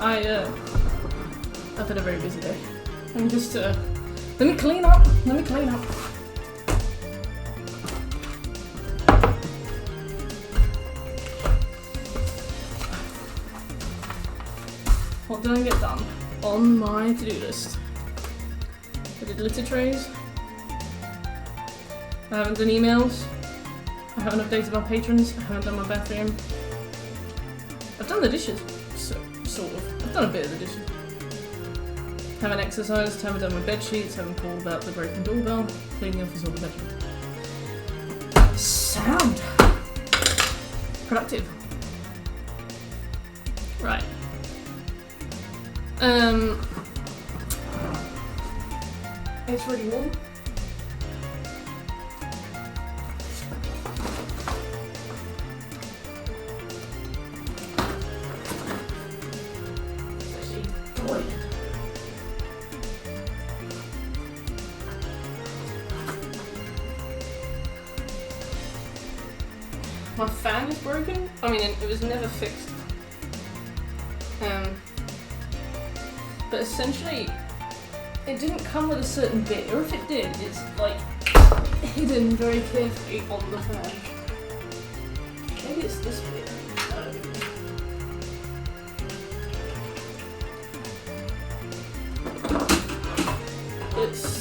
I've had a very busy day. I'm just, let me clean up. Let me clean up. What did I get done on my to-do list? I did litter trays. I haven't done emails. I haven't updated my patrons. I haven't done my bathroom. I've done the dishes. Sort of. I've done a bit of the dishes. Haven't exercised, haven't done my bed sheets, haven't called about the broken doorbell, cleaning the office or the bedroom. Sound! Productive. Right. It's really warm. It's actually boiling. My fan is broken. I mean, it was never fixed. But essentially, it didn't come with a certain bit, or if it did, it's like hidden very carefully on the fan. Maybe it's this bit. It's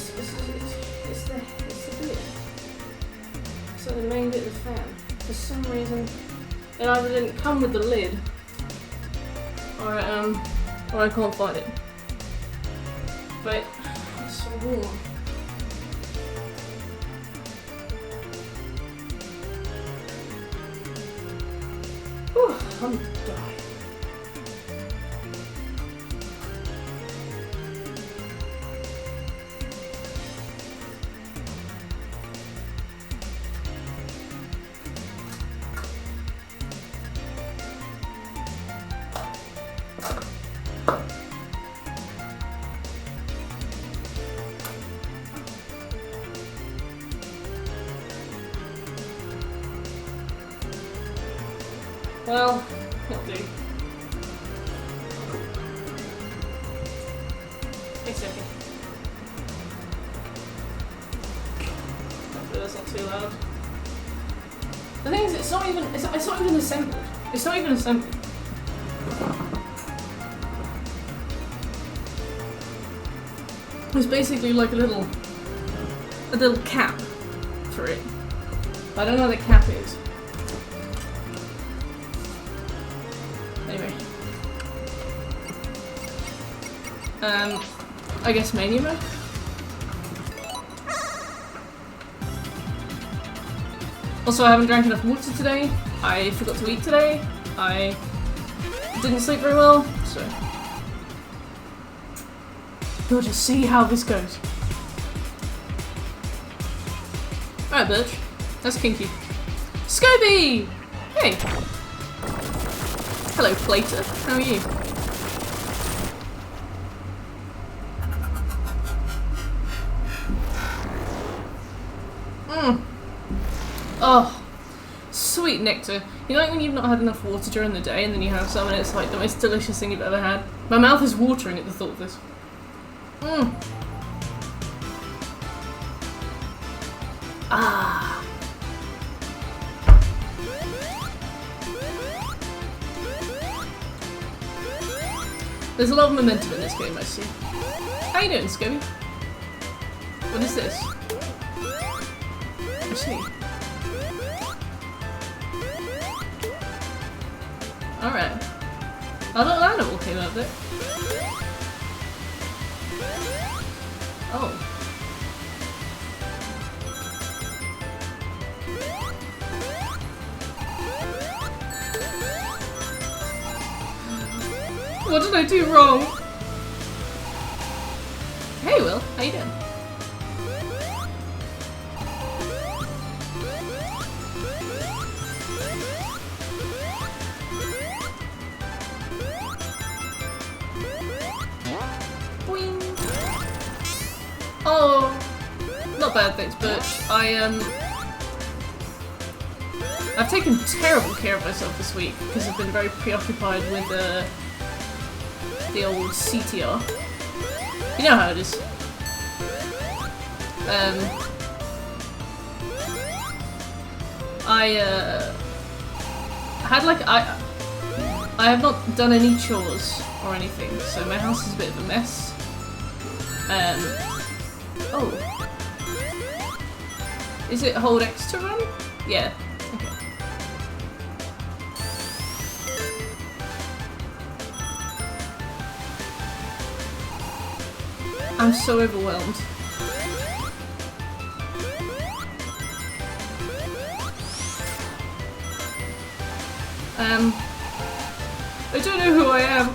the bit. So the main bit of the fan. For some reason, it either didn't come with the lid, or I can't find it. But it's so warm. Whew, I'm dying. Well, it'll do. It's okay. Hopefully that's not too loud. The thing is, it's not even assembled. It's not even assembled. It's basically like a little cap for it. I don't know what the cap is. Anyway. I guess mania mode? Also, I haven't drank enough water today. I forgot to eat today. I didn't sleep very well, so we'll just see how this goes. Alright, Birch. That's kinky. Scobie! Hey! Hello, Plater. How are you? Oh, sweet nectar. You know, like when you've not had enough water during the day and then you have some and it's like the most delicious thing you've ever had? My mouth is watering at the thought of this. Ah. There's a lot of momentum in this game, I see. How you doing, Scobie? What is this? I see. Alright. A little animal came out there. Oh. What did I do wrong? Hey Will, how you doing? Oh, not bad, thanks, Birch. I've taken terrible care of myself this week because I've been very preoccupied with the old CTR. You know how it is. I have not done any chores or anything, so my house is a bit of a mess. Oh. Is it hold X to run? Yeah. Okay. I'm so overwhelmed. I don't know who I am.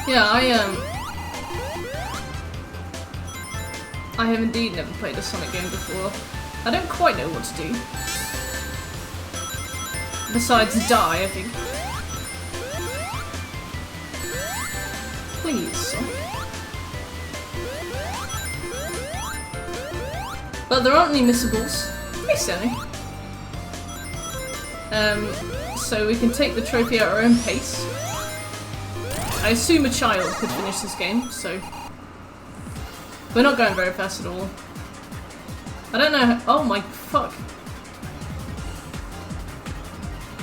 Yeah, I have indeed never played a Sonic game before. I don't quite know what to do. Besides die, I think. Please, Sonic. But there aren't any missables. Hey, Sonic. So we can take the trophy at our own pace. I assume a child could finish this game, so... We're not going very fast at all. I don't know how- oh my fuck.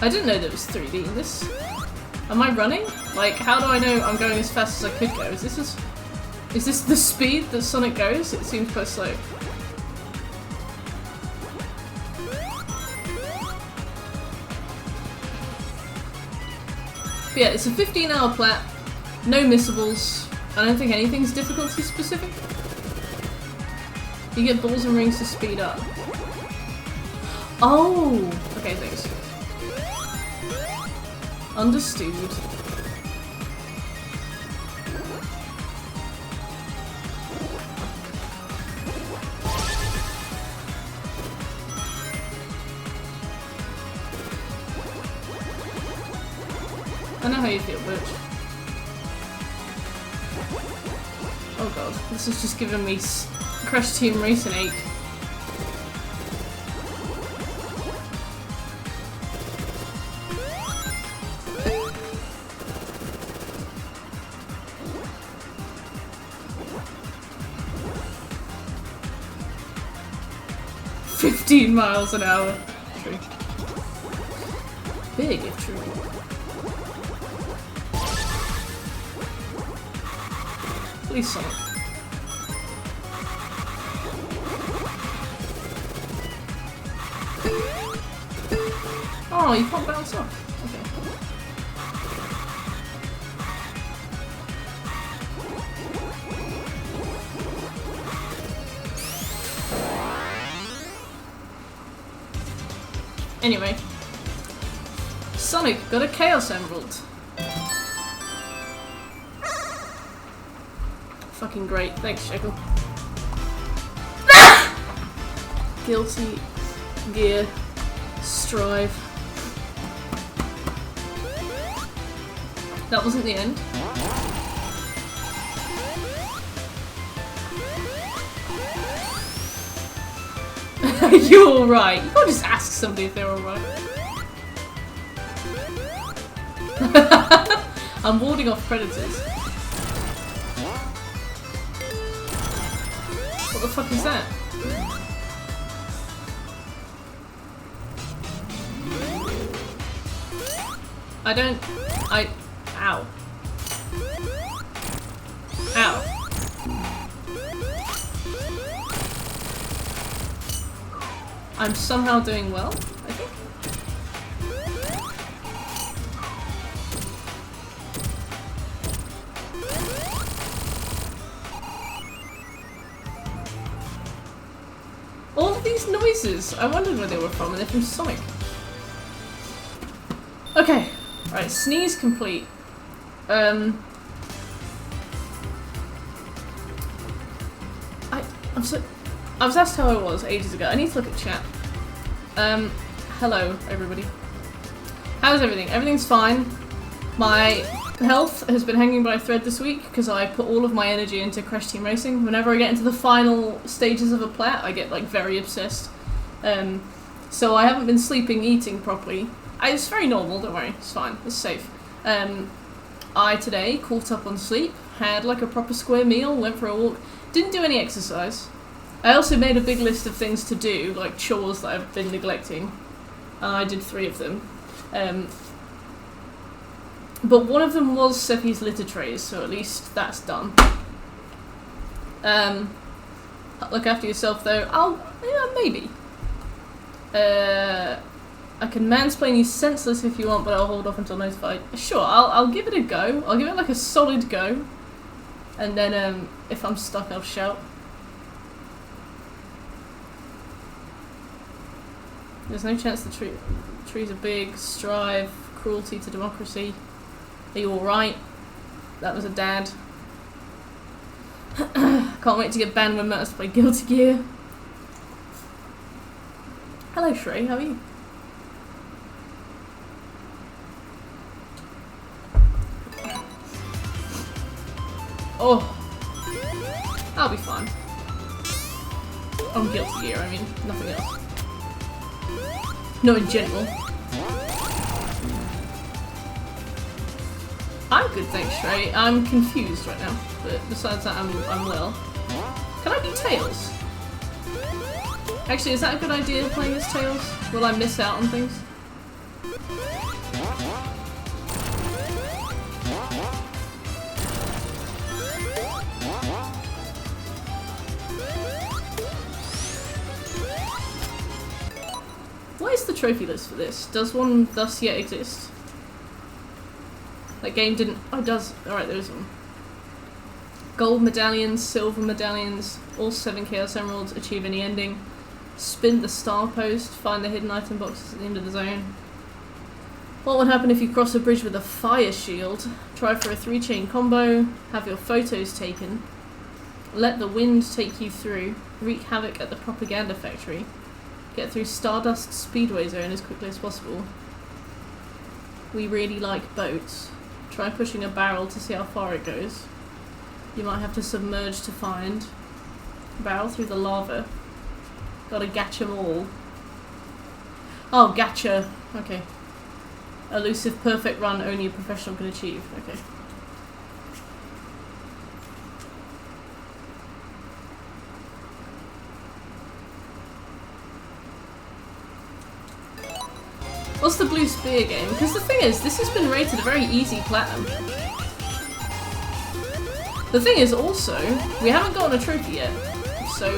I didn't know there was 3D in this. Am I running? Like, how do I know I'm going as fast as I could go? Is this the speed that Sonic goes? It seems quite slow. But yeah, it's a 15-hour plat. No missables. I don't think anything's difficulty specific. You get balls and rings to speed up. Oh! Okay, thanks. Understood. I know how you feel, bitch. Oh god, this is just giving me Crash Team Racing 8. miles an hour. True. Big if true. Please, Sonic. Oh, you can't bounce off. Okay. Anyway. Sonic got a Chaos Emerald. Fucking great. Thanks, Jekyll. Guilty Gear Strive. That wasn't the end. You're alright. You can't just ask somebody if they're alright. I'm warding off predators. What the fuck is that? Ow. Ow. I'm somehow doing well, I think. All of these noises, I wondered where they were from, and they're from Sonic. Okay, right, sneeze complete. I was asked how I was ages ago. I need to look at chat. Hello, everybody. How's everything? Everything's fine. My Health has been hanging by a thread this week because I put all of my energy into Crash Team Racing. Whenever I get into the final stages of a plat, I get like very obsessed. So I haven't been sleeping, eating properly. It's very normal, don't worry, it's fine, it's safe. I today caught up on sleep, had like a proper square meal, went for a walk, didn't do any exercise. I also made a big list of things to do, like chores that I've been neglecting. I did 3 of them. But one of them was Seppi's litter trays, so at least that's done. Look after yourself though. Maybe. I can mansplain you senseless if you want, but I'll hold off until notified. Sure, I'll give it a go. I'll give it like a solid go. And then if I'm stuck, I'll shout. There's no chance the trees are big. Strive. Cruelty to democracy. Are you alright? That was a dad. Can't wait to get banned when Matters play Guilty Gear. Hello Shrey, how are you? Oh, I'll be fine. On Guilty Gear, I mean, nothing else. No, in general. I'm good, thanks, Shrey. I'm confused right now, but besides that, I'm well. Can I be Tails? Actually, is that a good idea, playing as Tails? Will I miss out on things? What is the trophy list for this? Does one thus yet exist? That game didn't... Oh, it does. Alright, there is one. Gold medallions, silver medallions, all 7 Chaos Emeralds, achieve any ending. Spin the star post, find the hidden item boxes at the end of the zone. What would happen if you cross a bridge with a fire shield? Try for a 3-chain combo, have your photos taken, let the wind take you through, wreak havoc at the propaganda factory, get through Stardust Speedway Zone as quickly as possible. We really like boats. Try pushing a barrel to see how far it goes. You might have to submerge to find. Barrel through the lava. Gotta gatch 'em all. Oh, gacha. Okay. Elusive perfect run only a professional can achieve. Okay. What's the blue spear game? Because the thing is, this has been rated a very easy platinum. The thing is also, we haven't gotten a trophy yet, so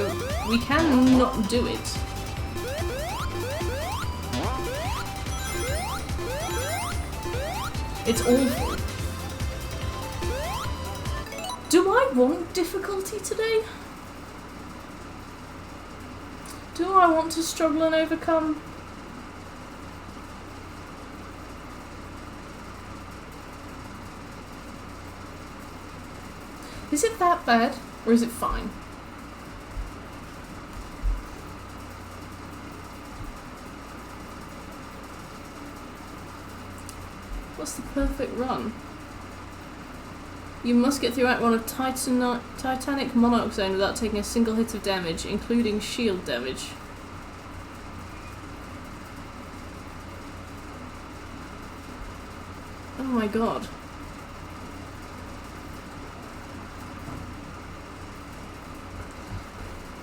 we can not do it. It's awful. Do I want difficulty today? Do I want to struggle and overcome? Is it that bad, or is it fine? What's the perfect run? You must get through Act 1 of Titanic Monarch Zone without taking a single hit of damage, including shield damage. Oh my god.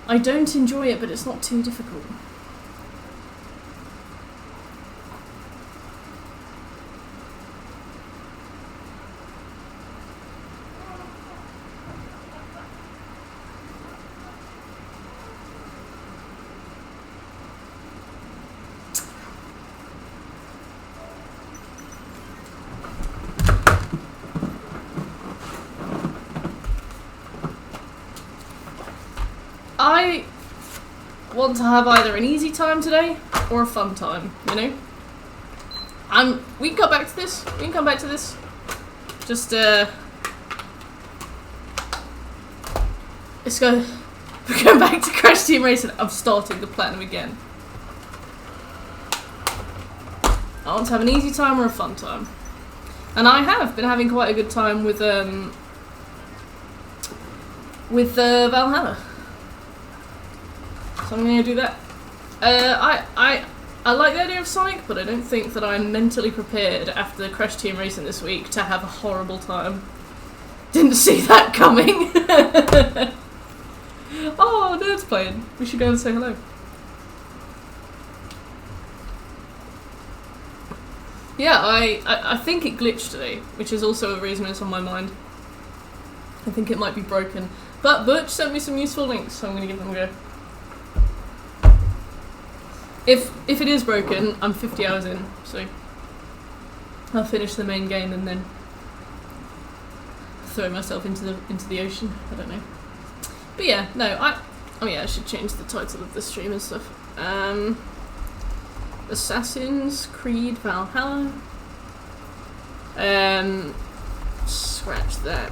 I don't enjoy it, but it's not too difficult. I want to have either an easy time today or a fun time, you know? We can come back to this. We can come back to this. Just, let's go. We're going back to Crash Team Racing. I'm starting the platinum again. I want to have an easy time or a fun time. And I have been having quite a good time with Valhalla. So I'm gonna do that. I like the idea of Sonic, but I don't think that I'm mentally prepared after the Crash Team Racing this week to have a horrible time. Didn't see that coming. Oh, Nerd's playing. We should go and say hello. Yeah, I think it glitched today, which is also a reason it's on my mind. I think it might be broken. But Butch sent me some useful links, so I'm going to give them a go. If it is broken, I'm 50 hours in, so I'll finish the main game and then throw myself into the ocean. I don't know. But yeah, no, I should change the title of the stream and stuff. Assassin's Creed Valhalla. Scratch that.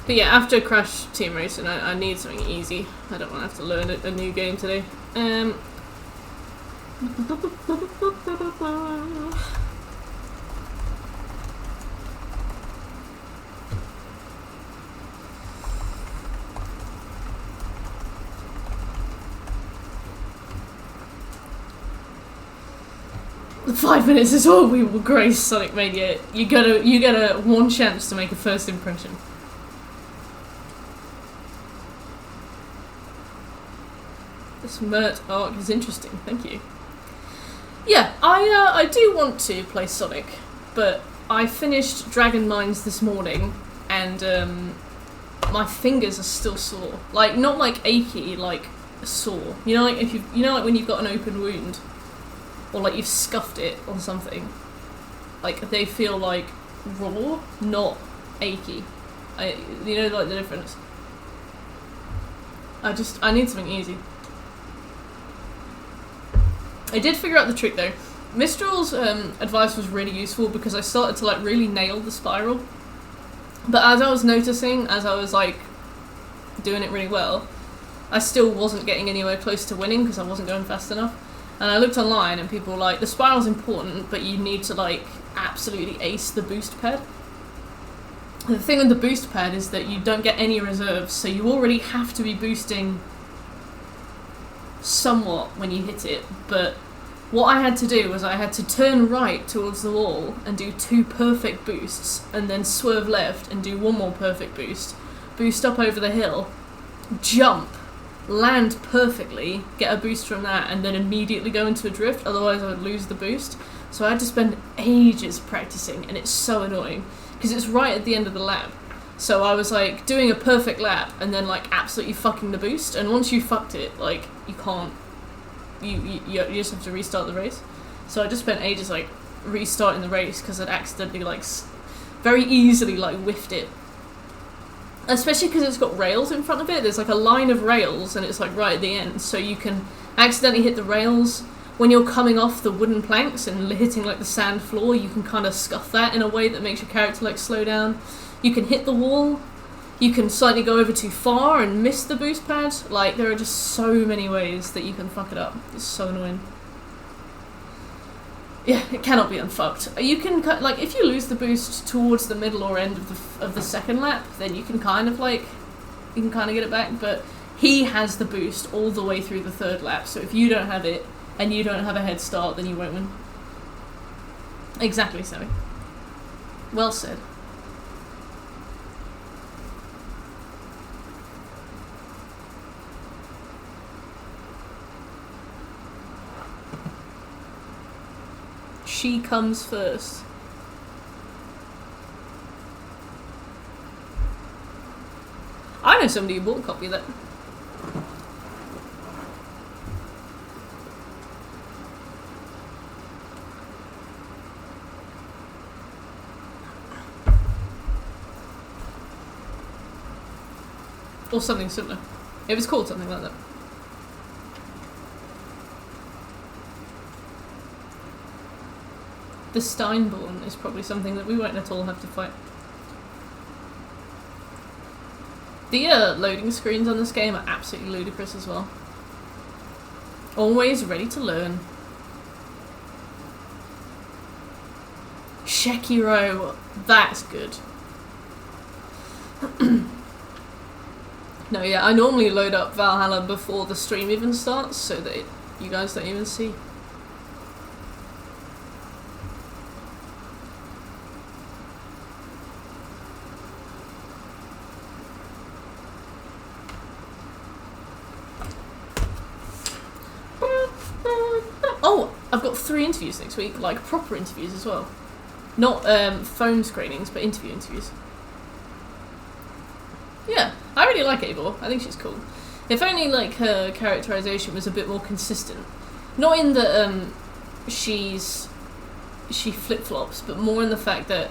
But yeah, after Crash Team Racing, I need something easy. I don't want to have to learn a new game today. The 5 minutes is all we will grace Sonic Mania. You get a one chance to make a first impression. This Mert arc is interesting, thank you. Yeah, I do want to play Sonic, but I finished Dragon Mines this morning, and my fingers are still sore. Like, not like achy, like sore. You know, like if like when you've got an open wound, or like you've scuffed it on something. Like they feel like raw, not achy. You know, like the difference. I need something easy. I did figure out the trick though. Mistral's advice was really useful because I started to like really nail the spiral. But as I was noticing, as I was like doing it really well, I still wasn't getting anywhere close to winning because I wasn't going fast enough. And I looked online and people were like, the spiral's important, but you need to like absolutely ace the boost pad. The thing with the boost pad is that you don't get any reserves, so you already have to be boosting somewhat when you hit it, but what I had to do was I had to turn right towards the wall and do 2 perfect boosts, and then swerve left and do 1 more perfect boost, boost up over the hill, jump, land perfectly, get a boost from that, and then immediately go into a drift, otherwise I would lose the boost. So I had to spend ages practicing, and it's so annoying, because it's right at the end of the lap. So I was like doing a perfect lap and then like absolutely fucking the boost, and once you fucked it, like you can't, you just have to restart the race. So I just spent ages like restarting the race because I'd accidentally like very easily like whiffed it. Especially because it's got rails in front of it. There's like a line of rails and it's like right at the end, so you can accidentally hit the rails when you're coming off the wooden planks and hitting like the sand floor. You can kind of scuff that in a way that makes your character like slow down. You can hit the wall, you can slightly go over too far and miss the boost pad. Like, there are just so many ways that you can fuck it up. It's so annoying. Yeah, it cannot be unfucked. You can, like, if you lose the boost towards the middle or end of the second lap, then you can kind of, like, you can kind of get it back, but he has the boost all the way through the 3rd lap, so if you don't have it, and you don't have a head start, then you won't win. Exactly, Sammy. Well said. She comes first. I know somebody who bought a copy of that. Or something similar. It was called something like that. the Steinborn is probably something that we won't at all have to fight. The loading screens on this game are absolutely ludicrous as well. Always ready to learn. Sekiro, that's good. No, yeah, I normally load up Valhalla before the stream even starts so that you guys don't even see. Oh, I've got 3 interviews next week, like proper interviews as well. Not phone screenings, but interviews. Yeah, I really like Eivor. I think she's cool. If only like her characterization was a bit more consistent. Not in that she flip-flops, but more in the fact that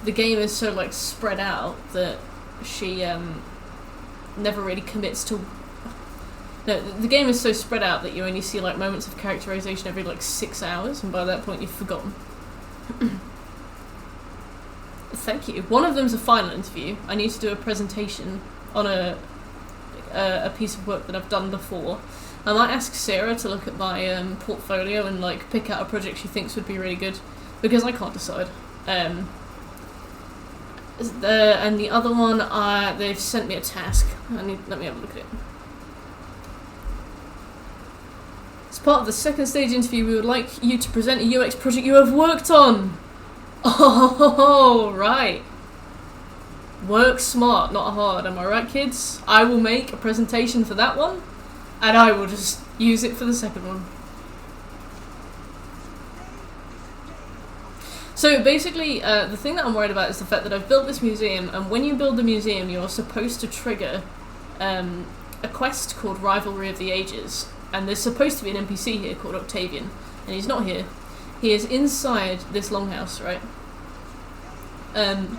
the game is so like spread out that she never really commits to. No, the game is so spread out that you only see like moments of characterization every like 6 hours, and by that point you've forgotten. Thank you. One of them's a final interview. I need to do a presentation on a piece of work that I've done before. I might ask Sarah to look at my portfolio and like pick out a project she thinks would be really good, because I can't decide. And the other one, they've sent me a task. Let me have a look at it. As part of the second stage interview, we would like you to present a UX project you have worked on. Oh, right. Work smart, not hard. Am I right, kids? I will make a presentation for that one, and I will just use it for the second one. So basically, the thing that I'm worried about is the fact that I've built this museum, and when you build the museum, you're supposed to trigger a quest called Rivalry of the Ages. And there's supposed to be an NPC here called Octavian, and he's not here. He is inside this longhouse, right? And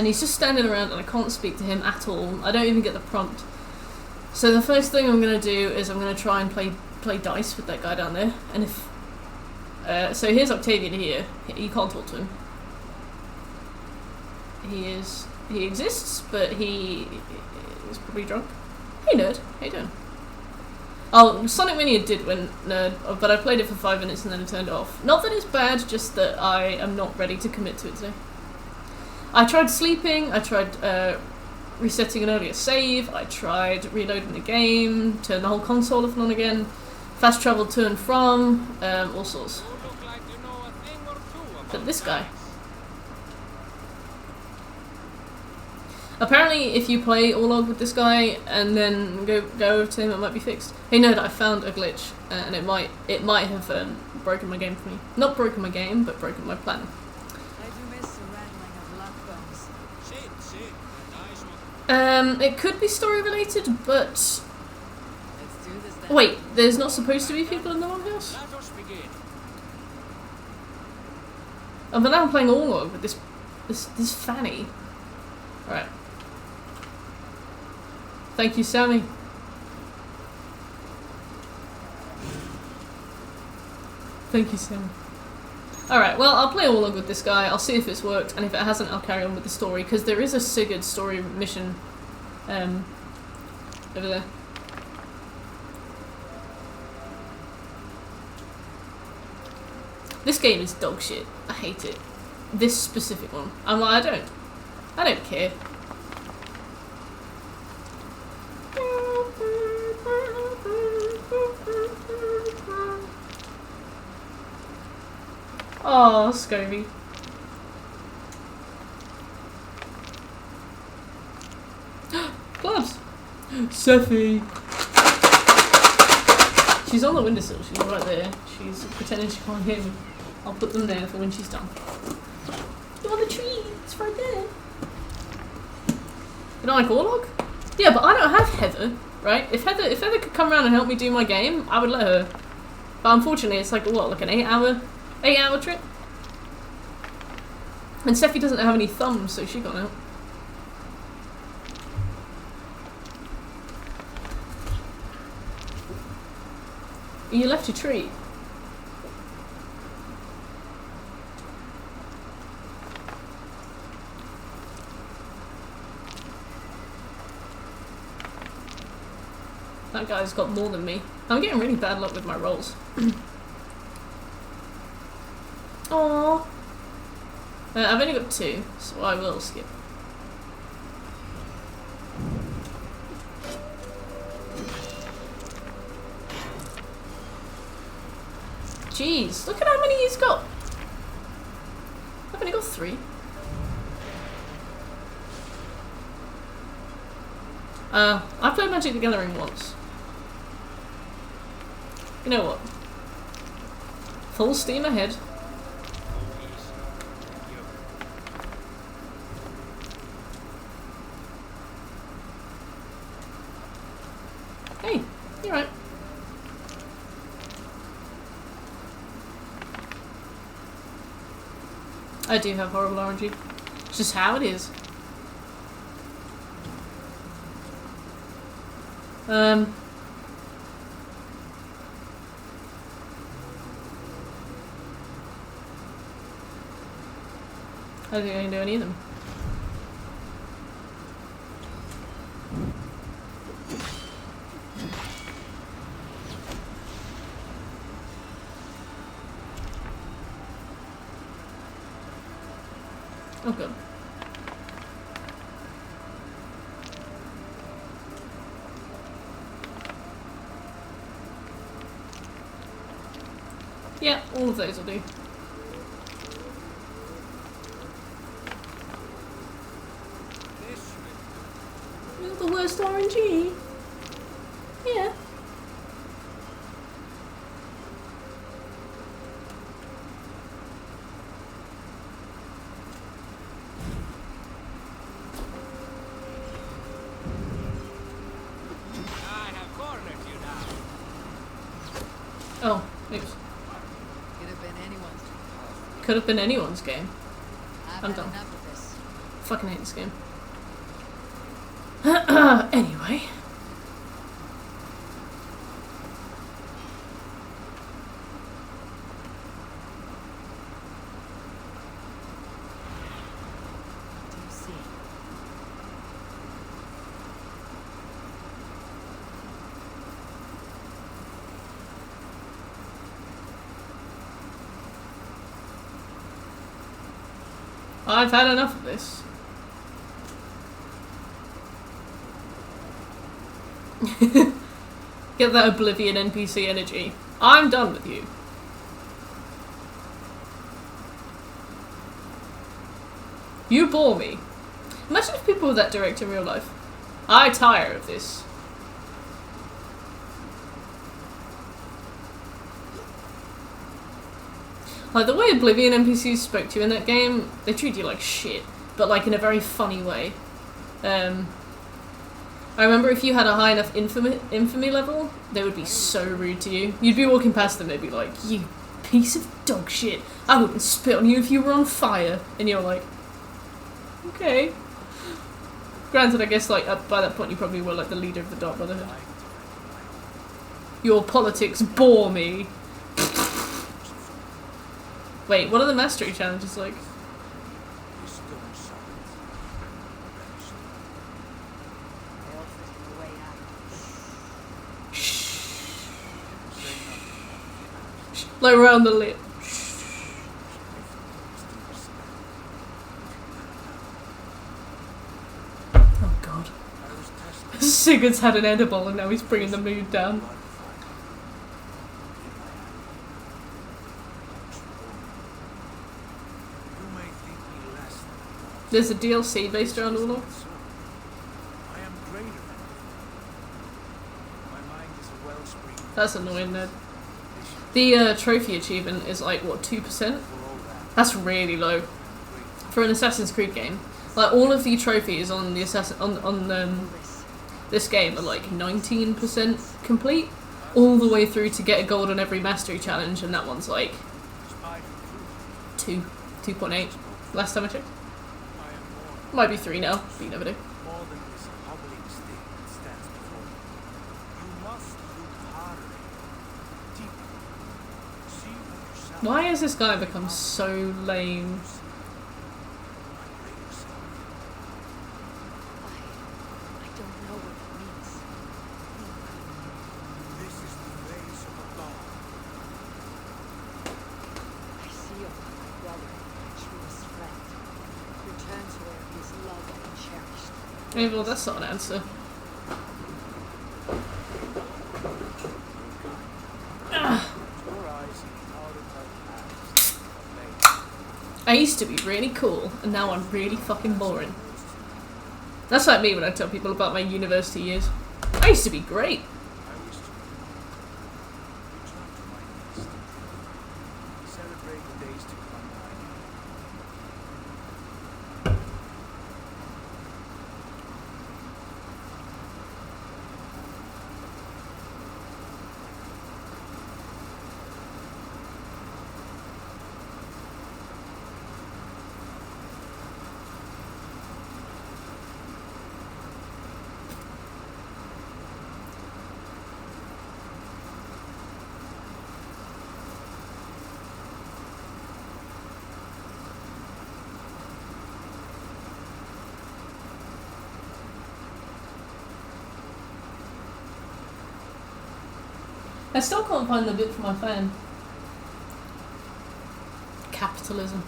he's just standing around, and I can't speak to him at all. I don't even get the prompt. So the first thing I'm going to do is I'm going to try and play dice with that guy down there. And if so, here's Octavian here. You can't talk to him. He exists, but he is probably drunk. Hey nerd, how you doing? Oh, Sonic Mania did win Nerd, but I played it for 5 minutes and then I turned it off. Not that it's bad, just that I am not ready to commit to it today. I tried sleeping, I tried resetting an earlier save, I tried reloading the game, turn the whole console off and on again, fast travel to and from, all sorts. But this guy. Apparently, if you play Orlog with this guy and then go over to him, it might be fixed. Hey nerd, I found a glitch, and it might have broken my game for me. Not broken my game, but broken my plan. I do miss the rattling of lock bones. It could be story related, but Let's do this then. wait, there's not supposed to be people in the longhouse. Oh, but now I'm playing Orlog with this fanny. All right. Thank you, Sammy. Thank you, Sammy. Alright, well, I'll play Orlog with this guy, I'll see if it's worked, and if it hasn't, I'll carry on with the story, because there is a Sigurd story mission over there. This game is dog shit. I hate it. This specific one. I'm like, I don't care. Oh, Scobie. Gloves! Sophie! She's on the windowsill, she's right there. She's pretending she can't hear me. I'll put them there for when she's done. You're on the tree! It's right there! You don't like Orlog? Yeah, but I don't have Heather, right? If Heather could come around and help me do my game, I would let her. But unfortunately, it's like, what, like an 8-hour trip? And Steffi doesn't have any thumbs, so she got out. You left your tree. That guy's got more than me. I'm getting really bad luck with my rolls. Aww. I've only got 2, so I will skip. Jeez, look at how many he's got. I've only got 3. I played Magic the Gathering once. You know what? Full steam ahead. Hey, you're right. I do have horrible RNG. It's just how it is. I don't think I can do any of them. Oh god. Yeah, all of those will do. You're the worst RNG. Yeah. Oh, oops. Could have been anyone's. Could have been anyone's game. I've I'm had done. enough of this. Fucking hate this game. Anyway. Do you see? I've had enough of this. Get that Oblivion NPC energy. I'm done with you. You bore me. Imagine if people were that direct in real life. I tire of this. Like, the way Oblivion NPCs spoke to you in that game, they treat you like shit, but like in a very funny way. I remember if you had a high enough infamy level, they would be so rude to you. You'd be walking past them, they'd be like, "You piece of dog shit, I wouldn't spit on you if you were on fire." And you're like, okay. Granted, I guess like by that point you probably were like the leader of the Dark Brotherhood. Your politics bore me. Wait, what are the mastery challenges like? Like around the lip. Oh god. Sigurd's had an edible and now he's bringing the mood down. There's a DLC based around all of. That's annoying, Ned. The trophy achievement is like, what, 2%? That's really low. For an Assassin's Creed game. Like, all of the trophies on the this game are like 19% complete. All the way through to get a gold on every mastery challenge, and that one's like 2.8. Last time I checked. Might be 3 now, but you never know. Why has this guy become so lame? I don't know what it means. Hey, well, that's not an answer. I used to be really cool, and now I'm really fucking boring. That's like me when I tell people about my university years. I used to be great. I still can't find the bit for my fan. Capitalism.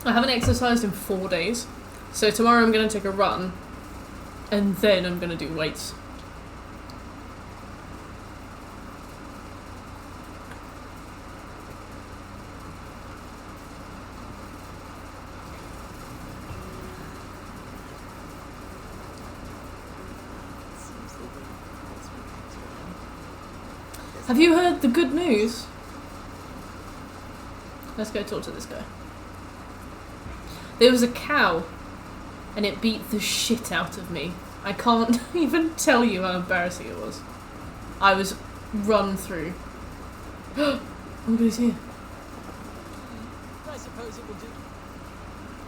I haven't exercised in 4 days, so tomorrow I'm going to take a run, and then I'm going to do weights. Have you heard the good news? Let's go talk to this guy. There was a cow, and it beat the shit out of me. I can't even tell you how embarrassing it was. I was run through. Oh my god, he's here. I suppose it will do.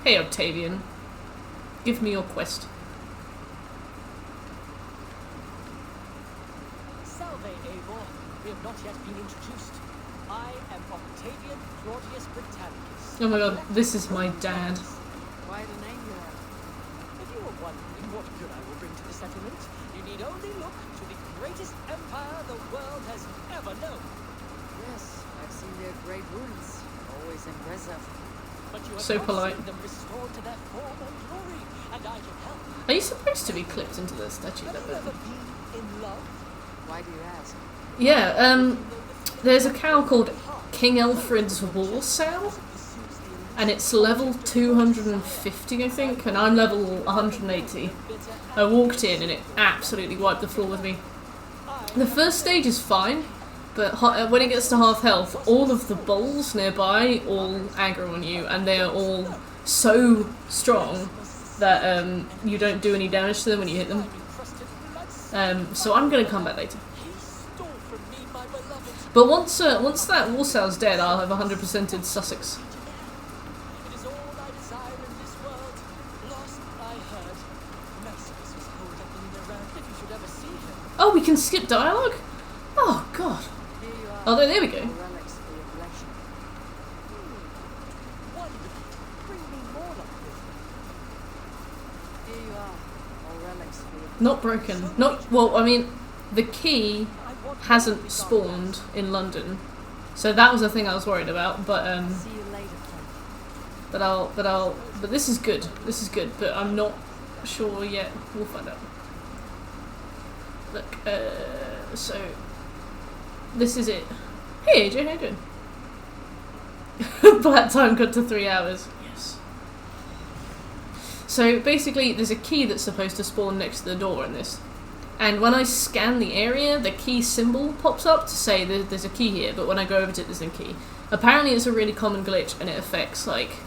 Hey, Octavian. Give me your quest. Salve, Eivor. We have not yet been introduced. I am Octavian Claudius Britannicus. Oh my god, this is my dad. Quite a name you have. If you were wondering what good I will bring to the settlement, you need only look to the greatest empire the world has ever known. Yes, I've seen their great ruins. Always impressive. But you have So not polite. seen them restored to their former glory, and I can help. Are you supposed to be clipped into the statue Have that you bit? ever been in love? Why do you ask? Yeah, there's a cow called King Alfred's War Sow, and it's level 250, I think, and I'm level 180. I walked in and it absolutely wiped the floor with me. The first stage is fine, but when it gets to half health, all of the bulls nearby all aggro on you, and they're all so strong that you don't do any damage to them when you hit them. So I'm gonna come back later. But once that Warsow's dead, I'll have 100%ed Sussex. It is all I desire in this world. Last I heard, Maximus was holed up in the round if you should ever see him. Oh, we can skip dialogue? Oh, God. Here you are. Oh, there we go. The relics for your collection. Wonderful. Bring me more like this. Here you are. All relics for your Not broken. Not, well, I mean, the key hasn't spawned in London. So that was the thing I was worried about, but, See you later, friend. but this is good. This is good, but I'm not sure yet. We'll find out. Look, so this is it. Hey AJ, how you doing? Black time got to 3 hours. Yes. So basically, there's a key that's supposed to spawn next to the door in this. And when I scan the area, the key symbol pops up to say there's a key here, but when I go over to it, there's no key. Apparently it's a really common glitch, and it affects, like,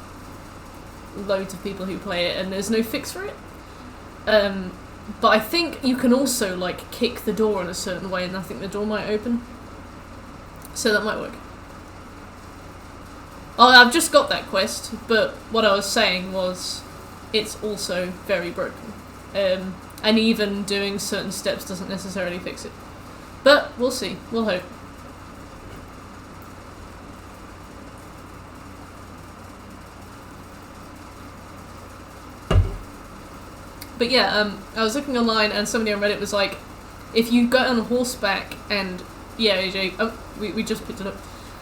loads of people who play it, and there's no fix for it. But I think you can also, like, kick the door in a certain way, and I think the door might open. So that might work. Oh, I've just got that quest, but what I was saying was it's also very broken. And even doing certain steps doesn't necessarily fix it. But we'll see. We'll hope. But yeah, I was looking online and somebody on Reddit was like, if you go on horseback and yeah, AJ, we just picked it up.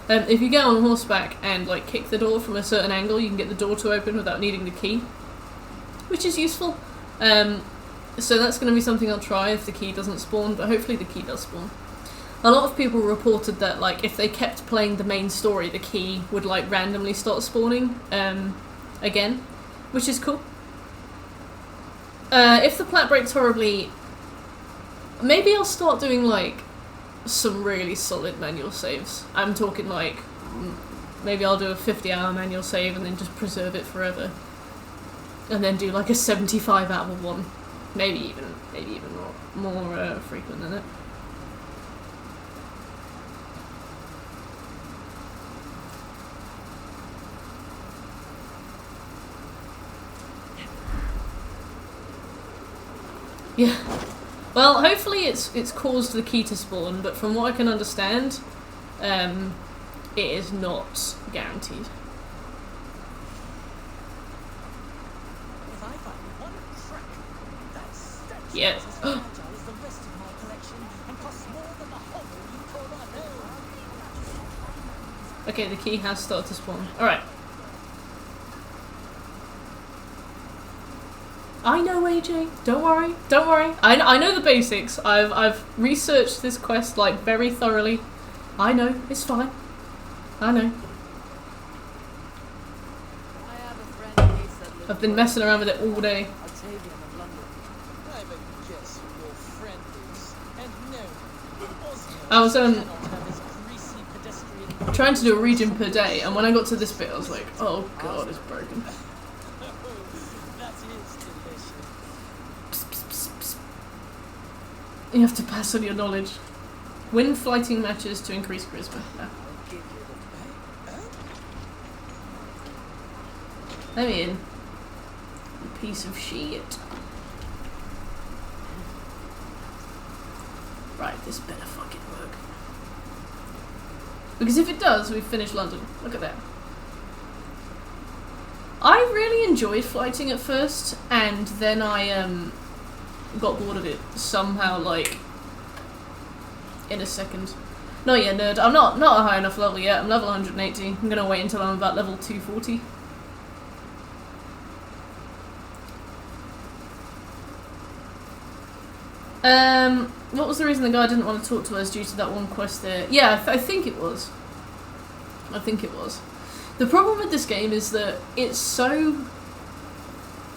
If you get on horseback and like kick the door from a certain angle, you can get the door to open without needing the key, which is useful. So that's going to be something I'll try if the key doesn't spawn, but hopefully the key does spawn. A lot of people reported that like if they kept playing the main story, the key would like randomly start spawning again, which is cool. If the plat breaks horribly, maybe I'll start doing like some really solid manual saves. I'm talking like maybe I'll do a 50-hour manual save and then just preserve it forever, and then do like a 75-hour one, maybe even more frequent than it. Yeah. Well, hopefully it's caused the key to spawn, but from what I can understand, it is not guaranteed. If I find one crack, that stench Yeah. is as fragile as the rest of my collection and costs more than the hovel you call a home. Okay, the key has started to spawn. Alright. I know, AJ. Don't worry. Don't worry. I know the basics. I've researched this quest like very thoroughly. I know. It's fine. I know. I have a friend who hates that little I've been messing around with it all day. Octavian of London. I bet you guess who your friend is. And no, Osmo I was cannot have his greasy pedestrian trying to do a region per day, and when I got to this bit, I was like, oh god, it's broken. that is delicious. Psst, psst, psst, psst. You have to pass on your knowledge. Win fighting matches to increase charisma. Yeah. I'll give you the Let me in. You piece of shit. Right, this better fucking work. Because if it does, we've finished London. Look at that. I really enjoyed fighting at first, and then I got bored of it somehow, like in a second. No, yeah, nerd. I'm not a high enough level yet. I'm level 180. I'm gonna wait until I'm about level 240. What was the reason the guy didn't want to talk to us due to that one quest there? Yeah, I think it was. I think it was. The problem with this game is that it's so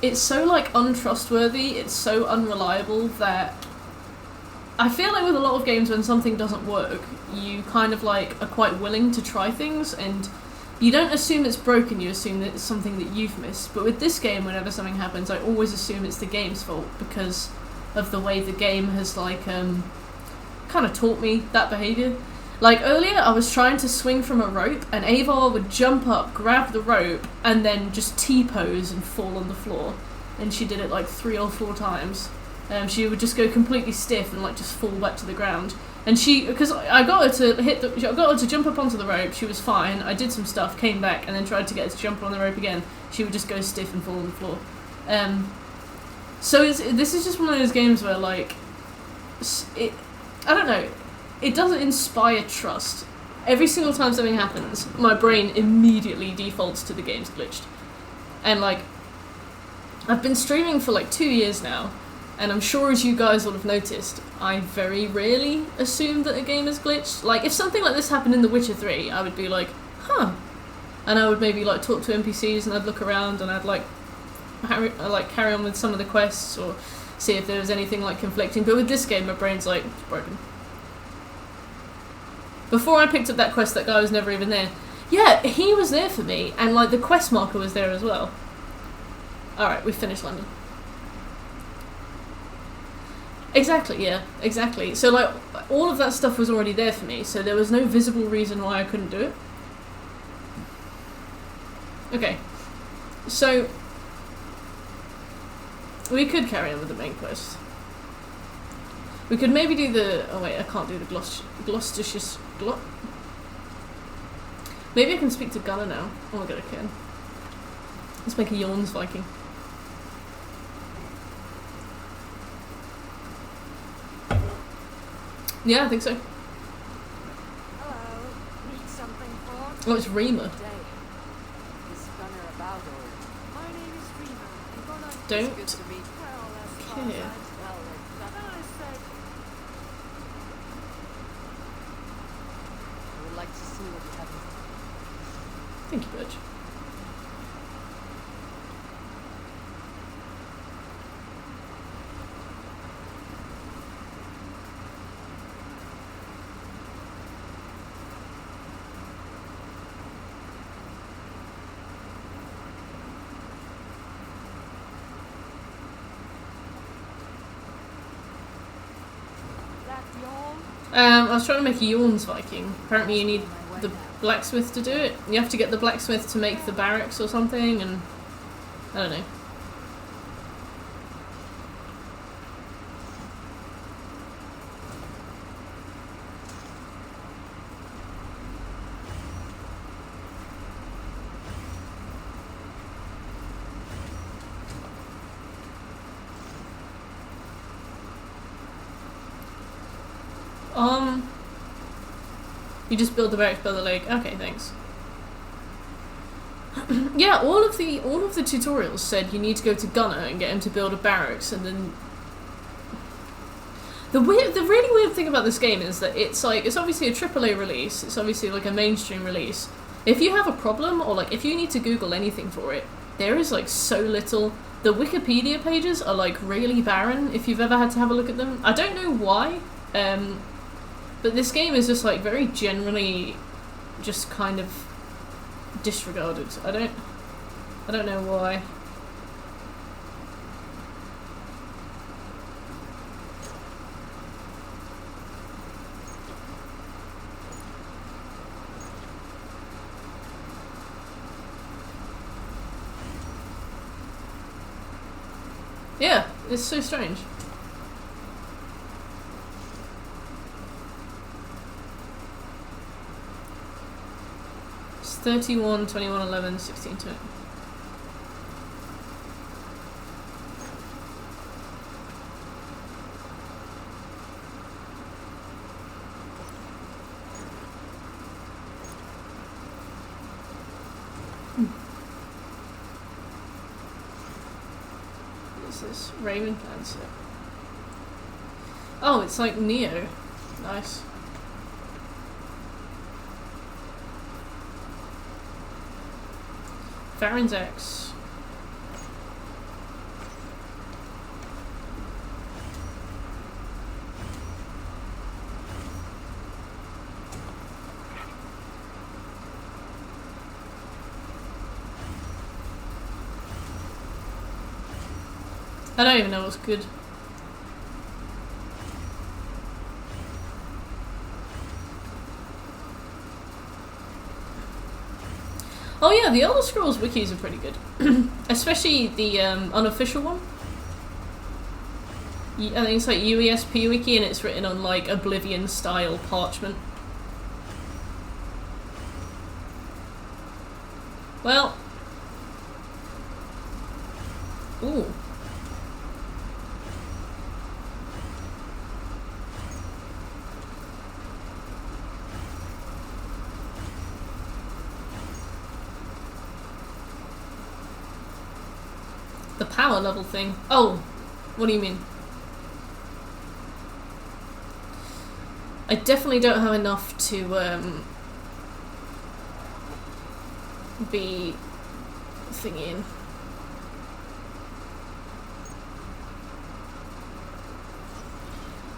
like untrustworthy, it's so unreliable that I feel like with a lot of games when something doesn't work, you kind of like are quite willing to try things and you don't assume it's broken, you assume that it's something that you've missed. But with this game, whenever something happens, I always assume it's the game's fault because of the way the game has like kind of taught me that behaviour. Like earlier I was trying to swing from a rope and Avar would jump up, grab the rope and then just T-pose and fall on the floor, and she did it like 3 or 4 times. She would just go completely stiff and like just fall back to the ground, and because I got her to jump up onto the rope, she was fine. I did some stuff, came back and then tried to get her to jump on the rope again. She would just go stiff and fall on the floor. So this is just one of those games where like I don't know, it doesn't inspire trust. Every single time something happens, my brain immediately defaults to the game's glitched. And like, I've been streaming for like 2 years now, and I'm sure as you guys will have noticed, I very rarely assume that a game is glitched. Like, if something like this happened in The Witcher 3, I would be like, huh. And I would maybe like talk to NPCs and I'd look around and I'd like carry on with some of the quests or see if there was anything like conflicting. But with this game, my brain's like, it's broken. Before I picked up that quest, that guy was never even there. Yeah, he was there for me, and like the quest marker was there as well. Alright, we've finished London. Exactly, yeah, exactly. So like, all of that stuff was already there for me, so there was no visible reason why I couldn't do it. Okay, so we could carry on with the main quest. We could maybe do the... Oh wait, I can't do the Gloucestershire... Maybe I can speak to Gunnar now. Oh my god, I can. Let's make a Yawns Viking. Yeah, I think so. Hello. Need something for? Oh, it's Rima. Day. Is Gunner about or? My name is Rima. I'm gonna. Don't It's good to meet. Well, as far care. as well, I said. I would like to see what you have. Thank you, Butch. That y'all? I was trying to make a Yawns Viking. Apparently you need the blacksmith to do it. You have to get the blacksmith to make the barracks or something, and I don't know. You just build the barracks by the lake. Okay, thanks. Yeah, all of the tutorials said you need to go to Gunner and get him to build a barracks, and then the really weird thing about this game is that it's obviously a AAA release. It's obviously like a mainstream release. If you have a problem or like if you need to Google anything for it, there is like so little. The Wikipedia pages are like really barren. If you've ever had to have a look at them, I don't know why. But this game is just like very generally just kind of disregarded. I don't know why. Yeah, it's so strange. It's 31, 21, 11, 16, 20. What is this? Raven Planset. Oh, it's like Neo. Nice. Farron's X. I don't even know what's good. Oh yeah, the Elder Scrolls wikis are pretty good. Especially the unofficial one. I think it's like UESP wiki and it's written on like Oblivion style parchment. Well. Ooh. The power level thing. Oh, what do you mean? I definitely don't have enough to be thingying.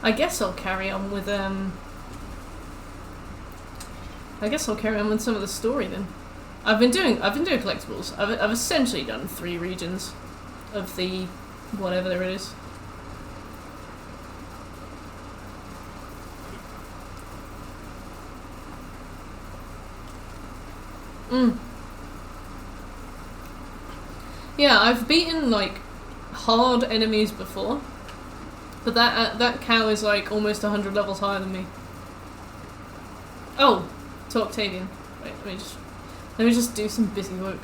I guess I'll carry on with some of the story then. I've been doing collectibles. I've essentially done 3 regions of the whatever there is. Yeah, I've beaten like hard enemies before, but that cow is like almost 100 levels higher than me. Oh, to Octavian. Wait, let me just do some busy work.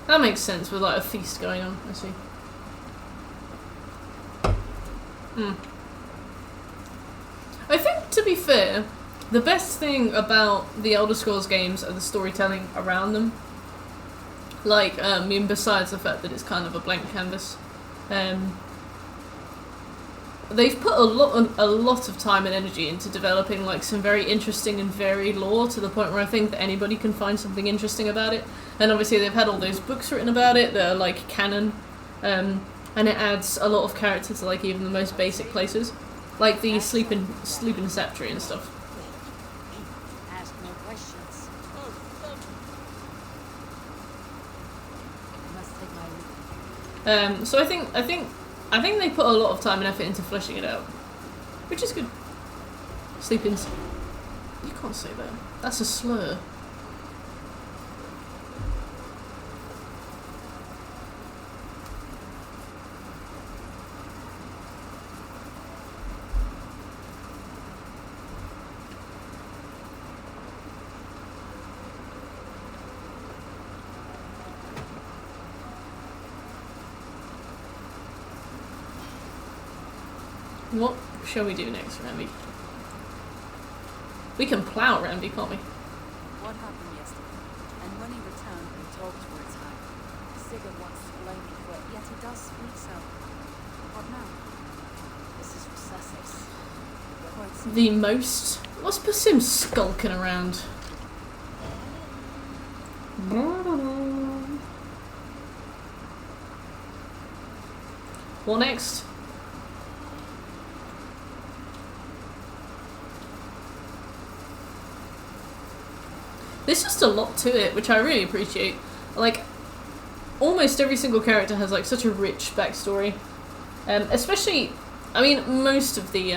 That makes sense with like a feast going on, I see. to be fair, the best thing about the Elder Scrolls games are the storytelling around them. Like, I mean, besides the fact that it's kind of a blank canvas, they've put a lot of time and energy into developing like some very interesting and varied lore, to the point where I think that anybody can find something interesting about it. And obviously they've had all those books written about it that are like canon, and it adds a lot of character to like even the most basic places, like the sleeping Saptree and stuff. Ask no questions. Oh, I must take my leave. So I think they put a lot of time and effort into fleshing it out, which is good. Sleep-ins. You can't say that. That's a slur. What shall we do next, Randy? We can plow Randy, can't we? What happened yesterday? And when he returned, we talked for a time. Sigurd wants to blame me for it, yet he does speak so. What now? This is for Sussex. Quite simple. The most... Let's put him skulking around. What next? There's just a lot to it, which I really appreciate. Like, almost every single character has like such a rich backstory. Especially, I mean, most of the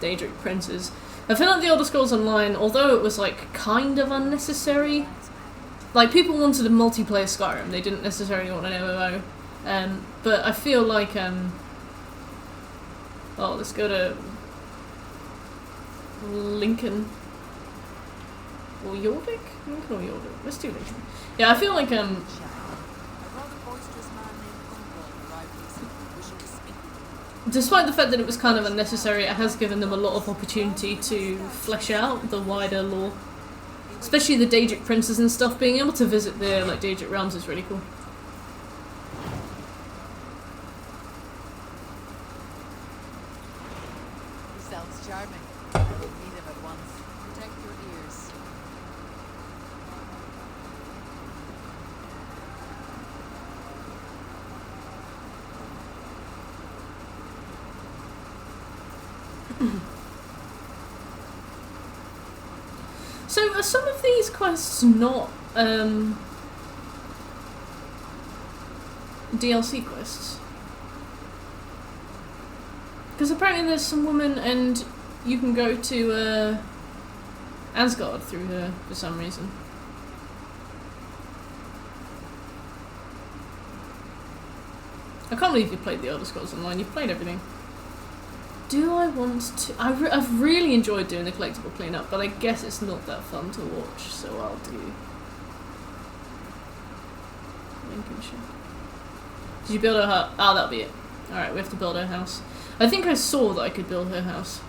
Daedric princes. I feel like the Elder Scrolls Online, although it was like kind of unnecessary, like people wanted a multiplayer Skyrim, they didn't necessarily want an MMO. But I feel like, oh, let's go to Lincoln. Or Jorvik? Lincoln or Jorvik? Let's do Lincoln. Yeah, I feel like, A rather boisterous man named Uncle arrived recently, wishing to speak with me. despite the fact that it was kind of unnecessary, it has given them a lot of opportunity to flesh out the wider lore. Especially the Daedric princes and stuff, being able to visit their like Daedric realms is really cool. He sounds charming. We'll meet him at once. Protect your ears. So are some of these quests not DLC quests? Because apparently there's some woman and you can go to Asgard through her for some reason. I can't believe you played the Elder Scrolls Online. You've played everything. Do I want to... I've really enjoyed doing the collectible cleanup, but I guess it's not that fun to watch, so I'll do... Lincolnshire. Did you build her house? Oh, that'll be it. Alright, we have to build her house. I think I saw that I could build her house.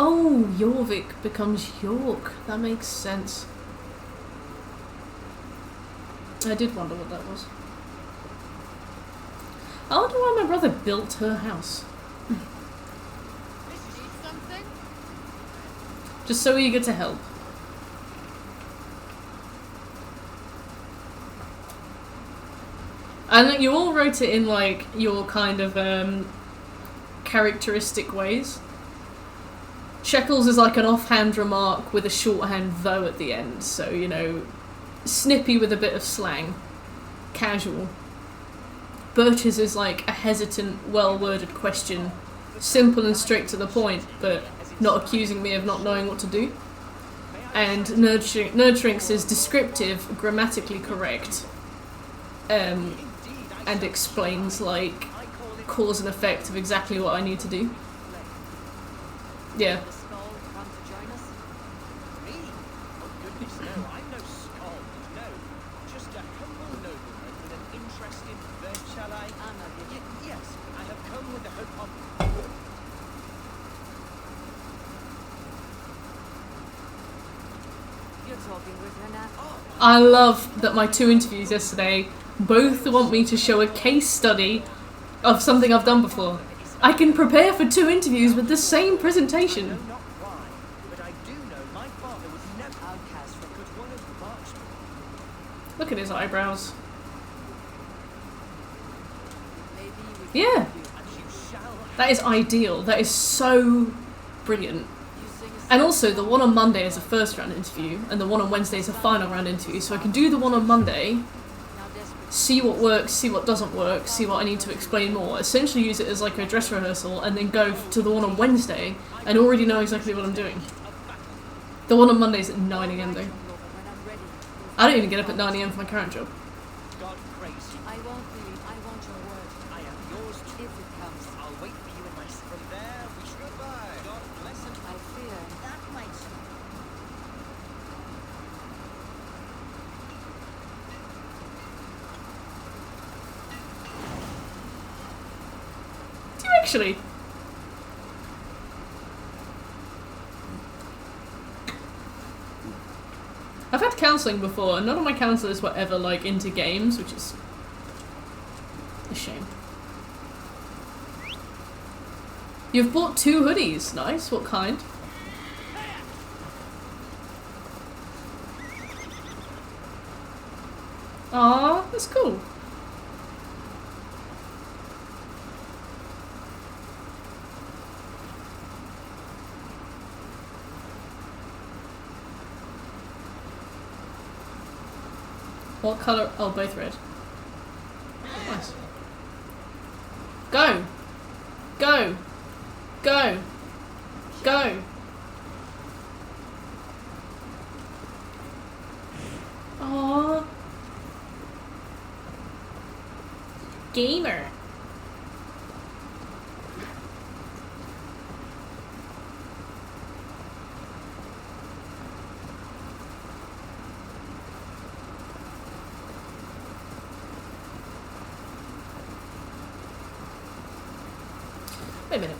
Oh, Jorvik becomes York. That makes sense. I did wonder what that was. I wonder why my brother built her house. Need something? Just so eager to help. And you all wrote it in like your kind of characteristic ways. Shekels is like an offhand remark with a shorthand though at the end, so you know, snippy with a bit of slang, casual. Birch's is like a hesitant, well-worded question, simple and straight to the point, but not accusing me of not knowing what to do. And Nerdshrinks is descriptive, grammatically correct, and explains like cause and effect of exactly what I need to do. Yeah. The skull come to join us? Me? Oh goodness, no, I'm no skald, no. talking with her now. I love that my 2 interviews yesterday both want me to show a case study of something I've done before. I can prepare for 2 interviews with the same I presentation. know not why, but I do know my father was never outcast from but one of March. Look at his eyebrows. Maybe we Yeah, And you shall that is ideal. That is so brilliant. you sing a And also, the one on Monday is a first round interview, and the one on Wednesday is a final round interview. So I can do the one on Monday, now desperate. see what works, see what doesn't work, see what I need to explain more. Essentially use it as like a dress rehearsal, and then go to the one on Wednesday and already know exactly what I'm doing. The one on Monday is at 9 AM though. When I'm ready. I don't even get up at 9 AM for my current job. God praise you. I won't believe. I want your word. I am yours too. If it comes, I'll wait for you in my from there we should goodbye. God bless and I fear. that might Do you actually? I've had counselling before, and none of my counsellors were ever like into games, which is a shame. You've bought 2 hoodies. Nice. What kind? Aw, that's cool. What colour? Oh, both red. Nice. Go! Go! Go! Go! Aww. Gamer. Wait a minute.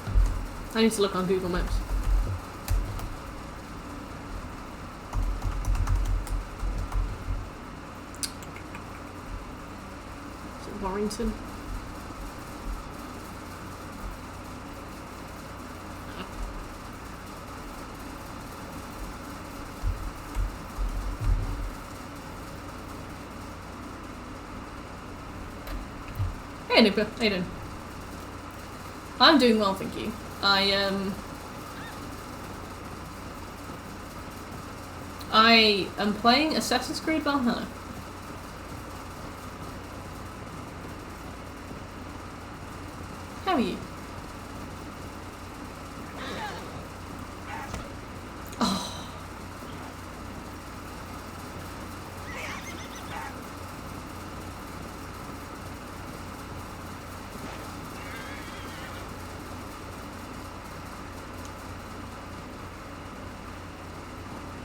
I need to look on Google Maps. Is it Warrington? Hey Nipa, how you doing? I'm doing well, thank you. I am playing Assassin's Creed Valhalla. How are you? Oh.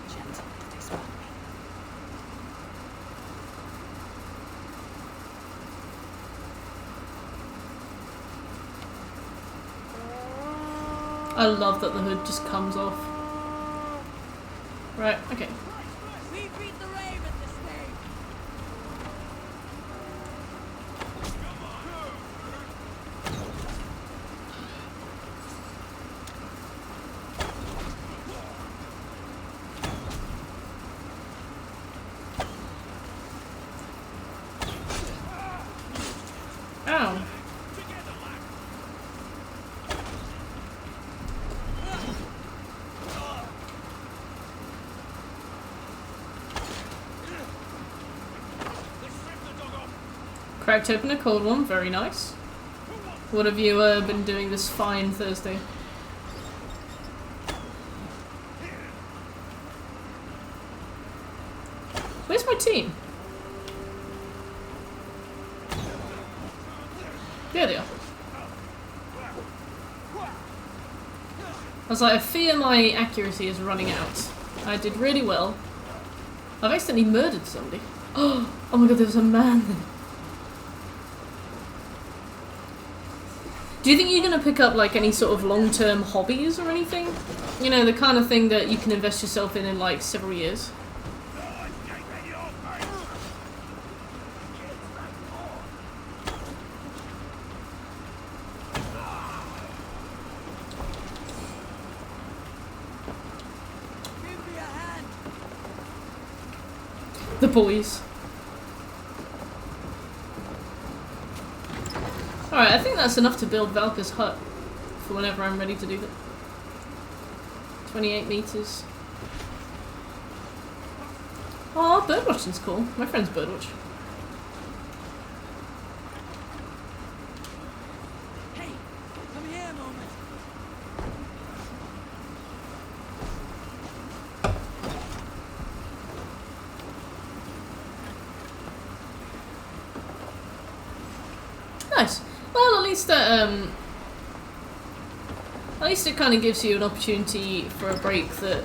Gentle, it is well. I love that the hood just comes off. Right, okay. we beat the Raven this day. Ow. Cracked open a cold one, very nice. What have you been doing this fine Thursday? Where's my team? There they are. I was like, I fear my accuracy is running out. I did really well. I've accidentally murdered somebody. Oh my god, there was a man there. Do you think you're going to pick up like any sort of long-term hobbies or anything? You know, the kind of thing that you can invest yourself in like several years? boys. Alright, I think that's enough to build Valka's hut for whenever I'm ready to do that. 28 meters. Oh, birdwatching's cool. My friend's birdwatch. Hey, come here a moment. Nice. Well, at least that, at least it kind of gives you an opportunity for a break that,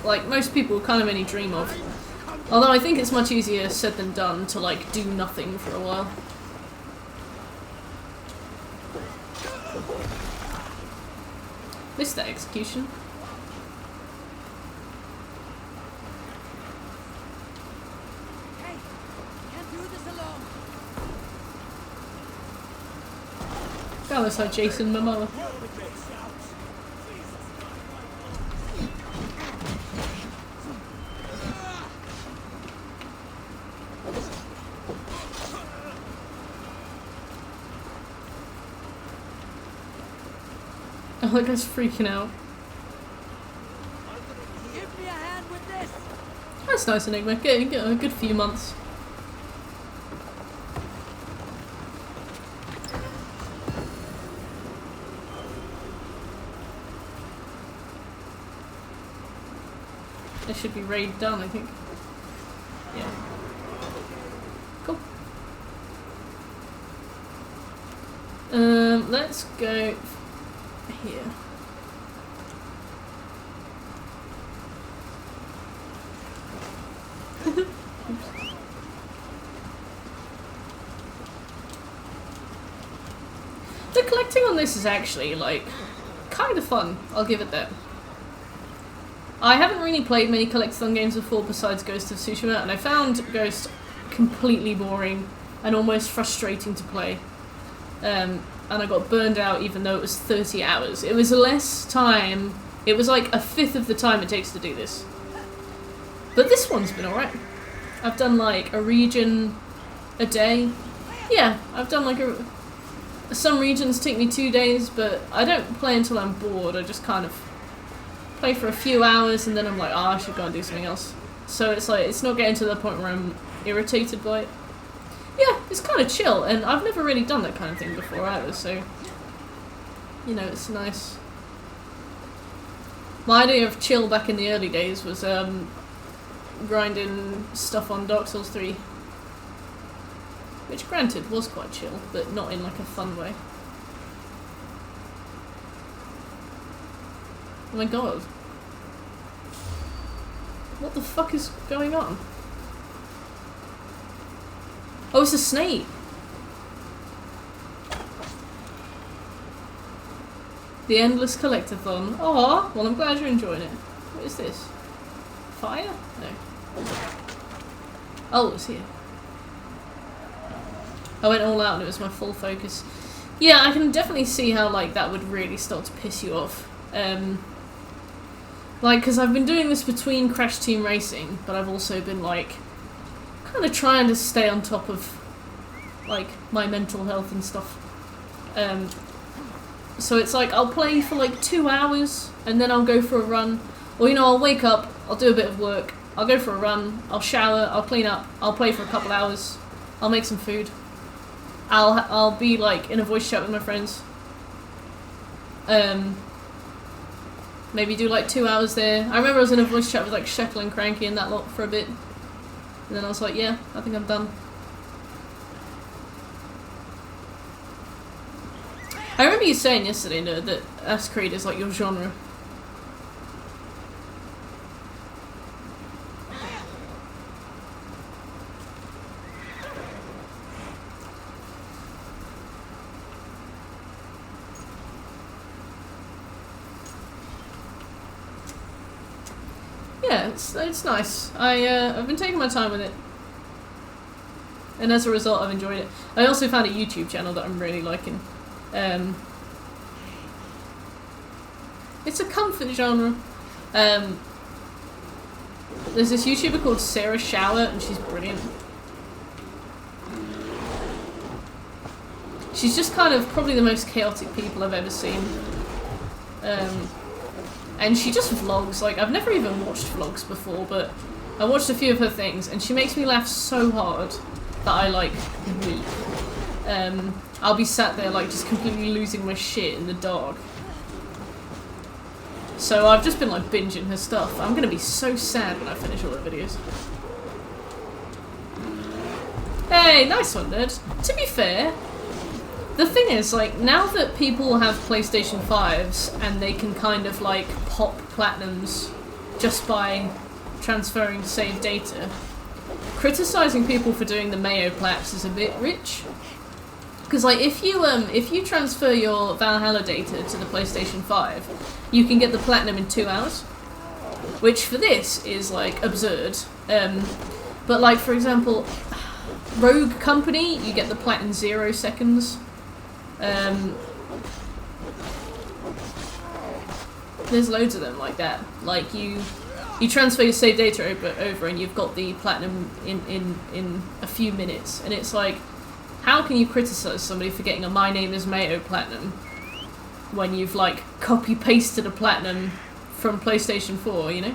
like, most people kind of only dream of. Although I think it's much easier said than done to, like, do nothing for a while. Missed that execution. Hey, can't do this alone. That looks like Jason Momoa. Oh, that guy's freaking out. Give me a hand with this. That's nice, Enigma. Get a good few months. It should be raid done, I think. Yeah. Cool. Let's go here. The collecting on this is actually, like, kind of fun. I'll give it that. I haven't really played many collectathon games before besides Ghost of Tsushima, and I found Ghost completely boring and almost frustrating to play. And I got burned out even though it was 30 hours. It was less time, it was like a fifth of the time it takes to do this. But this one's been alright. I've done like a region a day. Yeah, I've done like some regions take me 2 days, but I don't play until I'm bored. I just kind of play for a few hours and then I'm like, oh, I should go and do something else. So it's like, it's not getting to the point where I'm irritated by it. Yeah, it's kind of chill, and I've never really done that kind of thing before either, so, you know, it's nice. My idea of chill back in the early days was grinding stuff on Dark Souls 3. Which, granted, was quite chill, but not in like a fun way. Oh my god. What the fuck is going on? Oh, it's a snake! The Endless Collectathon. Aw, well I'm glad you're enjoying it. What is this? Fire? No. Oh, it's here. I went all out and it was my full focus. Yeah, I can definitely see how like that would really start to piss you off. Like, because I've been doing this between Crash Team Racing, but I've also been like kind of trying to stay on top of like my mental health and stuff. So it's like I'll play for like 2 hours and then I'll go for a run, or you know, I'll wake up, I'll do a bit of work, I'll go for a run, I'll shower, I'll clean up, I'll play for a couple hours, I'll make some food, I'll be like in a voice chat with my friends, maybe do like 2 hours there. I remember I was in a voice chat with like Shekel and Cranky and that lot for a bit. And then I was like, yeah, I think I'm done. I remember you saying yesterday, Nerd, that Creed is like your genre. Yeah, it's nice. I've been taking my time with it. And as a result, I've enjoyed it. I also found a YouTube channel that I'm really liking. It's a comfort genre. There's this YouTuber called Sarah Shower, and she's brilliant. She's just kind of probably the most chaotic people I've ever seen. And she just vlogs. Like, I've never even watched vlogs before, but I watched a few of her things, and she makes me laugh so hard that I, like, weep. I'll be sat there, like, just completely losing my shit in the dark. So I've just been, like, binging her stuff. I'm gonna be so sad when I finish all her videos. Hey, nice one, dude. To be fair, the thing is, like, now that people have PlayStation 5s and they can kind of, like, pop platinums just by transferring saved data, criticizing people for doing the Mayo Plats is a bit rich. Because, like, if you transfer your Valhalla data to the PlayStation 5, you can get the platinum in 2 hours. Which, for this, is, like, absurd. But, like, for example, Rogue Company, you get the plat in 0 seconds. There's loads of them like that. Like, you transfer your saved data over and you've got the platinum in a few minutes. And it's like, how can you criticize somebody for getting a My Name is Mayo platinum when you've, like, copy-pasted a platinum from PlayStation 4, you know?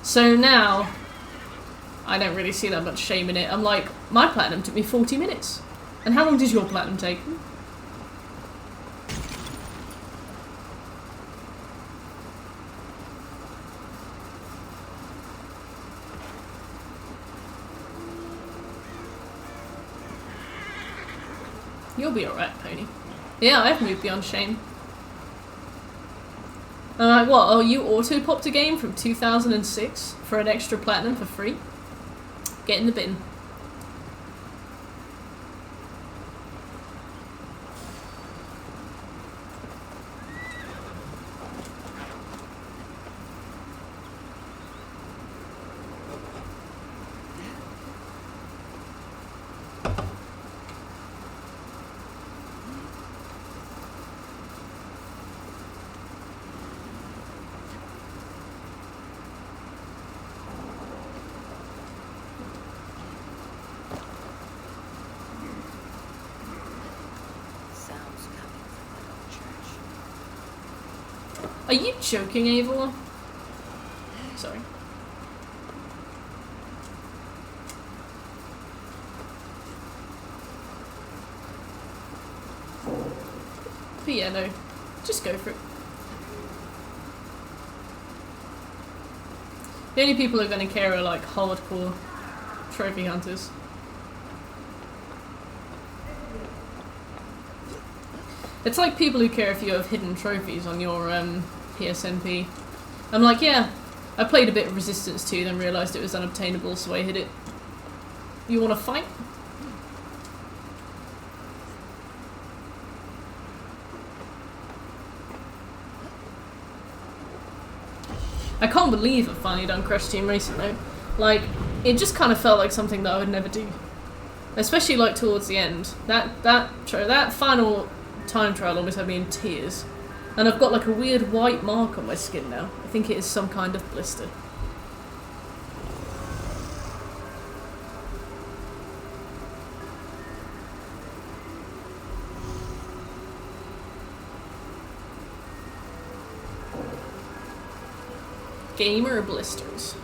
So now, I don't really see that much shame in it. I'm like, my platinum took me 40 minutes. And how long does your platinum take? You'll be alright, Pony. Yeah, I've moved beyond shame. I'm like, what? Oh, you auto-popped a game from 2006 for an extra platinum for free? Get in the bin. Are you joking, Eivor? Sorry. But yeah, no. Just go for it. The only people who are going to care are, like, hardcore trophy hunters. It's like people who care if you have hidden trophies on your PSNP. I'm like, yeah, I played a bit of Resistance 2, then realised it was unobtainable, so I hid it. You want to fight? I can't believe I've finally done Crash Team Racing though. Like, it just kind of felt like something that I would never do. Especially, like, towards the end. That final time trial almost had me in tears. And I've got, like, a weird white mark on my skin now. I think it is some kind of blister. Gamer blisters.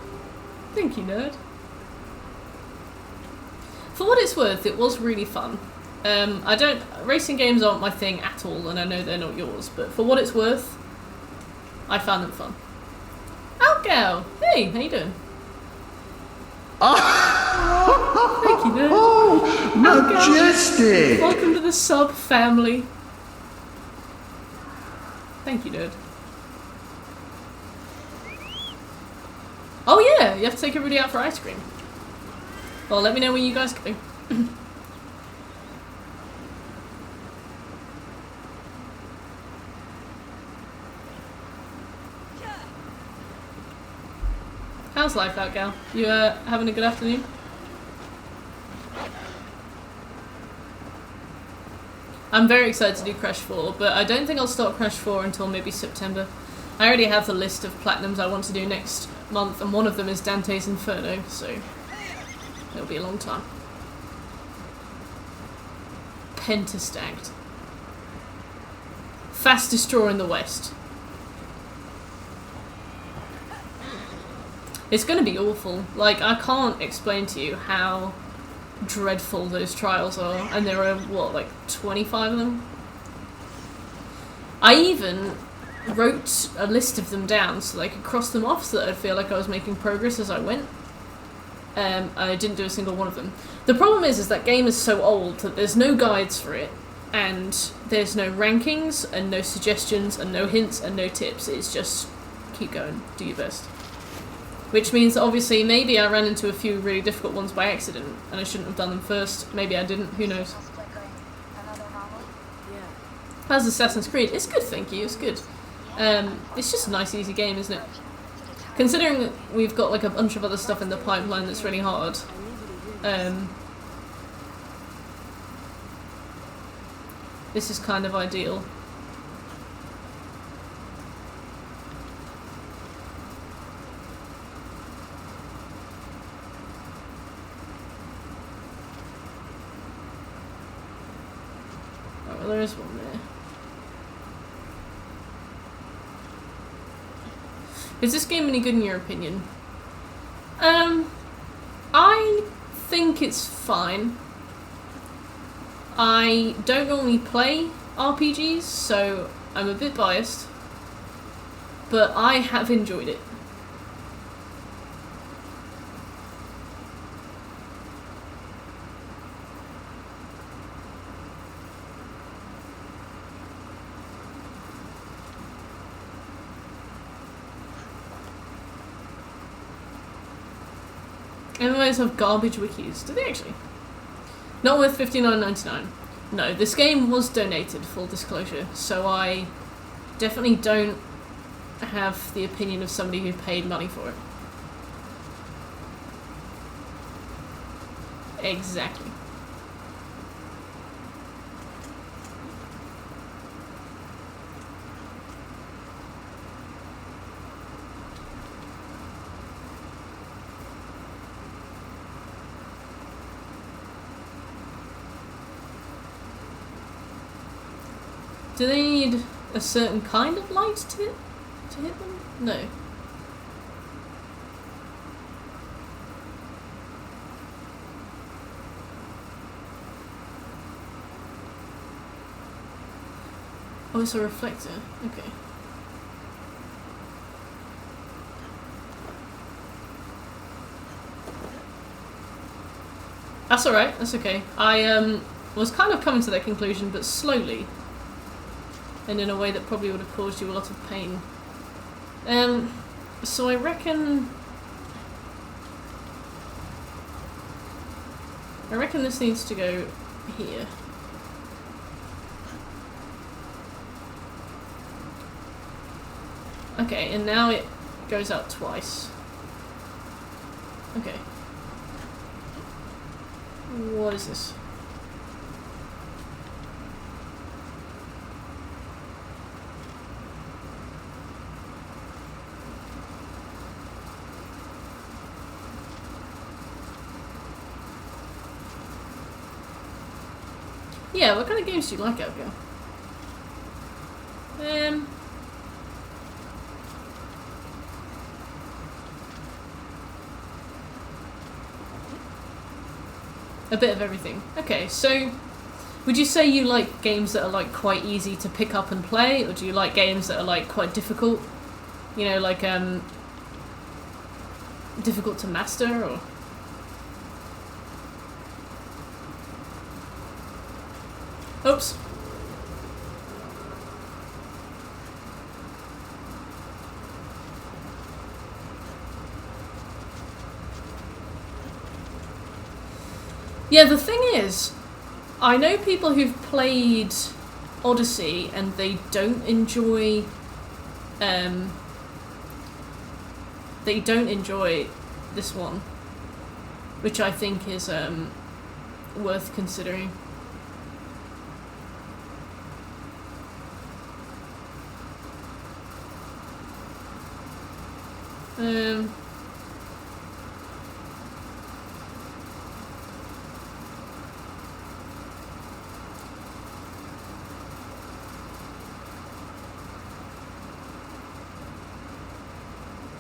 Thank you, nerd. For what it's worth, it was really fun. Racing games aren't my thing at all, and I know they're not yours, but for what it's worth, I found them fun. Outgal! Hey, how you doing? Thank you, nerd. Oh, majestic! Welcome to the sub family. Thank you, nerd. Oh yeah, you have to take everybody out for ice cream. Well, let me know when you guys go. How's life out, gal? You having a good afternoon? I'm very excited to do Crash 4, but I don't think I'll start Crash 4 until maybe September. I already have the list of platinums I want to do next month, and one of them is Dante's Inferno, so it'll be a long time. Pentastacked. Fastest draw in the West. It's gonna be awful. Like, I can't explain to you how dreadful those trials are, and there are, what, like 25 of them? I even wrote a list of them down so that I could cross them off so that I'd feel like I was making progress as I went. I didn't do a single one of them. The problem is that game is so old that there's no guides for it, and there's no rankings, and no suggestions, and no hints, and no tips. It's just keep going, do your best. Which means that obviously maybe I ran into a few really difficult ones by accident, and I shouldn't have done them first. Maybe I didn't, who knows. How's Assassin's Creed? It's good, thank you, it's good. It's just a nice, easy game, isn't it? Considering that we've got like a bunch of other stuff in the pipeline that's really hard. This is kind of ideal. Oh, well, there is one there. Is this game any good in your opinion? I think it's fine. I don't normally play RPGs, so I'm a bit biased. But I have enjoyed it. MMOs have garbage wikis. Do they actually? Not worth $59.99. No, this game was donated, full disclosure, so I definitely don't have the opinion of somebody who paid money for it. Exactly. Do they need a certain kind of light to hit them? No. Oh, it's a reflector. Okay. That's alright, that's okay. I was kind of coming to that conclusion, but slowly. And in a way that probably would have caused you a lot of pain. So I reckon this needs to go here. Okay, and now it goes out twice. Okay. What is this? Yeah, what kind of games do you like, Elga? A bit of everything. Okay, so would you say you like games that are like quite easy to pick up and play, or do you like games that are like quite difficult? You know, like difficult to master, or? Oops. Yeah, the thing is, I know people who've played Odyssey and they don't enjoy this one, which I think is worth considering.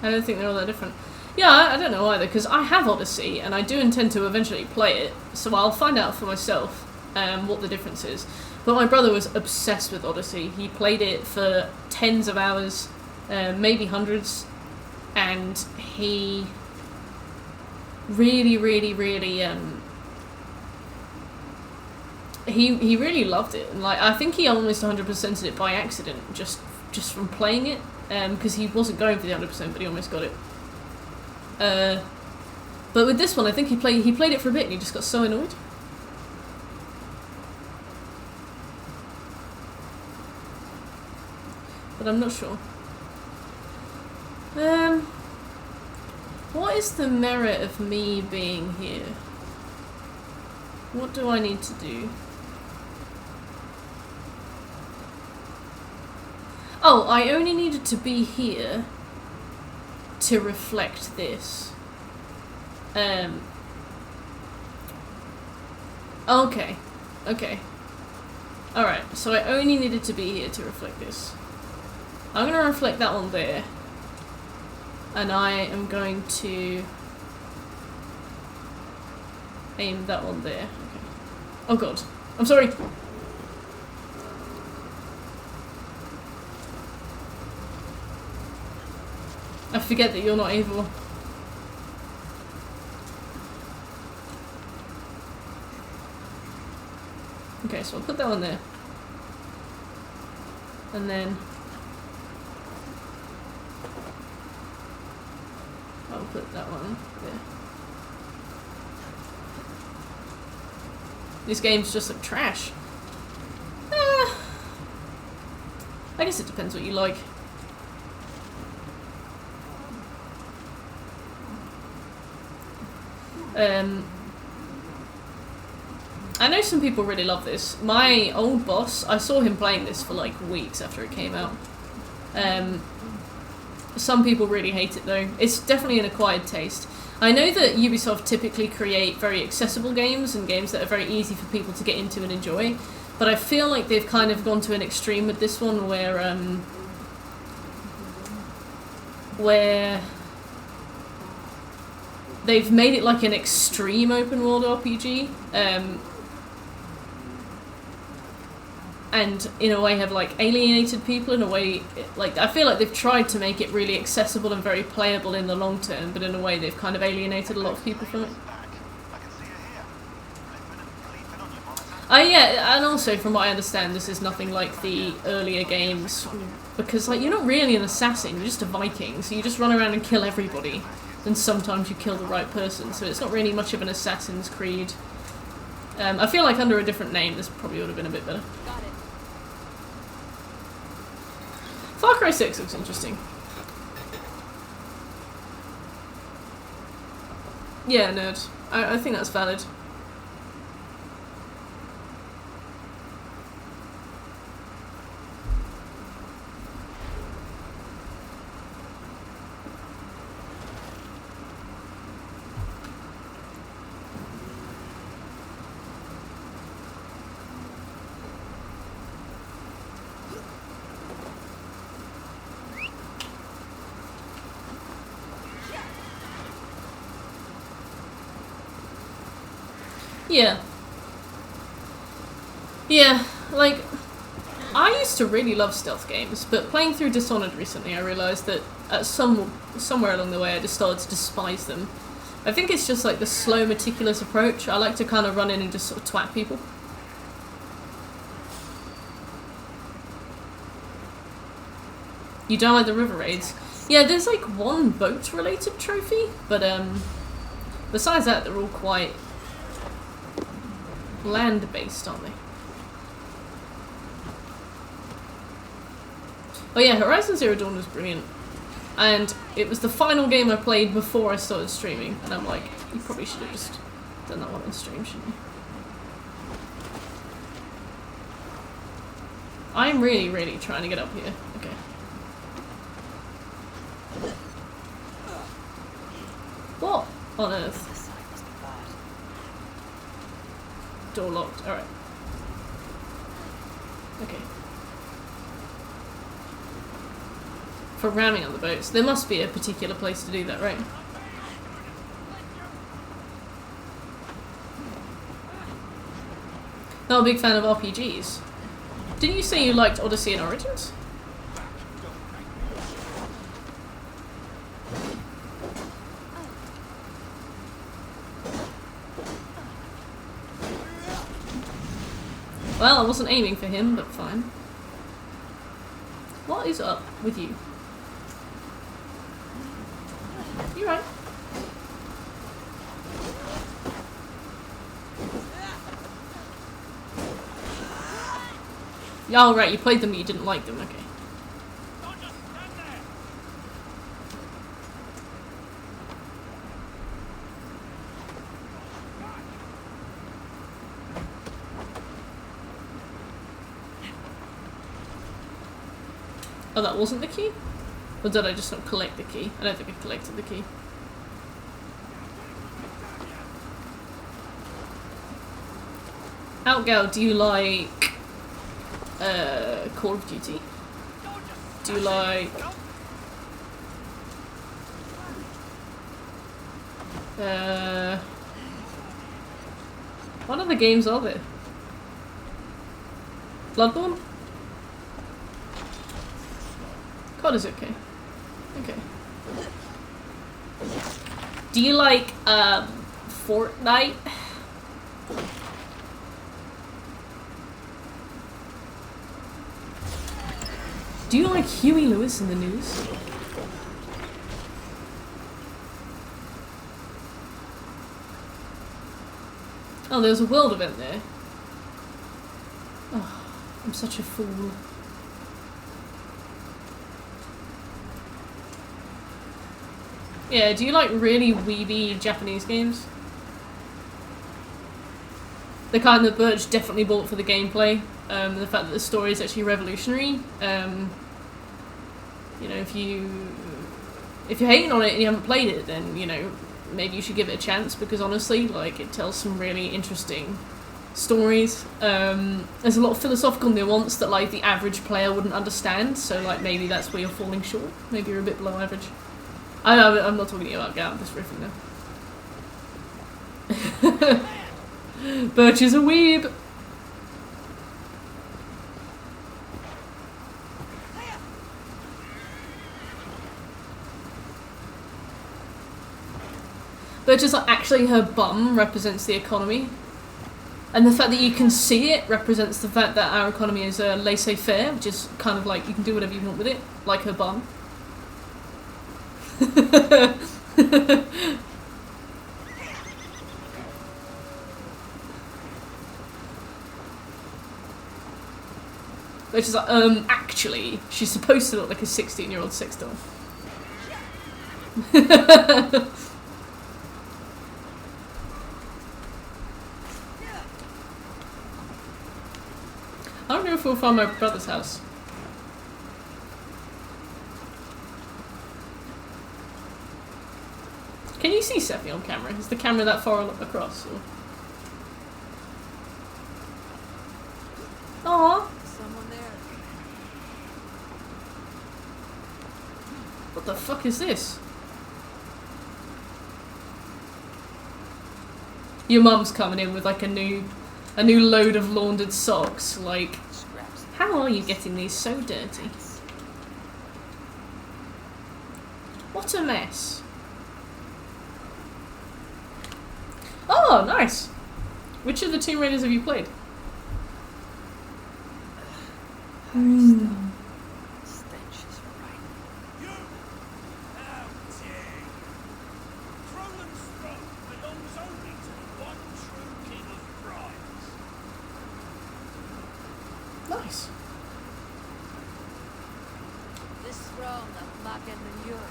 I don't think they're all that different. Yeah, I don't know either, because I have Odyssey, and I do intend to eventually play it, so I'll find out for myself what the difference is. But my brother was obsessed with Odyssey. He played it for tens of hours, maybe hundreds, and he really, really, really, he really loved it. And like, I think he almost 100%ed it by accident, just from playing it. Because he wasn't going for the 100%, but he almost got it. But with this one, I think he played it for a bit and he just got so annoyed. But I'm not sure. What is the merit of me being here? What do I need to do? Oh, I only needed to be here to reflect this. Okay. Okay. Alright, so I only needed to be here to reflect this. I'm gonna reflect that one there. And I am going to aim that one there. Okay. Oh god. I'm sorry. I forget that you're not evil. Okay, so I'll put that one there. And then I'll put that one there. These games just look trash. I guess it depends what you like. I know some people really love this. My old boss, I saw him playing this for like weeks after it came out. Some people really hate it though. It's definitely an acquired taste. I know that Ubisoft typically create very accessible games and games that are very easy for people to get into and enjoy, but I feel like they've kind of gone to an extreme with this one where they've made it like an extreme open world RPG, and in a way have like alienated people in a way, like I feel like they've tried to make it really accessible and very playable in the long term, but in a way they've kind of alienated a lot of people from it. Yeah, and also from what I understand, this is nothing like the earlier games, because like you're not really an assassin, you're just a Viking, so you just run around and kill everybody, and sometimes you kill the right person, so it's not really much of an Assassin's Creed. I feel like under a different name this probably would have been a bit better. Got it. Far Cry 6 looks interesting. Yeah, nerd. I think that's valid. Yeah. Yeah, like, I used to really love stealth games, but playing through Dishonored recently I realised that at somewhere along the way I just started to despise them. I think it's just like the slow, meticulous approach. I like to kind of run in and just sort of twat people. You don't like the river raids? Yeah, there's like one boat-related trophy, but besides that they're all quite land-based, aren't they? Oh yeah, Horizon Zero Dawn was brilliant. And it was the final game I played before I started streaming, and I'm like, you probably should have just done that one on stream, shouldn't you? I'm really, really trying to get up here. Okay. on earth? This side must be bad. Door locked. Alright. Okay. For ramming on the boats. There must be a particular place to do that, right? Not a big fan of RPGs. Didn't you say you liked Odyssey and Origins? Well, I wasn't aiming for him, but fine. What is up with you? You right? Oh, right, you played them but you didn't like them, okay. Oh, that wasn't the key? Or did I just not collect the key? I don't think I collected the key. Outgal, do you like Call of Duty? Do you like what other games are there? Bloodborne? COD is okay. Okay. Do you like Fortnite? Do you like Huey Lewis in the news? Oh, there's a world event there. Oh, I'm such a fool. Yeah, do you like really weeby Japanese games? The kind that Birch definitely bought for the gameplay. The fact that the story is actually revolutionary. You know, if you're hating on it and you haven't played it, then, you know, maybe you should give it a chance, because honestly, like, it tells some really interesting stories. There's a lot of philosophical nuance that, like, the average player wouldn't understand, so, like, maybe that's where you're falling short. Maybe you're a bit below average. I know, I'm not talking to you about Gal, I'm just riffing now. Birch is a weeb! Birch is like, actually her bum represents the economy. And the fact that you can see it represents the fact that our economy is laissez-faire, which is kind of like you can do whatever you want with it, like her bum. Which is like, actually, she's supposed to look like a 16-year-old sex doll. I don't know if we'll find my brother's house. Can you see Sephi on camera? Is the camera that far across? Or? Aww. Someone there. What the fuck is this? Your mum's coming in with like a new load of laundered socks. Like, how are you getting these so dirty? What a mess. Oh, nice. Which of the Tomb Raiders have you played? Stench is right. You! How dare! Cronin's throne belongs only to the one true king of brides. Nice. This throne of Macken Manure.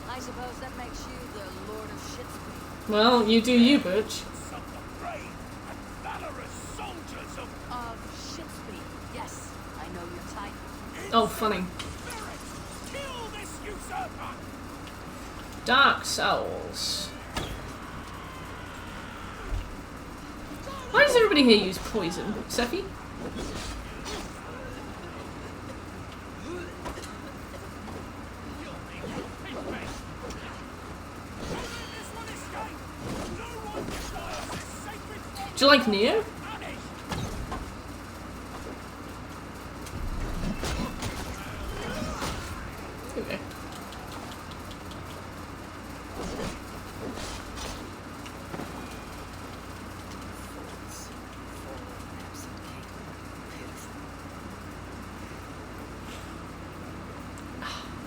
I suppose that makes you the Lord of Shitspeed. Well, you do you, Butch. Some the brave and valorous soldiers of Shitspeed. Yes, I know your type. Oh, funny. spirit. Kill this usurper! Dark Souls. Why does everybody here use poison? Sephi? Do you like Neo? Okay.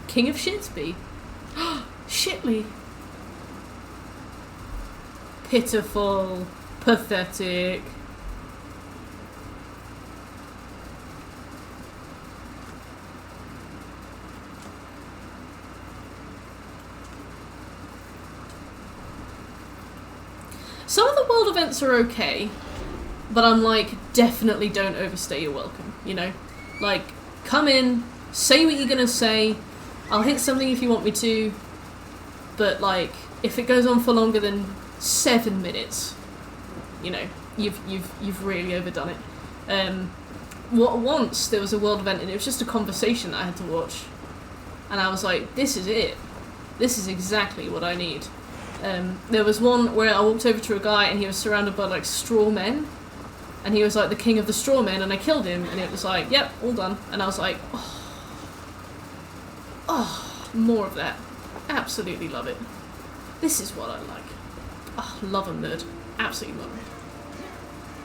King of Shitsby. Shitley. Pitiful. Pathetic. Some of the world events are okay, but I'm like, definitely don't overstay your welcome, you know? Like, come in, say what you're gonna say, I'll hit something if you want me to, but like, if it goes on for longer than 7 minutes, you know, you've really overdone it. Once there was a world event and it was just a conversation that I had to watch, and I was like, this is it. This is exactly what I need. There was one where I walked over to a guy and he was surrounded by like straw men, and he was like the king of the straw men, and I killed him, and it was like, yep, all done. And I was like, oh, more of that. Absolutely love it. This is what I like. Oh, love a nerd. Absolutely love it.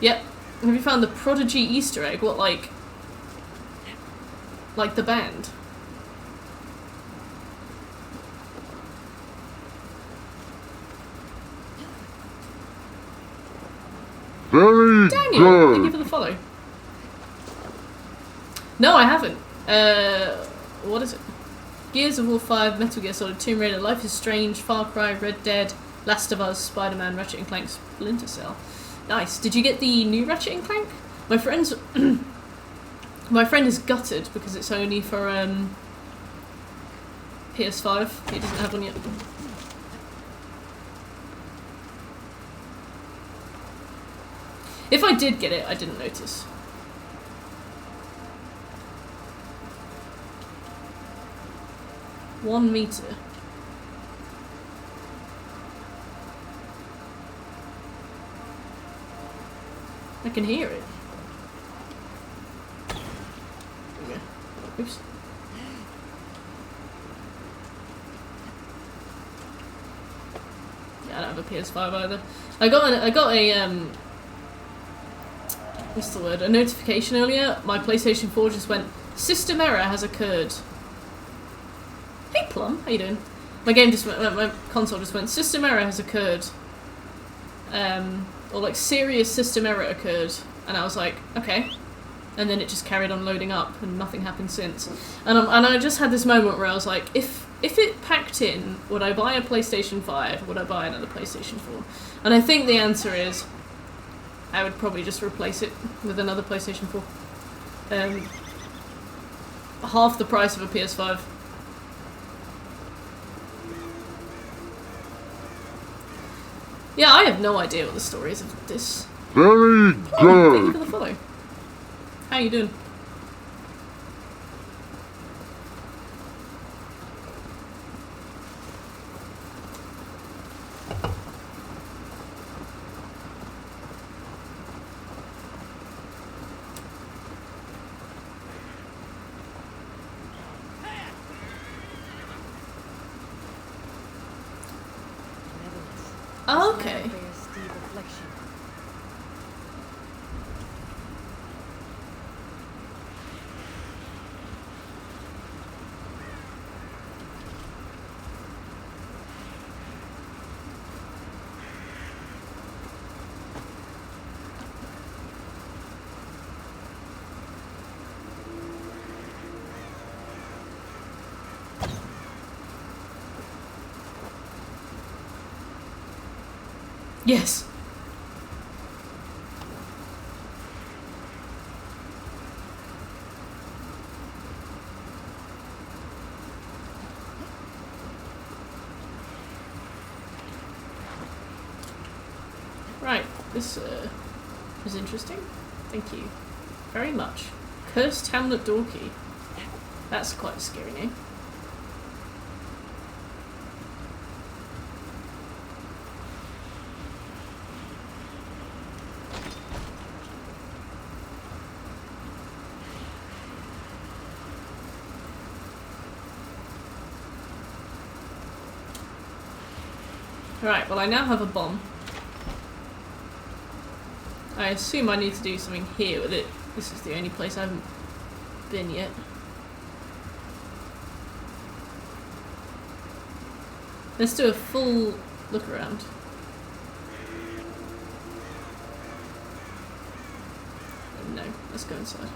Yep. Have you found the Prodigy Easter egg? What, like the band? Very Daniel, good. thank you for the follow. No, I haven't. What is it? Gears of War 5, Metal Gear Solid, Tomb Raider, Life is Strange, Far Cry, Red Dead, Last of Us, Spider-Man, Ratchet and Clank, Splinter Cell. Nice. Did you get the new Ratchet and Clank? My friend's my friend is gutted because it's only for PS5. He doesn't have one yet. If I did get it, I didn't notice. $1 meter. I can hear it. Okay. Oops. Yeah, I don't have a PS5 either. I got a what's the word? A notification earlier. My PlayStation 4 just went, system error has occurred. Hey Plum, how you doing? My game just went, my console just went, system error has occurred. Or like serious system error occurred, and I was like, okay. And then it just carried on loading up, and nothing happened since. And I just had this moment where I was like, if it packed in, would I buy a PlayStation 5? Or would I buy another PlayStation 4? And I think the answer is, I would probably just replace it with another PlayStation 4. Half the price of a PS5. Yeah, I have no idea what the story is of this. Very Oh, thank you good. for the follow. How you doing? Okay. Bears deep affliction. Yes. Right, this was interesting. Thank you very much. Cursed Hamlet door key. That's quite a scary name. Right, well I now have a bomb. I assume I need to do something here with it. This is the only place I haven't been yet. Let's do a full look around. No, let's go inside.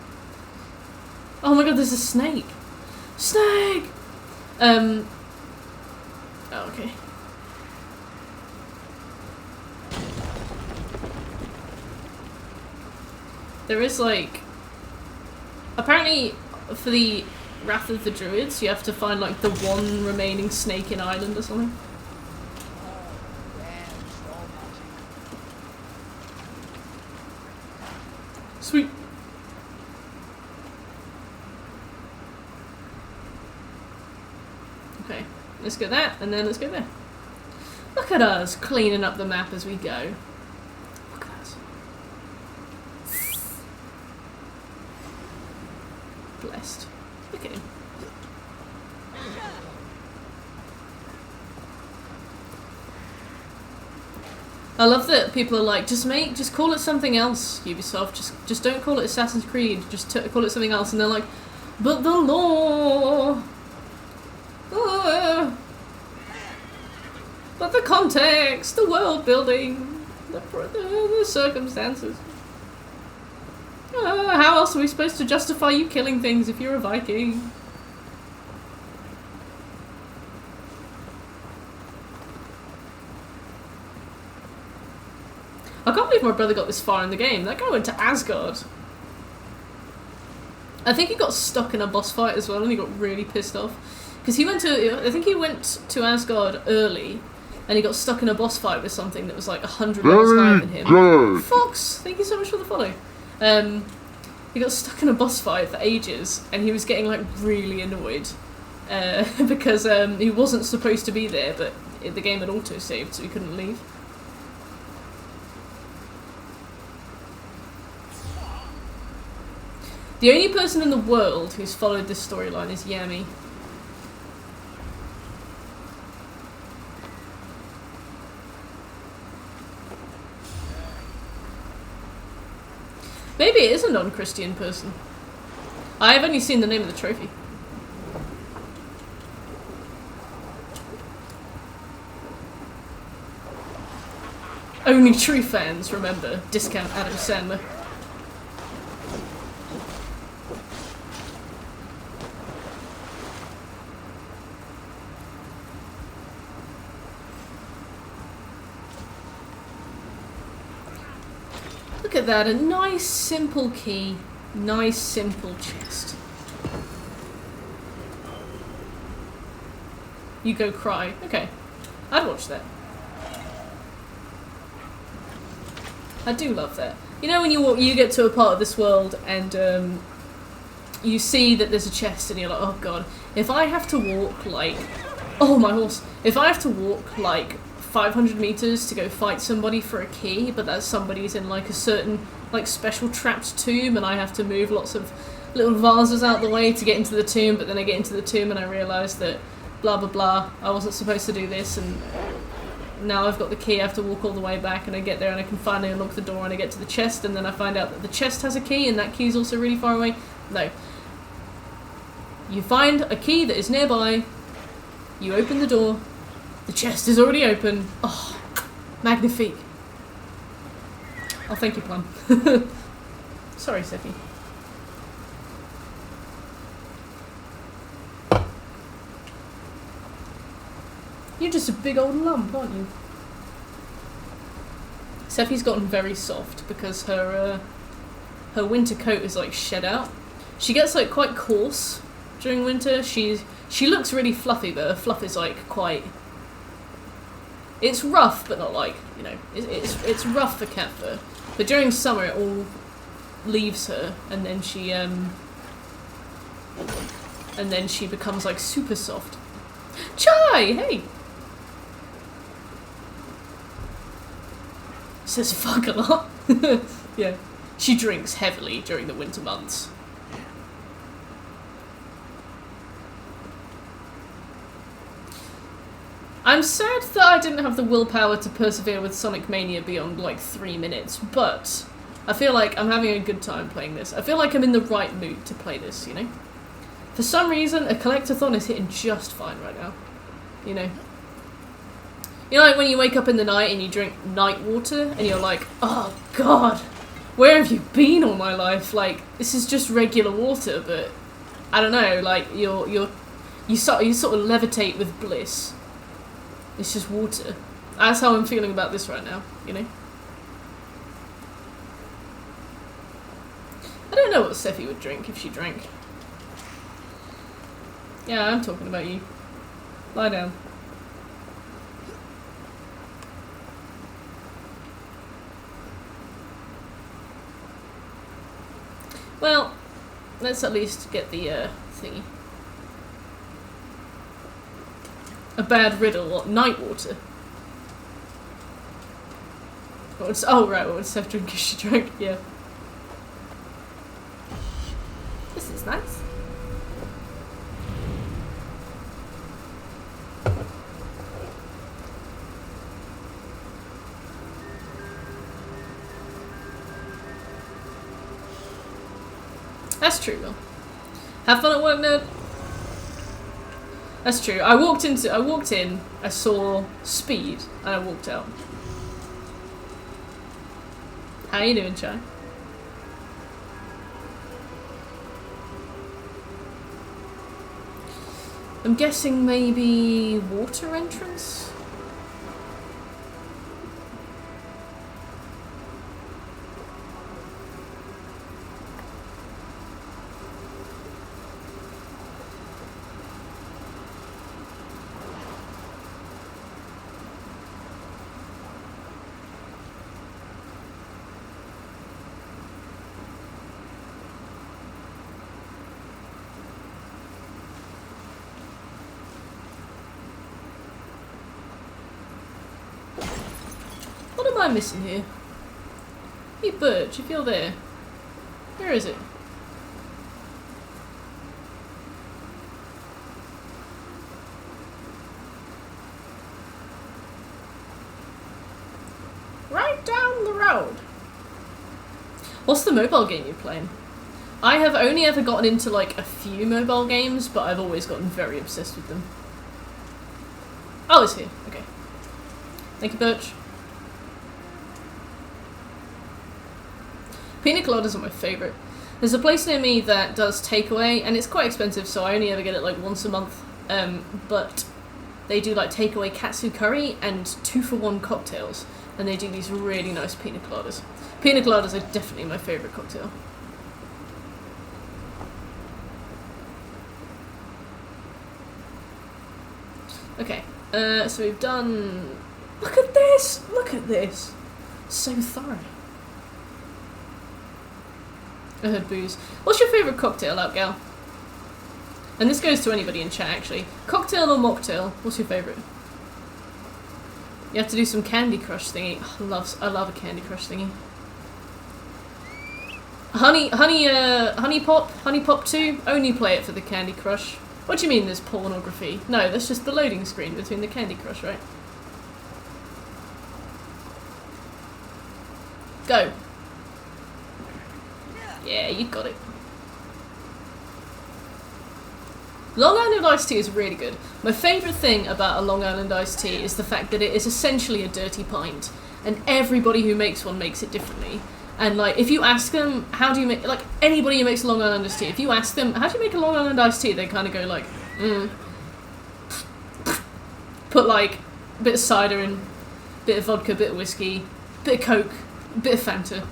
Oh my god, there's a snake! Snake! Oh, okay. There is like... Apparently, for the Wrath of the Druids, you have to find like the one remaining snake in Ireland or something. Sweet. Okay, let's go that, and then let's go there. Look at us cleaning up the map as we go. Look at us. Blessed. Look at him. I love that people are like, just call it something else, Ubisoft. Just don't call it Assassin's Creed. Just call it something else. And they're like, but the lore, but the context, the world building, the circumstances. How else are we supposed to justify you killing things if you're a Viking? I can't believe my brother got this far in the game. That guy went to Asgard. I think he got stuck in a boss fight as well and he got really pissed off. Because I think he went to Asgard early and he got stuck in a boss fight with something that was like 100 levels higher than him. Good. Fox, thank you so much for the follow. He got stuck in a boss fight for ages and he was getting like really annoyed. Because he wasn't supposed to be there, but the game had auto-saved so he couldn't leave. The only person in the world who's followed this storyline is Yami. Maybe it is a non-Christian person. I've only seen the name of the trophy. Only true fans remember discount Adam Sandler. Look at that, a nice simple key, nice simple chest. You go cry. Okay, I'd watch that. I do love that. You know when you get to a part of this world and you see that there's a chest and you're like, oh god, if I have to walk like, oh my horse, if I have to walk like 500 meters to go fight somebody for a key, but that somebody's in like a certain like special trapped tomb and I have to move lots of little vases out the way to get into the tomb, but then I get into the tomb and I realise that blah blah blah, I wasn't supposed to do this and now I've got the key, I have to walk all the way back and I get there and I can finally unlock the door and I get to the chest and then I find out that the chest has a key and that key's also really far away. No. You find a key that is nearby, you open the door, the chest is already open. Oh, magnifique. Oh, thank you, Plum. Sorry, Seppi. You're just a big old lump, aren't you? Seppi's gotten very soft because her winter coat is like shed out. She gets like quite coarse during winter. She looks really fluffy, but her fluff is like quite. It's rough, but not like, you know, it's rough for cat fur. But during summer it all leaves her, and then she becomes like super soft. Chai, hey. Says fuck a lot. Yeah. She drinks heavily during the winter months. I'm sad that I didn't have the willpower to persevere with Sonic Mania beyond like 3 minutes, but I feel like I'm having a good time playing this. I feel like I'm in the right mood to play this, you know? For some reason, a collectathon is hitting just fine right now. You know? You know, like when you wake up in the night and you drink night water and you're like, oh god, where have you been all my life? Like, this is just regular water, but I don't know, like you sort of levitate with bliss. It's just water. That's how I'm feeling about this right now, you know? I don't know what Sephi would drink if she drank. Yeah, I'm talking about you. Lie down. Well, let's at least get the thingy. A bad riddle. What? Night water. Oh right, what would Seth drink if she drank? Yeah. This is nice. That's true, Will. Have fun at work, nerd. That's true. I walked in, I saw speed, and I walked out. How you doing, Chai? I'm guessing maybe water entrance? What am I missing here? Hey Birch, if you're there. Where is it? Right down the road. What's the mobile game you're playing? I have only ever gotten into like a few mobile games, but I've always gotten very obsessed with them. Oh, it's here. Okay. Thank you, Birch. Pina coladas are my favourite. There's a place near me that does takeaway, and it's quite expensive, so I only ever get it like once a month. But they do like takeaway katsu curry and 2-for-1 cocktails, and they do these really nice pina coladas. Pina coladas are definitely my favourite cocktail. Okay, so we've done... Look at this! Look at this! So thorough. I heard booze. What's your favourite cocktail, out gal? And this goes to anybody in chat, actually. Cocktail or mocktail? What's your favourite? You have to do some Candy Crush thingy. Oh, I love a Candy Crush thingy. Honey Pop 2? Only play it for the Candy Crush. What do you mean there's pornography? No, that's just the loading screen between the Candy Crush, right? Go. Yeah, you got it. Long Island iced tea is really good. My favourite thing about a Long Island iced tea is the fact that it is essentially a dirty pint, and everybody who makes one makes it differently. And like, if you ask them, how do you make, like anybody who makes a Long Island iced tea, if you ask them, how do you make a Long Island iced tea, they kind of go like, Put like a bit of cider in, bit of vodka, bit of whiskey, bit of Coke, bit of Fanta.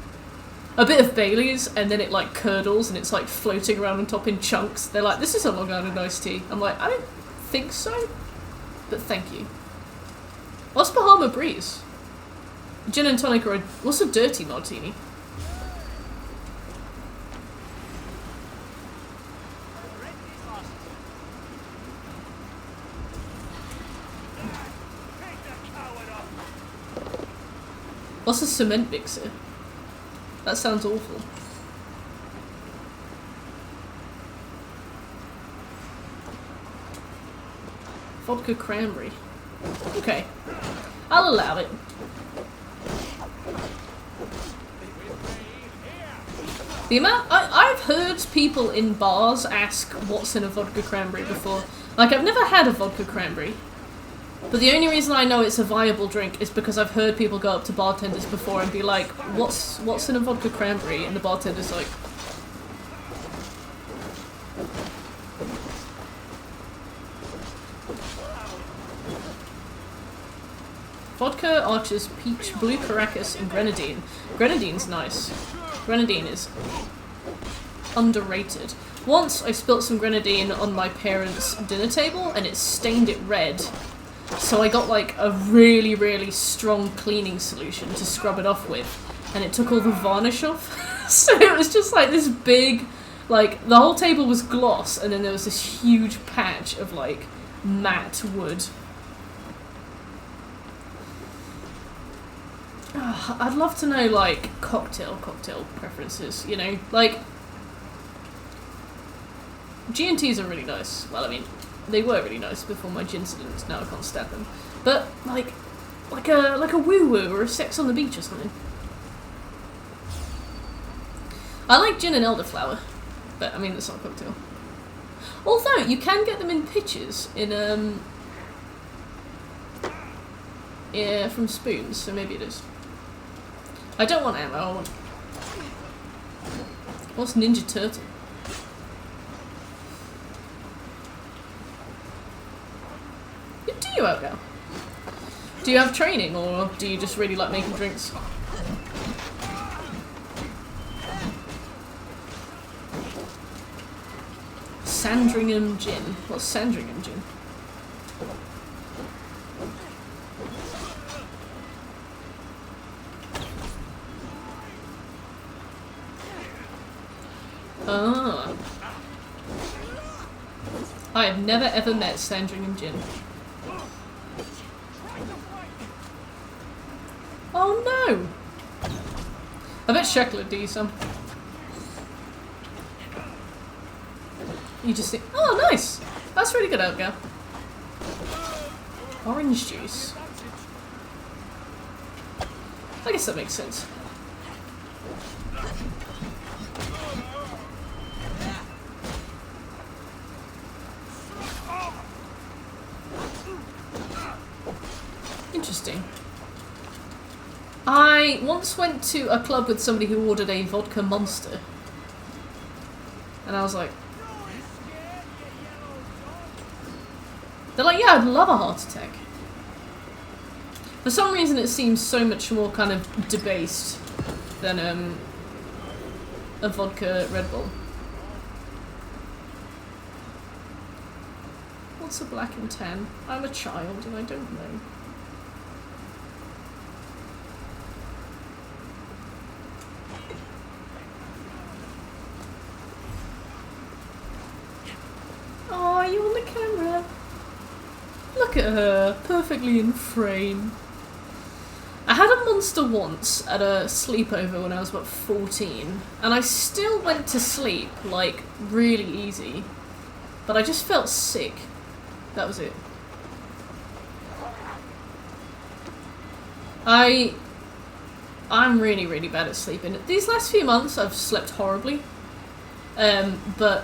A bit of Bailey's, and then it like curdles and it's like floating around on top in chunks. They're like, this is a Long Island iced tea. I'm like, I don't think so, but thank you. What's Bahama Breeze? Gin and tonic or what's a dirty martini? What's a cement mixer? That sounds awful. Vodka cranberry. Okay. I'll allow it. The amount I've heard people in bars ask what's in a vodka cranberry before. Like, I've never had a vodka cranberry. But the only reason I know it's a viable drink is because I've heard people go up to bartenders before and be like, what's in a vodka cranberry? And the bartender's like, vodka, Archer's, peach, blue Caracas, and grenadine. Grenadine's nice. Grenadine is underrated. Once I spilt some grenadine on my parents' dinner table and it stained it red. So I got like a really, really strong cleaning solution to scrub it off with. And it took all the varnish off. So it was just like this big, like, the whole table was gloss and then there was this huge patch of like matte wood. I'd love to know, like, cocktail preferences, you know? Like, G&Ts are really nice. Well, I mean, they were really nice before my gincidents, now I can't stand them. But, like a woo-woo or a sex on the beach or something. I like gin and elderflower, but, I mean, that's not a cocktail. Although, you can get them in pitchers in, yeah, from spoons, so maybe it is. I don't want ammo, I want... What's Ninja Turtle? Do you, Elgar? Do you have training, or do you just really like making drinks? Sandringham Gin. What's Sandringham Gin? Ah. I have never ever met Sandringham Gin. Oh no! I bet Sheckler would do you some. You just think, oh nice! That's really good, Elgar. Orange juice. I guess that makes sense. Interesting. I once went to a club with somebody who ordered a vodka monster. And I was like... They're like, yeah, I'd love a heart attack. For some reason it seems so much more kind of debased than a vodka Red Bull. What's a black and tan? I'm a child and I don't know. Oh, are you on the camera? Look at her, perfectly in frame. I had a monster once at a sleepover when I was about 14, and I still went to sleep, like, really easy. But I just felt sick. That was it. I'm really, really bad at sleeping. These last few months I've slept horribly. But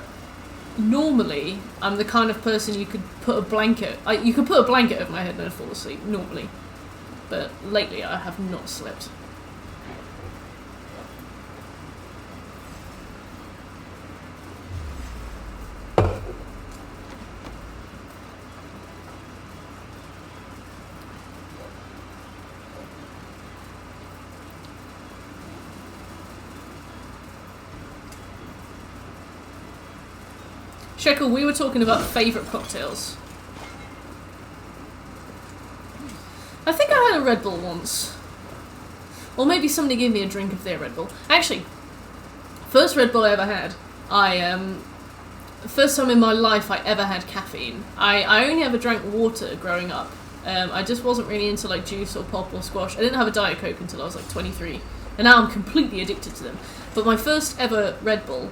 normally I'm the kind of person you could put a blanket over my head and I'd fall asleep, normally. But lately I have not slept. Shekel, we were talking about favourite cocktails. I think I had a Red Bull once. Or maybe somebody gave me a drink of their Red Bull. Actually, first Red Bull I ever had, first time in my life I ever had caffeine. I only ever drank water growing up. I just wasn't really into like juice or pop or squash. I didn't have a Diet Coke until I was like 23. And now I'm completely addicted to them. But my first ever Red Bull,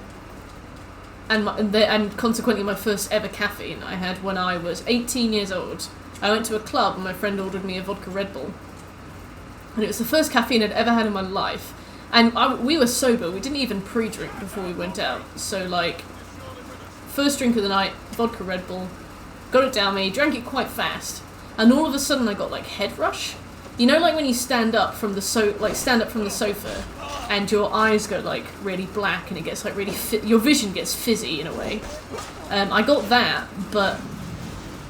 and consequently my first ever caffeine, I had when I was 18 years old. I went to a club and my friend ordered me a vodka Red Bull. And it was the first caffeine I'd ever had in my life. And we were sober, we didn't even pre-drink before we went out. So like, first drink of the night, vodka Red Bull, got it down me, drank it quite fast. And all of a sudden I got like head rush. You know, like when you stand up from the sofa, and your eyes go like really black, and it gets like really your vision gets fizzy in a way. I got that, but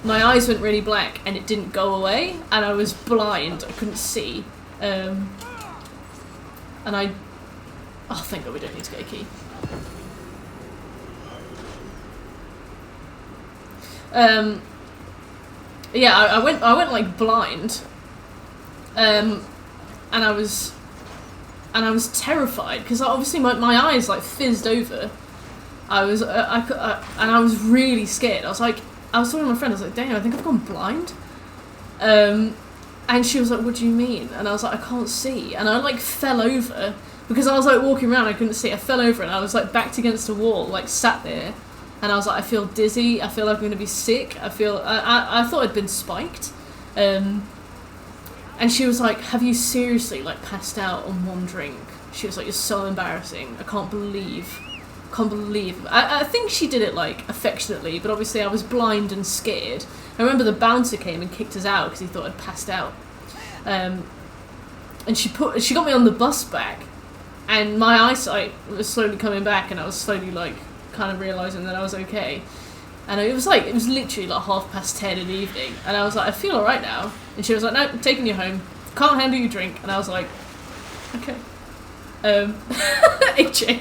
my eyes went really black, and it didn't go away, and I was blind. I couldn't see, and I. Oh, thank God we don't need to get a key. Yeah, I went like blind. And I was terrified because obviously my eyes like fizzed over. I was really scared. I was talking to my friend. I was like, "Damn, I think I've gone blind." And she was like, "What do you mean?" And I was like, "I can't see." And I like fell over because I was like walking around. I couldn't see. I fell over and I was like backed against a wall, like sat there. And I was like, I feel dizzy. I feel like I'm going to be sick. I thought I'd been spiked. And she was like, have you seriously like passed out on one drink? She was like, you're so embarrassing. I can't believe. I think she did it like affectionately, but obviously I was blind and scared. I remember the bouncer came and kicked us out because he thought I'd passed out. And she got me on the bus back, and my eyesight was slowly coming back, and I was slowly like kind of realising that I was okay. And it was literally like 10:30 in the evening, and I was like, I feel alright now. And she was like, no, I'm taking you home. Can't handle your drink. And I was like, okay. AJ.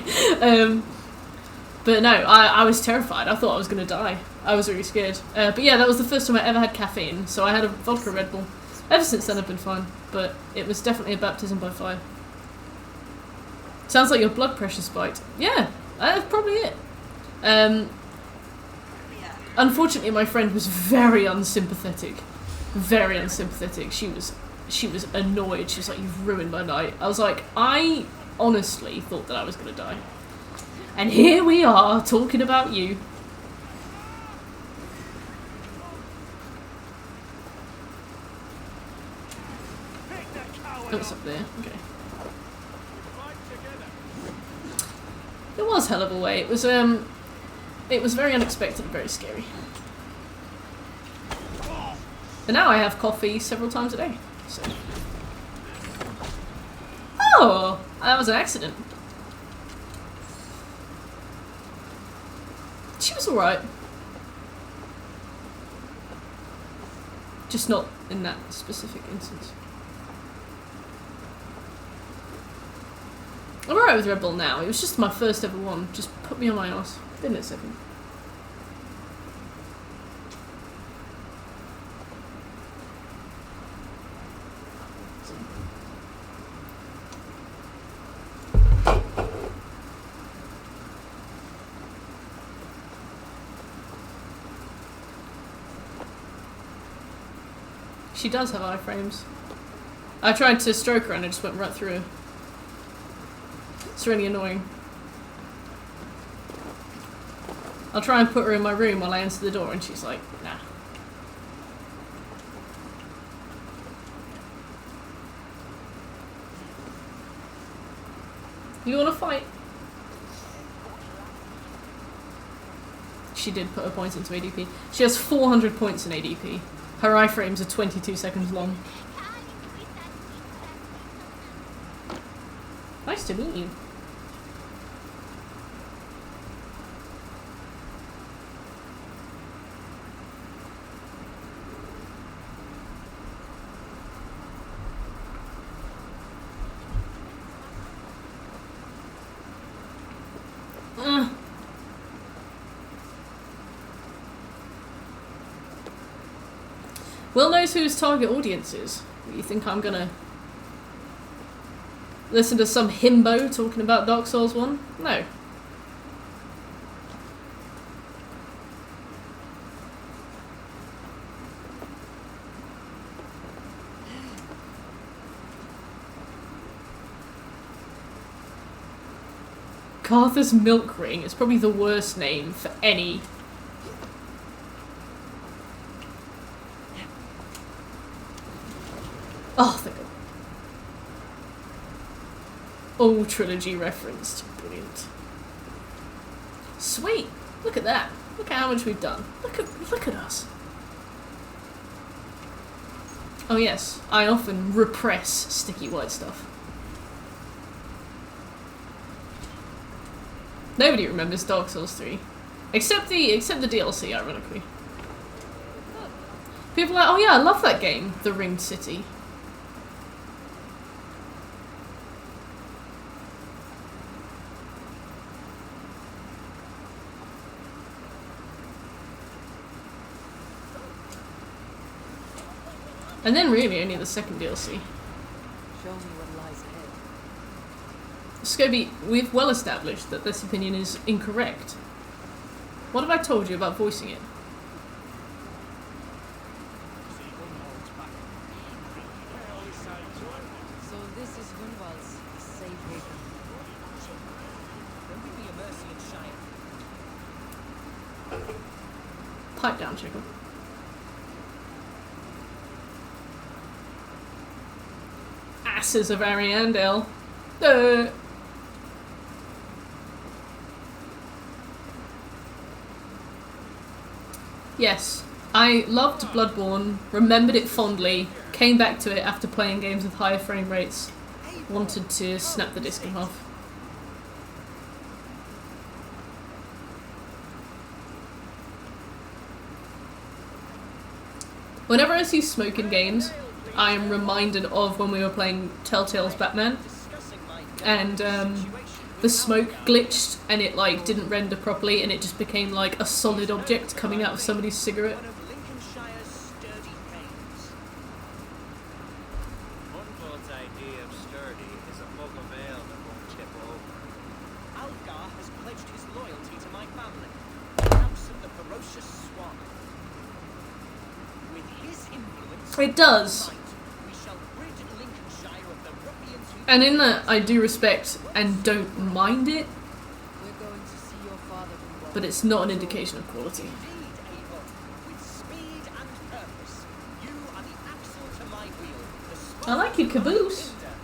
But no, I was terrified. I thought I was going to die. I was really scared. But yeah, that was the first time I ever had caffeine, so I had a vodka Red Bull. Ever since then I've been fine, but it was definitely a baptism by fire. Sounds like your blood pressure spiked. Yeah, that's probably it. Unfortunately, my friend was very unsympathetic. Very unsympathetic. She was annoyed. She was like, you've ruined my night. I was like, I honestly thought that I was going to die. And here we are, talking about you. Oh, it's up there. Okay. It was hell of a way. It was very unexpected and very scary. But now I have coffee several times a day. So. Oh, that was an accident. She was alright. Just not in that specific instance. I'm alright with Red Bull now. It was just my first ever one. Just put me on my ass. Didn't it, second? She does have iframes. I tried to stroke her and it just went right through her. It's really annoying. I'll try and put her in my room while I enter the door and she's like, nah. You wanna fight? She did put her points into ADP. She has 400 points in ADP. Her iframes are 22 seconds long. Nice to meet you. Will knows who his target audience is. You think I'm gonna... Listen to some himbo talking about Dark Souls 1? No. Cartha's Milk Ring is probably the worst name for any. Oh, thank God. All trilogy referenced. Brilliant. Sweet. Look at that. Look at how much we've done. Look at us. Oh yes, I often repress sticky white stuff. Nobody remembers Dark Souls 3. Except the DLC, ironically. People are like, oh yeah, I love that game, The Ringed City. And then really only the second DLC. Show me what lies ahead. Scobie, we've well established that this opinion is incorrect. What have I told you about voicing it? So this is Gunval's safe haven. When we be a Mercian Shire, Pipe down, chicken. Asses of Ariandel. Yes, I loved Bloodborne, remembered it fondly, came back to it after playing games with higher frame rates, wanted to snap the disc in half. Whenever I see smoke in games, I am reminded of when we were playing Telltale's Batman, and the smoke glitched and it like didn't render properly and it just became like a solid object coming out of somebody's cigarette. one of Lincolnshire's sturdy canes. Ungold's idea of sturdy is a mug of ale that won't tip over. Algar has pledged his loyalty to my family, the House of the Ferocious Swan. With his influence, It does. we shall rid Lincolnshire of the ruffians who And in that I do respect and don't mind it, We're going to see your father, Gunval. but it's not an indication of quality. indeed, Eivor, with speed and purpose. You are the axle to my wheel. The I like your spark of caboose. thunder.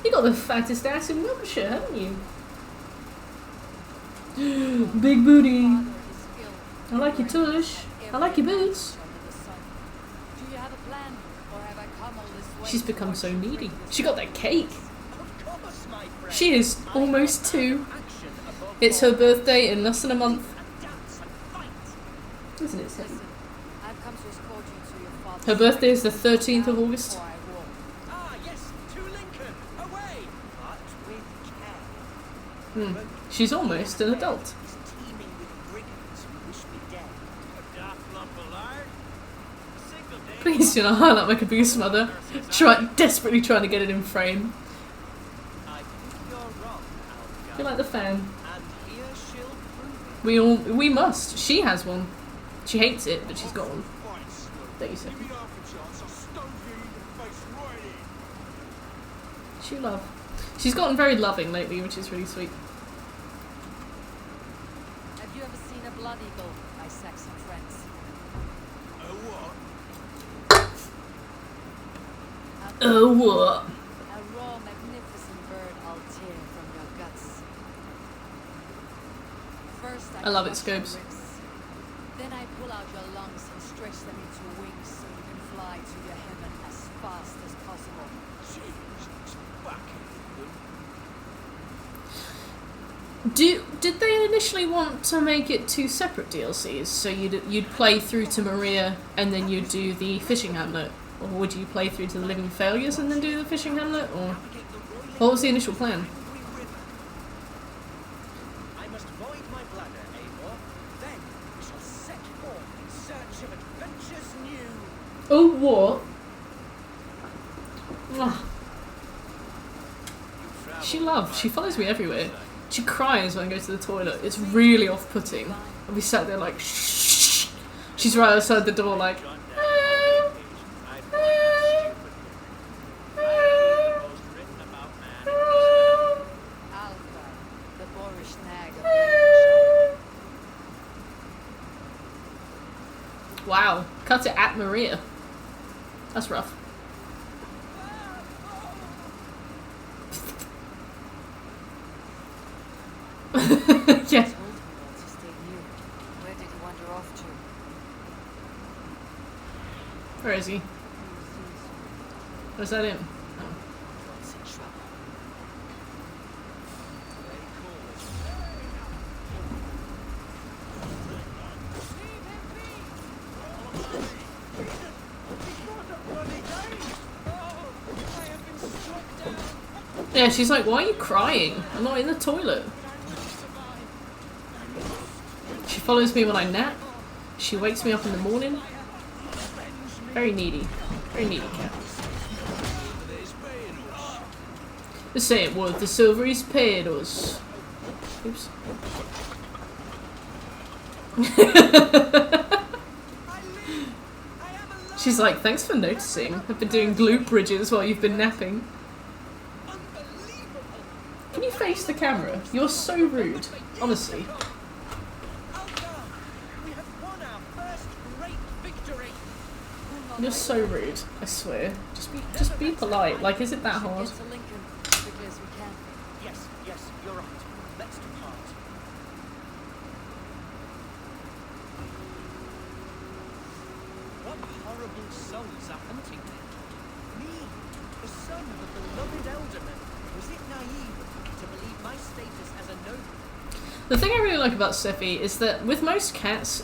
You got the fattest ass in Wiltshire, haven't you? Big booty. Father is ill. I like your tush. I like your boots. Under the sun. Do you have a plan, or have I come all this way She's to become watch so you needy. break this She got that cake. Of course, my friend. She is almost 2. Action above It's her all birthday in less than a month. and dance and fight. Isn't it, Sadie? Listen, I've come to escort you to your father's Her birthday is the grave. 13th of Now, August. before I walk. Ah, yes, to Lincoln. Away. But with care. She's almost an adult. Is teeming with brigands who wish me dead. A daft lump of lard? A single day. Please do not highlight my caboose, mother. Desperately trying to get it in frame. I think you're wrong, Algar. You like the fan? And here she'll prove it. We must. She has one. She hates it, but she's got one. There you say. Give me half a chance, I'll stone you in the face right in. She love. She's gotten very loving lately, which is really sweet. Have you ever seen a blood eagle, my Saxon friends? What? Oh, what? A raw, magnificent bird I'll tear from your guts. First, I love it, crush your Scopes. ribs. Then I pull out your lungs and stretch them into wings so you can fly to your heaven as fast as possible. Jesus, fucking Did they initially want to make it 2 separate DLCs? So you'd play through to Maria and then you'd do the fishing hamlet, or would you play through to the Living Failures and then do the fishing hamlet, or what was the initial plan? I must void my bladder, Eivor. Then we shall set forth in search of adventures new. Oh, what? Ah, She follows me everywhere. She cries when I go to the toilet. It's really off-putting. And we sat there like, shh. She's right outside the door like, Alpha, the boorish nag of Lincolnshire. wow, cut it at Maria. That's rough. Yeah. Told me once he stayed near. Where did he wander off to? Where is he? Was that him? Oh. God's in trouble. Yeah, she's like, why are you crying? I'm not in the toilet. She follows me when I nap. She wakes me up in the morning. Very needy. Very needy cat. Just say it would. The silver is paid us. Oops. She's like, thanks for noticing. I've been doing glute bridges while you've been napping. Can you face the camera? You're so rude. Honestly. We have won our first great victory. You're so rude. I swear. Just be polite. Like, is it that hard? Get to Lincoln as quickly as we can. Yes, you're right. Let's depart. What horrible souls are hunting me? Me, the son of a beloved elderman. Was it naive to believe my status as a noble? The thing I really like about Sephi is that with most cats,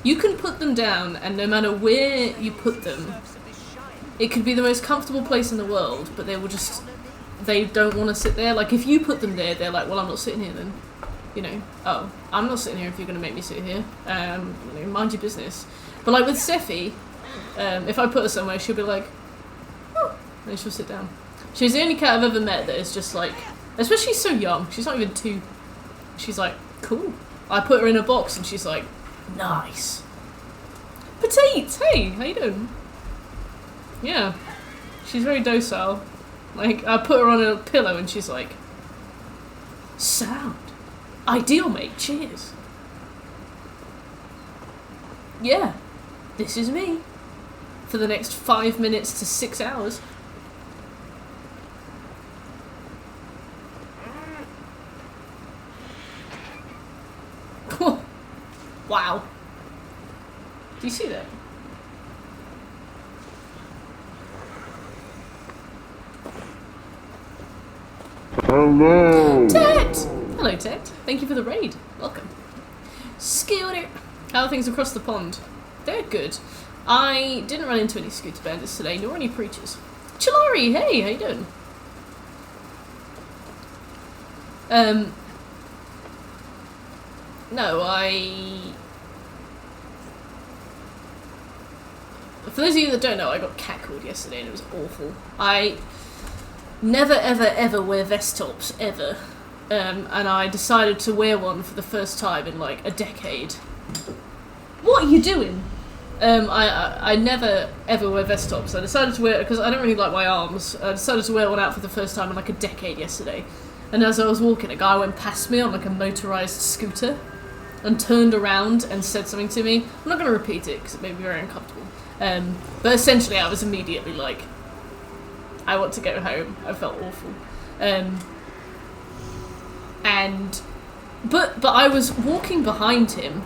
you can put them down and no matter where you put them, Serfs of this shire it could be the most comfortable place in the world, but they will just, they don't want to sit there. Like, if you put them there, they're like, well, I'm not sitting here then. You know, oh, I'm not sitting here if you're going to make me sit here. You know, mind your business. But like with Sephi, if I put her somewhere, she'll be like, oh, and then she'll sit down. She's the only cat I've ever met that is just like, especially she's so young, she's not even 2. She's like, cool. I put her in a box and she's like, nice. Petite, hey, how you doing? Yeah, she's very docile. Like, I put her on a pillow and she's like, sound. Ideal, mate, cheers. Yeah, this is me. For the next 5 minutes to 6 hours. Wow. Do you see that? Hello. Tet! Hello, Tet. Thank you for the raid. Welcome. Scooter. How are things across the pond? They're good. I didn't run into any scooter bandits today, nor any preachers. Chilari, hey, how you doing? No, for those of you that don't know, I got catcalled yesterday and it was awful. I never ever ever wear vest tops, ever. And I decided to wear one for the first time in like a decade. What are you doing? I never ever wear vest tops. I decided to wear it because I don't really like my arms. I decided to wear one out for the first time in like a decade yesterday. And as I was walking, a guy went past me on like a motorised scooter and turned around and said something to me. I'm not going to repeat it because it made me very uncomfortable. But essentially I was immediately like, I want to go home. I felt awful. But I was walking behind him.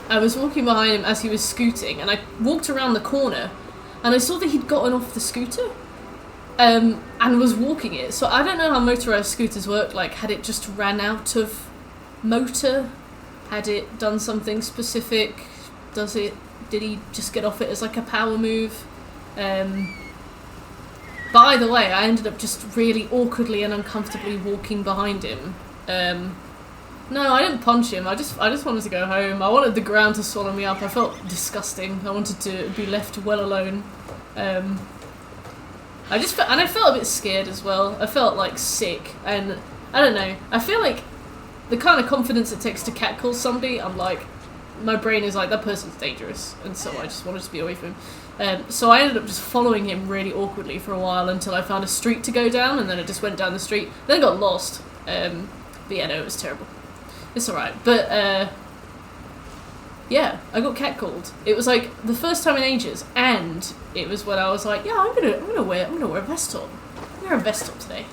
I was walking behind him as he was scooting, and I walked around the corner, and I saw that he'd gotten off the scooter, and was walking it. So I don't know how motorised scooters work. Like, had it just ran out of motor? Had it done something specific? Did he just get off it as like a power move? But either way, I ended up just really awkwardly and uncomfortably walking behind him. No, I didn't punch him. I just wanted to go home. I wanted the ground to swallow me up. I felt disgusting. I wanted to be left well alone. I felt a bit scared as well. I felt like sick, and I don't know. I feel like the kind of confidence it takes to catcall somebody, I'm like, my brain is like, that person's dangerous, and so I just wanted to be away from him. So I ended up just following him really awkwardly for a while until I found a street to go down, and then I just went down the street. Then I got lost. But yeah, no, it was terrible. It's alright. But yeah, I got catcalled. It was like the first time in ages, and it was when I was like, yeah, I'm gonna wear a vest top. I'm gonna wear a vest top today.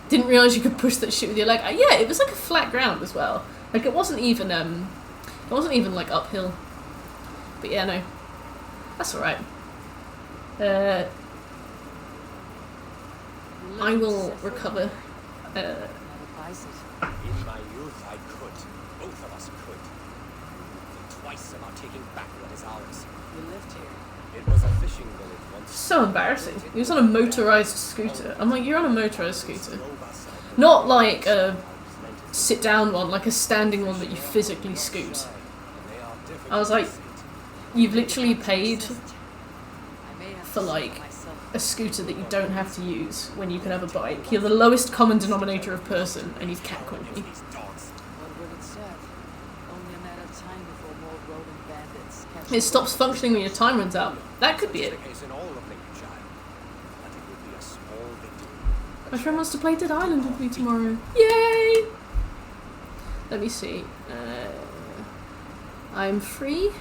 Didn't realise you could push that shit with your leg. Yeah, it was like a flat ground as well. Like it wasn't even like uphill. But yeah, no, that's alright. I will recover. Advise it. In my youth, I could. Both of us could. Think twice about taking back what is ours. You lived here. It was a fishing village once. So embarrassing. He was on a motorised scooter. I'm like, you're on a motorised scooter. Not like a sit-down one, like a standing one that you physically scoot. I was like, you've literally paid I may have for to like save myself. a scooter that you don't have to use when you can have a bike. You're the lowest common denominator of person, and you've catcalled me. What will it serve? Only a matter of time before more roving bandits catch It stops functioning when your time runs out. That could be it. The case in all of Lincolnshire, but it would be a small victory. My friend wants to play Dead Island with me tomorrow. Yay! Let me see. I'm free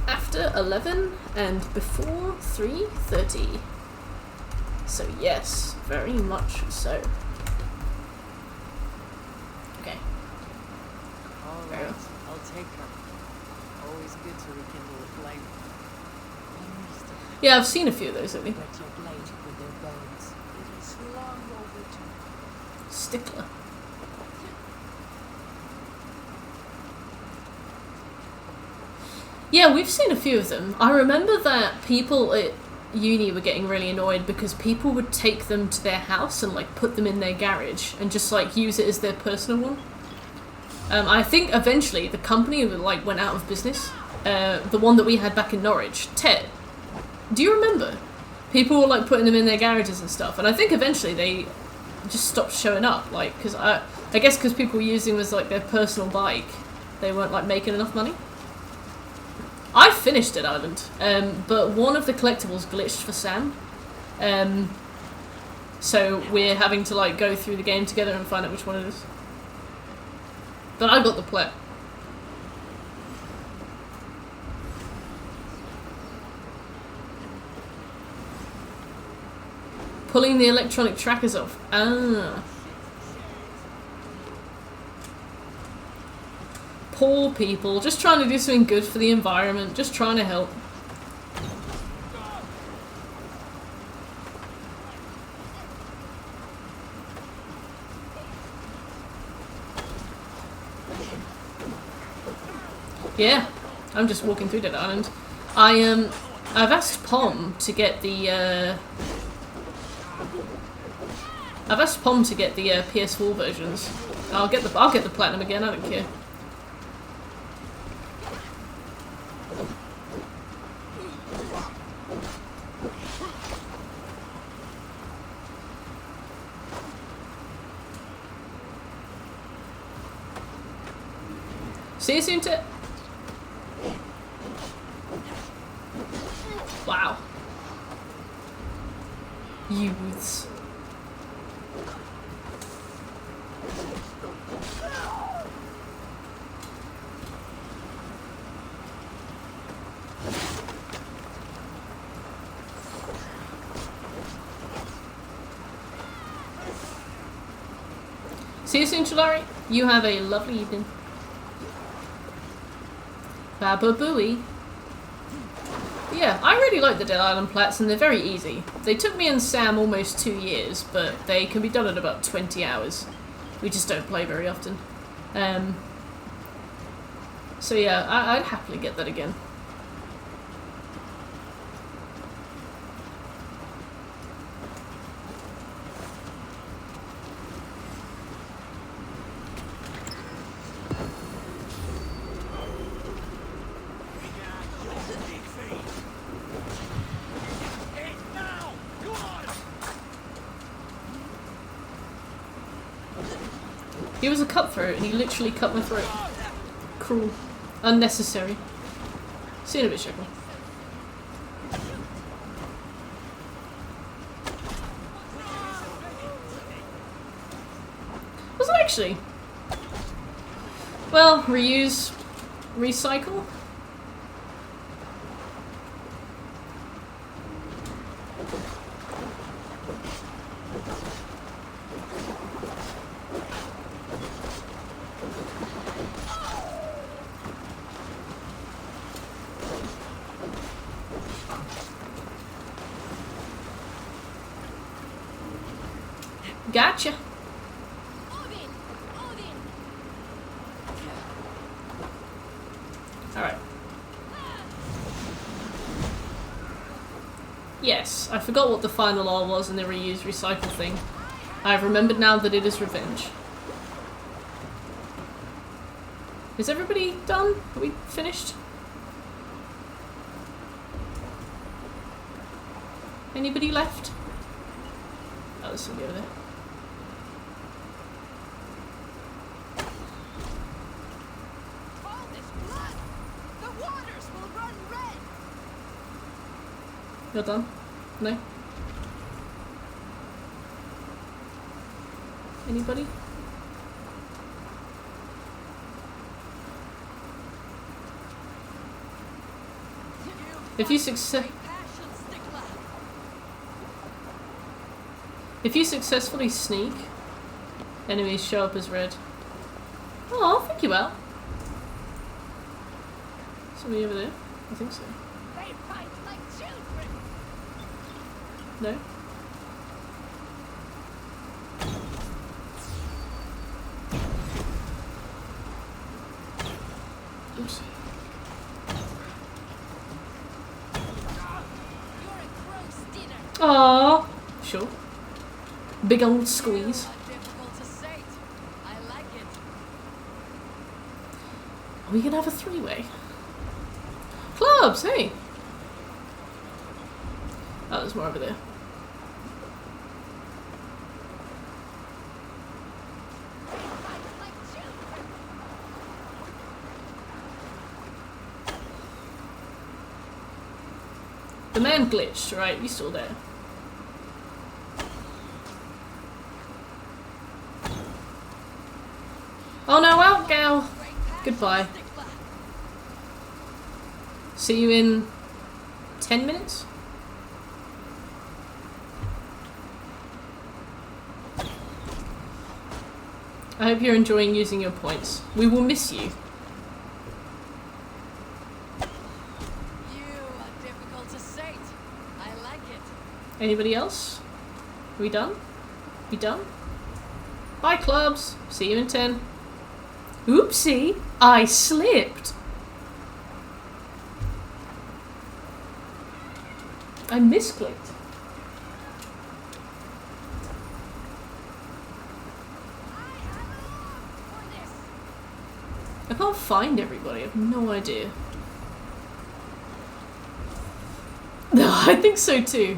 after 11 and before 3:30. So yes, very much so. Okay. All Fair right, enough. I'll take her. Always good to rekindle a flame. Understood. Yeah, I've seen a few of those lately. Wet your blade with their bones. It is long overdue. Stickler. Yeah, we've seen a few of them. I remember that people at uni were getting really annoyed because people would take them to their house and like put them in their garage and just like use it as their personal one. I think eventually the company like went out of business. The one that we had back in Norwich, Ted. Do you remember? People were like putting them in their garages and stuff, and I think eventually they just stopped showing up. Like, because I guess because people were using them as like their personal bike, they weren't like making enough money. I finished Dead Island, but one of the collectibles glitched for Sam. So we're having to like go through the game together and find out which one it is. But I got the plot. Pulling the electronic trackers off. Ah. Poor people, just trying to do something good for the environment, just trying to help. Yeah, I'm just walking through Dead Island. I've asked Pom to get the PS4 versions. I'll get the platinum again. I don't care. See you soon, Tit. Wow. Youths. See you soon, Chalari. You have a lovely evening. Baba Booey. Yeah, I really like the Dead Island plats, and they're very easy. They took me and Sam almost 2 years, but they can be done in about 20 hours. We just don't play very often. So yeah, I'd happily get that again. He was a cutthroat and he literally cut my throat. Cruel. Unnecessary. See you in a bit, Shekel. Was it actually? Well, reuse, recycle. Gotcha. Alright. Yes, I forgot what the final law was in the reuse recycle thing. I've remembered now that it is revenge. Is everybody done? Are we finished? Anybody left? Oh, there's somebody over there. You're done? No? Anybody? If you successfully sneak, enemies show up as red. Oh, thank you, Al. Somebody over there? I think so. They fight like children. No? Oops. You're a gross dinner. Aww. Sure. Big old squeeze. Difficult to sate. I like it. Are we gonna have a three-way? Clubs, hey! Oh, there's more over there. They fight like children. The man glitched, right? He's still there. Oh no, out, gal! Goodbye. See you in 10 minutes? I hope you're enjoying using your points. We will miss you. You are difficult to sate. I like it. Anybody else? Are we done? We done? Bye, clubs. See you in 10. Oopsie, I slipped. I misclicked. I can't find everybody. I have no idea. No, I think so too.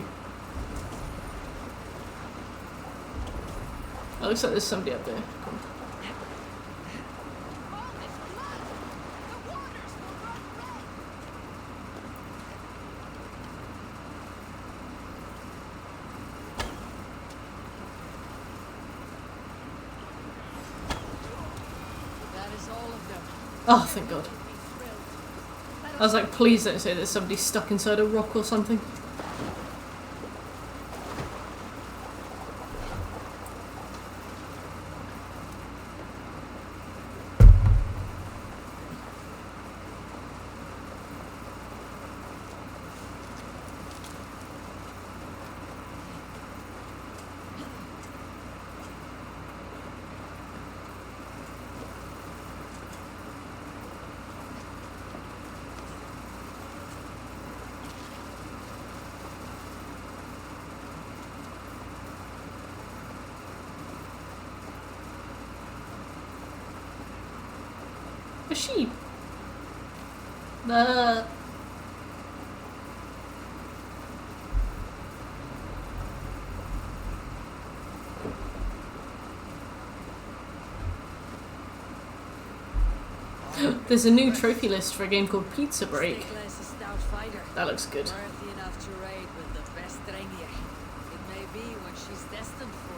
Oh, looks like there's somebody up there. Cool. Oh, thank God. I was like, please don't say there's somebody stuck inside a rock or something. A sheep. There's a new trophy list for a game called Pizza Break. Stickler is a stout fighter. That looks good. Worthy enough to raid with the best Drengir. It may be what she's destined for.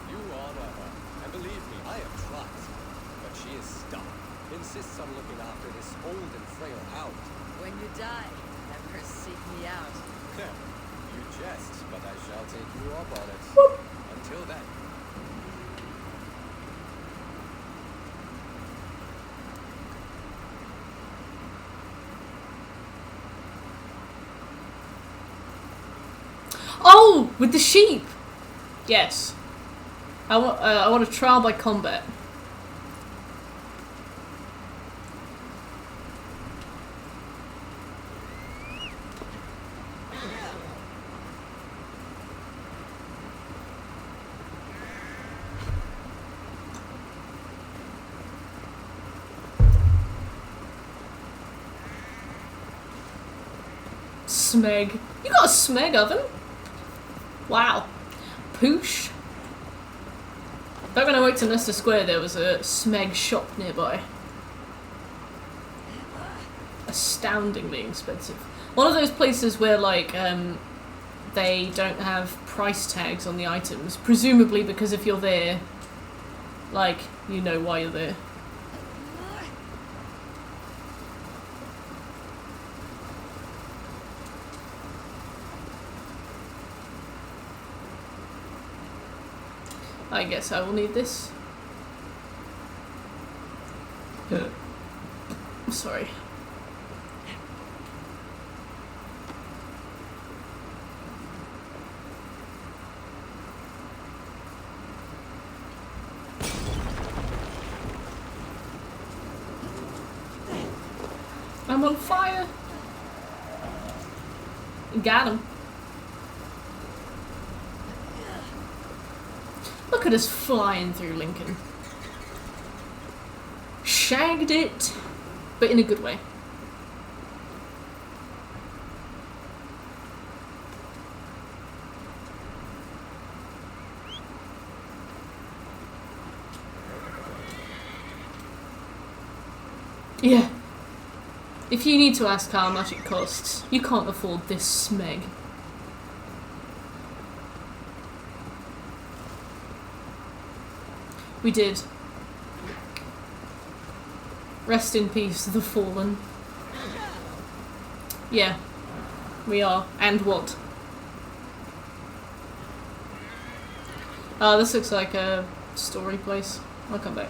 You honor her, and believe me, I have tried. But she is stubborn, insists on looking after this old and frail hound. When you die, have her seek me out. You jest, but I shall take you up on it. Until then. Oh, with the sheep. Yes. I want a trial by combat. Smeg. You got a smeg oven? Wow. Poosh. Back when I worked in Leicester Square, there was a smeg shop nearby. Astoundingly expensive. One of those places where, like, they don't have price tags on the items. Presumably because if you're there, like, you know why you're there. I guess I will need this. Sorry. I'm on fire. Got him. Look at us flying through Lincoln. Shagged it, but in a good way. Yeah. If you need to ask how much it costs, you can't afford this smeg. We did. Rest in peace, the fallen. Yeah, we are. And what? Oh, this looks like a story place. I'll come back.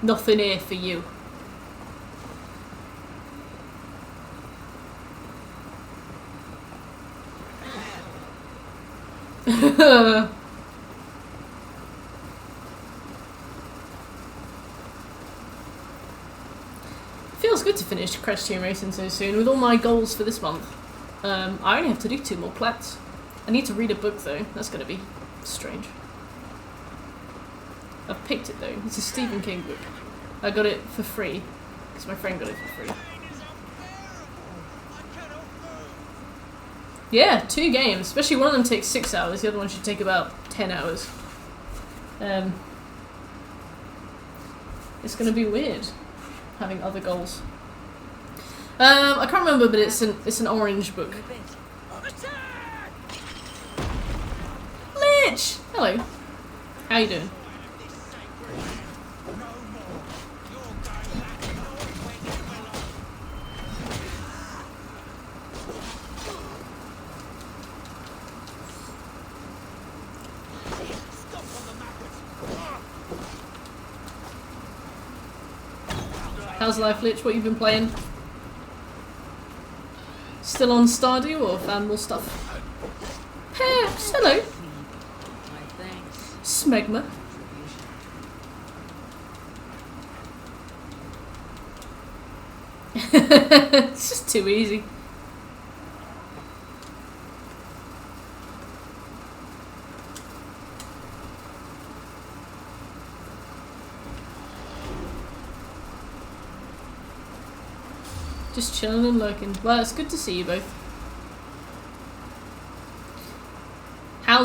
Nothing here for you. Feels good to finish Crash Team Racing so soon with all my goals for this month. I only have to do 2 more plats. I need to read a book though. That's gonna be strange. I've picked it though. It's a Stephen King book. I got it for free because my friend got it for free. Yeah, 2 games. Especially one of them takes 6 hours. The other one should take about 10 hours. It's gonna be weird having other goals. I can't remember, but it's an orange book. Lich! Hello. How you doing? How's life, Lich? What you been playing? Still on Stardew or found more stuff? Peps, hello. Smegma. It's just too easy. Just chilling and lurking. Well, it's good to see you both.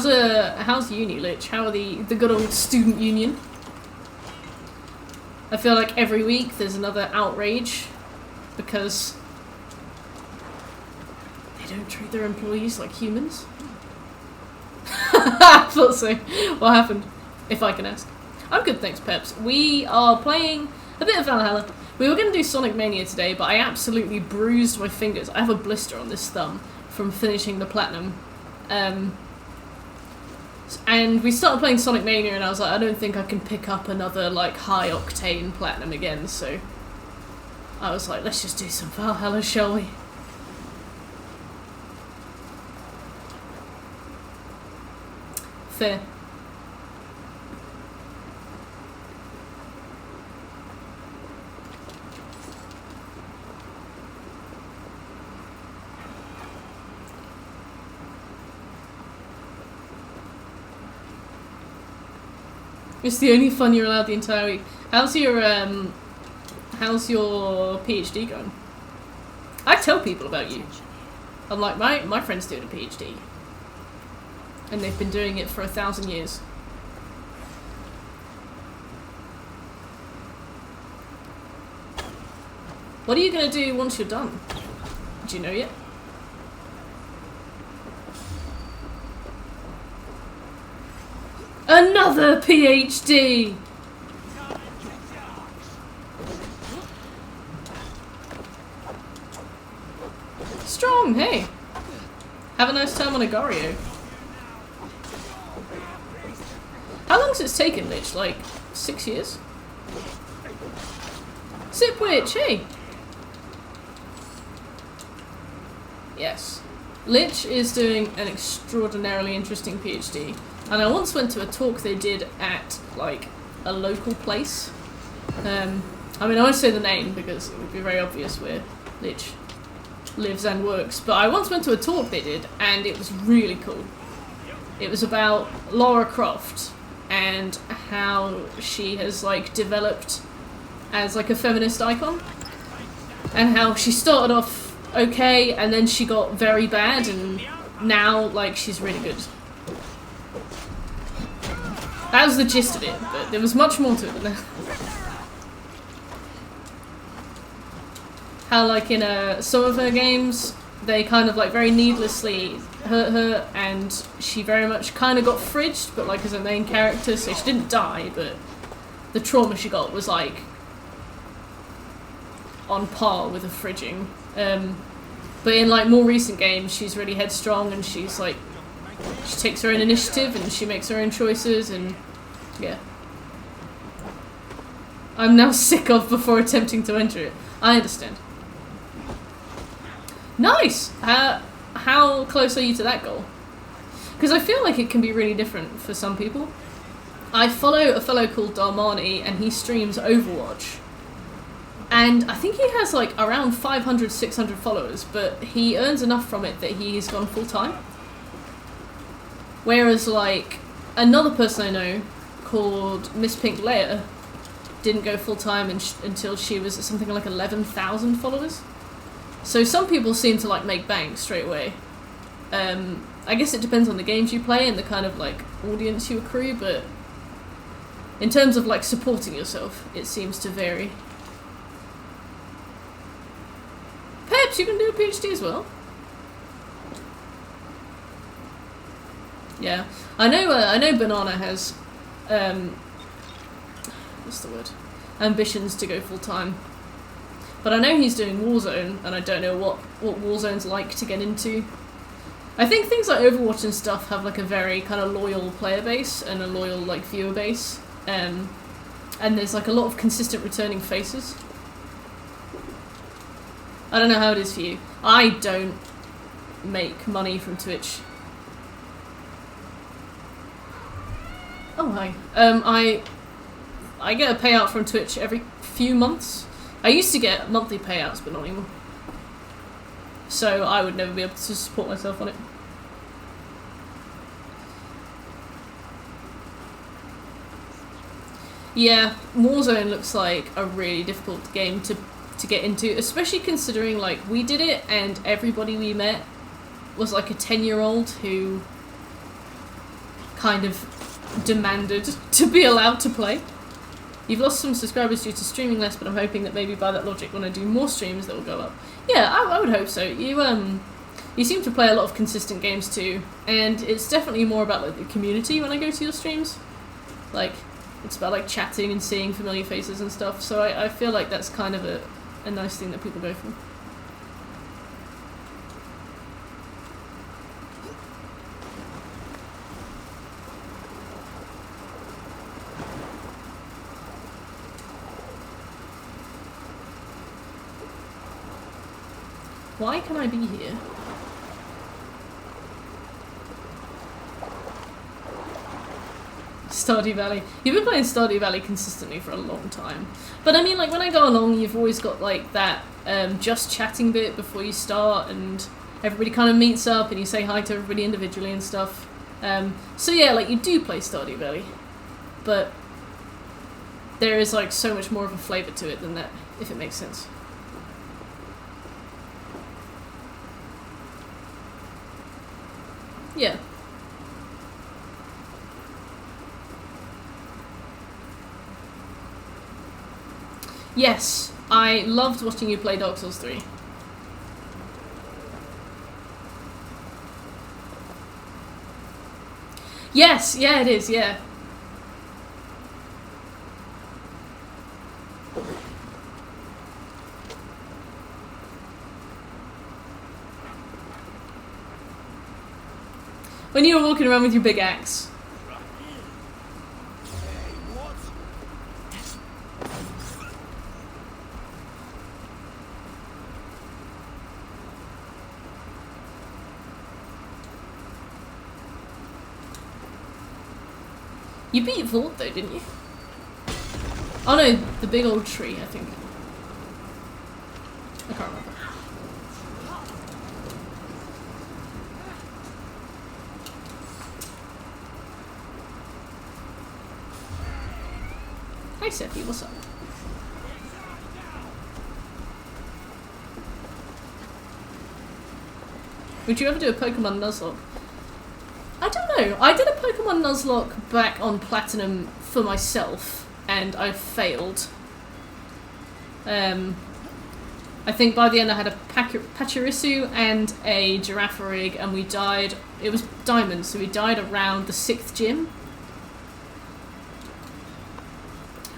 how's uni, Lich? How are the good old student union? I feel like every week there's another outrage because they don't treat their employees like humans. I thought so. What happened? If I can ask. I'm good, thanks, Peps. We are playing a bit of Valhalla. We were going to do Sonic Mania today, but I absolutely bruised my fingers. I have a blister on this thumb from finishing the Platinum. And we started playing Sonic Mania, and I was like, I don't think I can pick up another, like, high-octane Platinum again, so I was like, let's just do some Valhalla, shall we? Fair. It's the only fun you're allowed the entire week. How's your PhD going? I tell people about you. I'm like, my friend's doing a PhD. And they've been doing it for 1,000 years. What are you gonna do once you're done? Do you know yet? Another PhD! Strong, hey! Have a nice time on Agario. How long's it taken, Lich? Like, 6 years? Sipwitch, hey! Yes. Lich is doing an extraordinarily interesting PhD. And I once went to a talk they did at, like, a local place. I mean, I won't say the name because it would be very obvious where Lich lives and works. But I once went to a talk they did, and it was really cool. It was about Lara Croft and how she has, like, developed as, like, a feminist icon. And how she started off okay, and then she got very bad, and now, like, she's really good. That was the gist of it, but there was much more to it than that. How, like, in some of her games, they kind of, like, very needlessly hurt her, and she very much kind of got fridged, but, like, as a main character, so she didn't die, but the trauma she got was, like, on par with a fridging. But in, like, more recent games, she's really headstrong, and she's, like, she takes her own initiative, and she makes her own choices, and yeah. I'm now sick of before attempting to enter it. I understand. Nice! How close are you to that goal? Because I feel like it can be really different for some people. I follow a fellow called Darmani, and he streams Overwatch. And I think he has, like, around 500, 600 followers, but he earns enough from it that he's gone full-time. Whereas, like, another person I know called Miss Pink Leia didn't go full-time until she was at something like 11,000 followers. So some people seem to, like, make bank straight away. I guess it depends on the games you play and the kind of, like, audience you accrue, but in terms of, like, supporting yourself, it seems to vary. Peps, you can do a PhD as well. Yeah, I know Banana has, what's the word? Ambitions to go full time. But I know he's doing Warzone, and I don't know what Warzone's like to get into. I think things like Overwatch and stuff have, like, a very kind of loyal player base and a loyal, like, viewer base. And there's, like, a lot of consistent returning faces. I don't know how it is for you. I don't make money from Twitch. Oh, hi. I get a payout from Twitch every few months. I used to get monthly payouts, but not anymore. So I would never be able to support myself on it. Yeah, Warzone looks like a really difficult game to get into, especially considering, like, we did it and everybody we met was, like, a 10-year-old who kind of demanded to be allowed to play. You've lost some subscribers due to streaming less, but I'm hoping that maybe by that logic, when I do more streams, that will go up. Yeah, I would hope so. You seem to play a lot of consistent games too, and it's definitely more about like the community when I go to your streams. Like, it's about like chatting and seeing familiar faces and stuff. So I feel like that's kind of a nice thing that people go for. Why can I be here? Stardew Valley. You've been playing Stardew Valley consistently for a long time. But I mean, like, when I go along, you've always got, like, that just chatting bit before you start, and everybody kind of meets up, and you say hi to everybody individually and stuff. So yeah, like, you do play Stardew Valley. But there is, like, so much more of a flavour to it than that, if it makes sense. Yeah. Yes, I loved watching you play Dark Souls 3. Yes, yeah it is, yeah. When you were walking around with your big axe. You beat Vault though, didn't you? Oh no, the big old tree, I think. I can't remember. Hi Seppi, what's up? Would you ever do a Pokemon Nuzlocke? I don't know. I did a Pokemon Nuzlocke back on Platinum for myself, and I failed. I think by the end I had a Pachirisu and a Girafarig, and we died. It was Diamond, so we died around the 6th gym.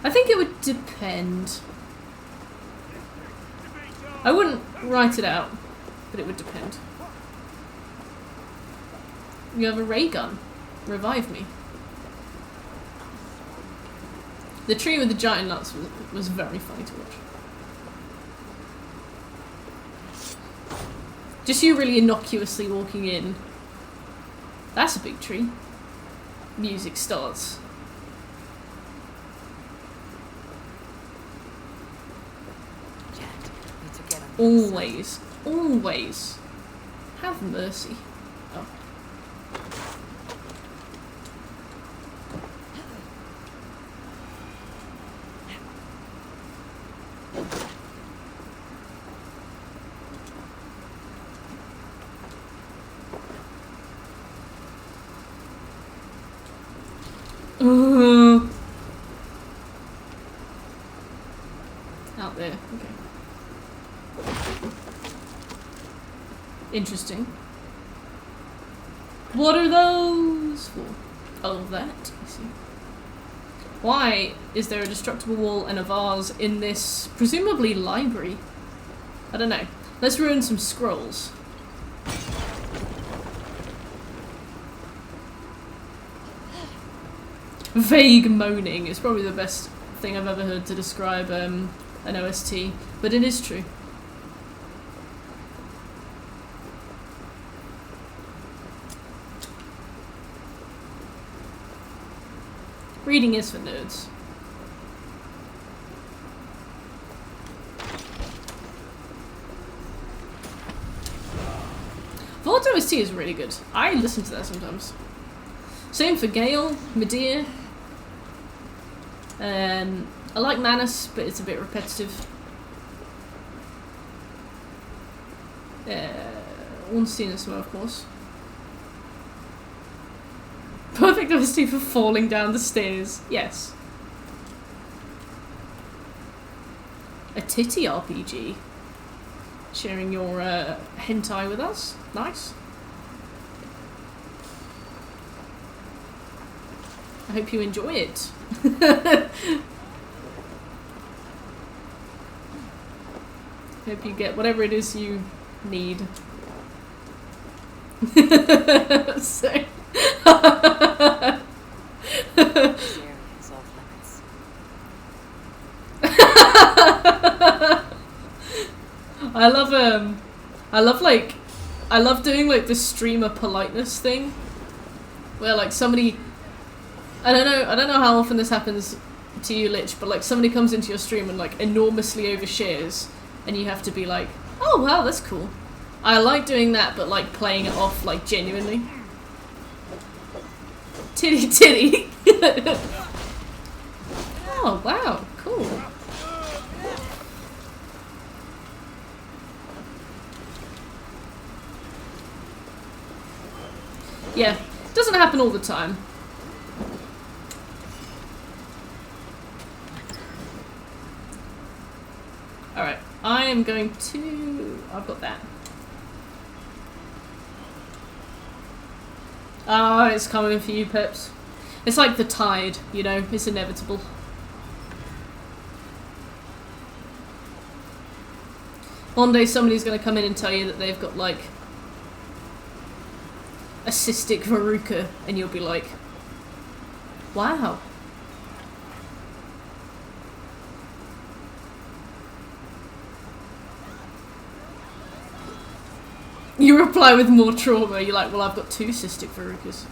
I think it would depend. I wouldn't write it out, but it would depend. You have a ray gun. Revive me. The tree with the giant nuts was very funny to watch. Just you really innocuously walking in. That's a big tree. Music starts. Always, always have mercy. Oh. Out there, okay. Interesting. What are those for? Oh, that. I see. Why is there a destructible wall and a vase in this, presumably, library? I don't know. Let's ruin some scrolls. Vague moaning is probably the best thing I've ever heard to describe an OST, but it is true. Reading is for nerds. Vault OST is really good. I listen to that sometimes. Same for Gale, Medea. I like Manus, but it's a bit repetitive. Ornstein as well, of course. Perfect activity for falling down the stairs. Yes. A titty RPG. Sharing your hentai with us. Nice. I hope you enjoy it. Hope you get whatever it is you need. So Areas off limits. I love doing like the streamer politeness thing, where like somebody, I don't know how often this happens to you, Lich, but like somebody comes into your stream and like enormously overshares, and you have to be like, oh wow, that's cool. I like doing that, but like playing it off like genuinely. Titty titty. Oh wow, cool. Yeah, doesn't happen all the time. Alright, I am going to... I've got that. Oh, it's coming for you, Pips. It's like the tide, you know, it's inevitable. One day somebody's going to come in and tell you that they've got, like, a cystic verruca, and you'll be like, wow. You reply with more trauma. You're like, well, I've got 2 cystic verrucas.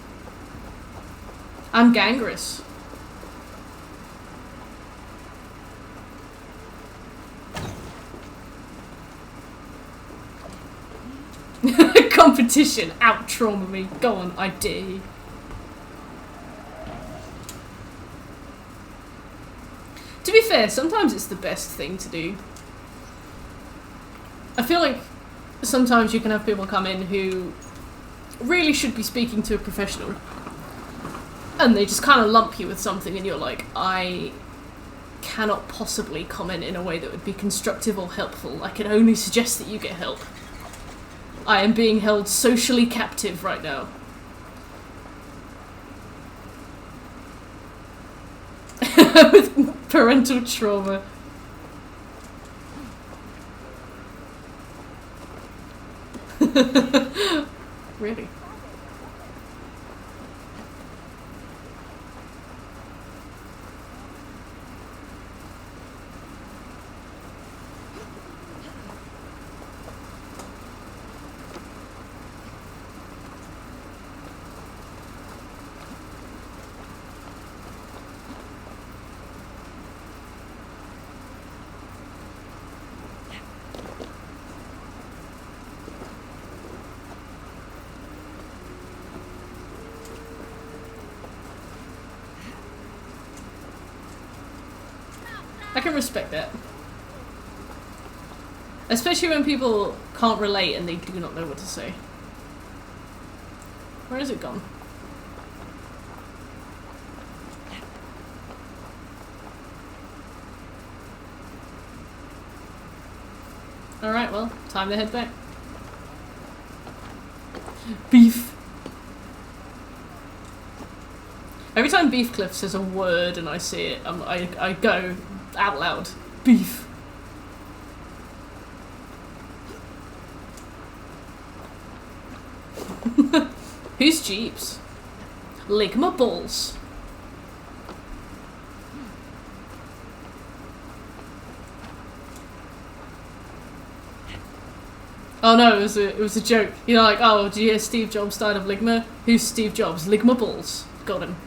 I'm gangrenous. Competition. Out trauma me. Go on, I dare you. To be fair, sometimes it's the best thing to do. I feel like sometimes you can have people come in who really should be speaking to a professional, and they just kind of lump you with something, and you're like, I cannot possibly comment in a way that would be constructive or helpful. I can only suggest that you get help. I am being held socially captive right now. With parental trauma. Really? I can respect that. Especially when people can't relate and they do not know what to say. Where is it gone? Alright, well, time to head back. Beef. Every time Beefcliff says a word and I see it, I go out loud. Beef. Who's Jeeps? Lick my balls. Oh no, it was a joke. You know, like, oh, do you hear Steve Jobs died of Ligma? Who's Steve Jobs? Ligma balls. Got him.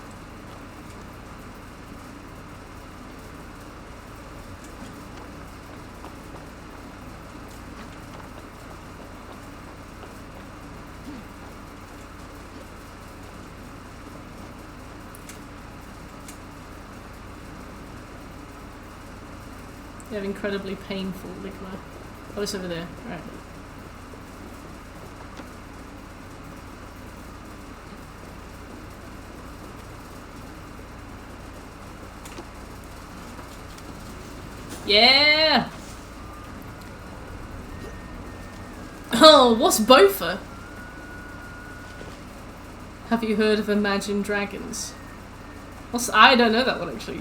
You have incredibly painful Ligma. Oh, it's over there. Alright. Yeah! Oh, what's Bofa? Have you heard of Imagine Dragons? I don't know that one actually.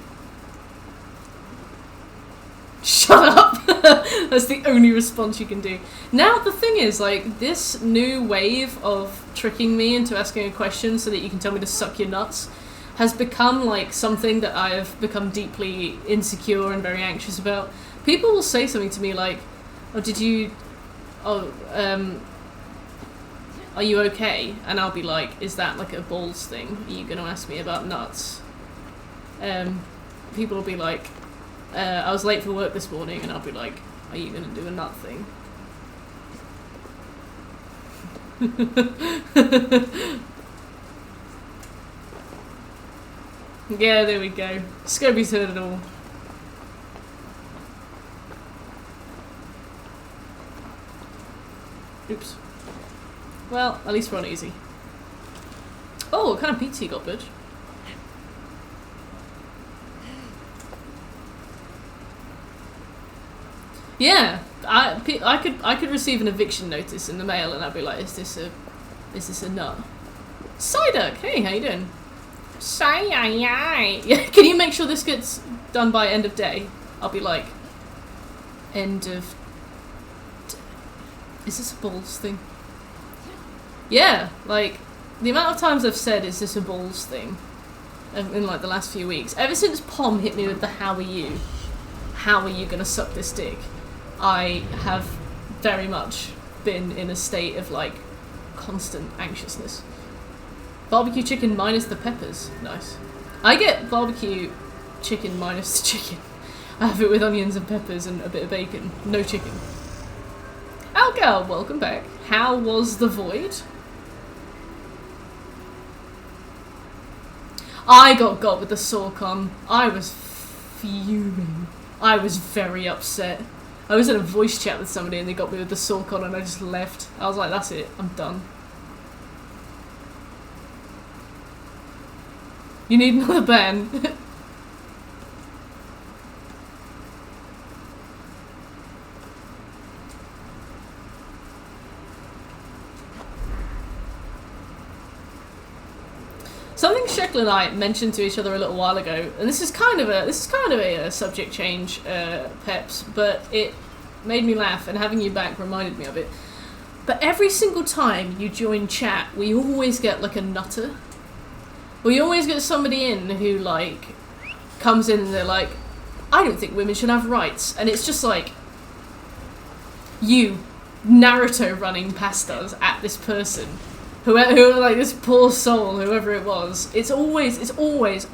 Shut up! That's the only response you can do. Now, the thing is, like, this new wave of tricking me into asking a question so that you can tell me to suck your nuts has become, like, something that I have become deeply insecure and very anxious about. People will say something to me like, are you okay? And I'll be like, is that, like, a balls thing? Are you gonna ask me about nuts? People will be like, I was late for work this morning, and I'll be like, are you gonna do a nut thing? Yeah, there we go. Scobie's heard it all. Oops. Well, at least we're on easy. Oh, what kind of pizza you got, bitch? Yeah, I could receive an eviction notice in the mail, and I'd be like, is this a nut? Psyduck, hey, how you doing? Yeah, can you make sure this gets done by end of day? I'll be like, end of. Is this a balls thing? Yeah, like the amount of times I've said, "Is this a balls thing?" in like the last few weeks, ever since Pom hit me with the "How are you? How are you gonna suck this dick?" I have very much been in a state of, like, constant anxiousness. Barbecue chicken minus the peppers. Nice. I get barbecue chicken minus the chicken. I have it with onions and peppers and a bit of bacon. No chicken. Algal, welcome back. How was the void? I got with the Sorcon. I was fuming. I was very upset. I was in a voice chat with somebody and they got me with the Sorcon and I just left. I was like, that's it, I'm done. You need another ban. Something Sheckler and I mentioned to each other a little while ago, and this is kind of a subject change, Peps, but it made me laugh, and having you back reminded me of it. But every single time you join chat, we always get like a nutter. We always get somebody in who, like, comes in and they're like, I don't think women should have rights, and it's just like you Naruto running past us at this person. Who, like, this poor soul, whoever it was, it's always,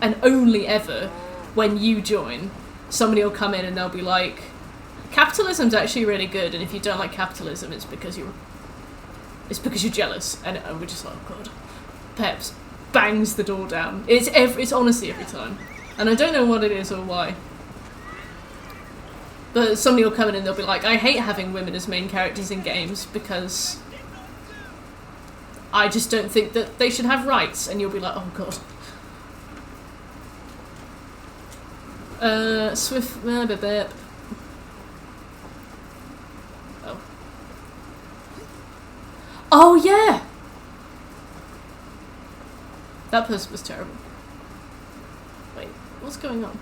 and only ever, when you join, somebody will come in and they'll be like, capitalism's actually really good, and if you don't like capitalism, it's because you're jealous, and we're just like, oh god. Peps bangs the door down. It's honestly every time, and I don't know what it is or why. But somebody will come in and they'll be like, I hate having women as main characters in games because I just don't think that they should have rights, and you'll be like, oh god. Swift. Oh. Oh yeah! That person was terrible. Wait, what's going on?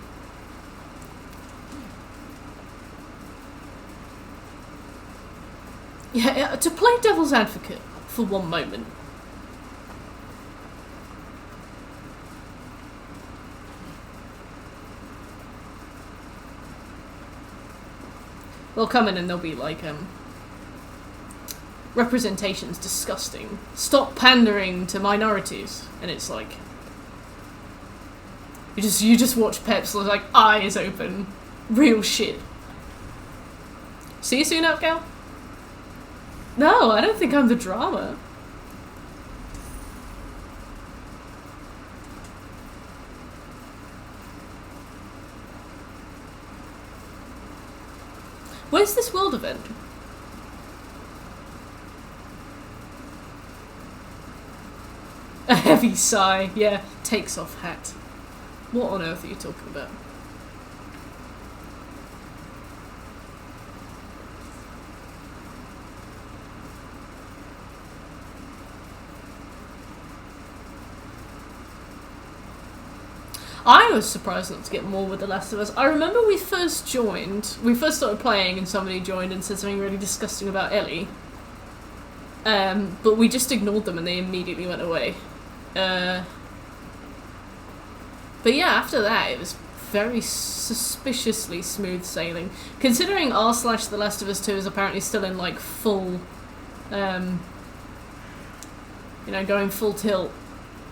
Yeah, to play devil's advocate for one moment. They'll come in and they'll be like, representation's disgusting. Stop pandering to minorities. And it's like, you just watch Peps with, like, eyes open. Real shit. See you soon, Upgal? No, I don't think I'm the drama. Where's this world event? A heavy sigh. Yeah, takes off hat. What on earth are you talking about? I was surprised not to get more with The Last of Us. I remember we first started playing and somebody joined and said something really disgusting about Ellie. But we just ignored them and they immediately went away. But yeah, after that it was very suspiciously smooth sailing. Considering r/The Last of Us 2 is apparently still in like full, you know, going full tilt.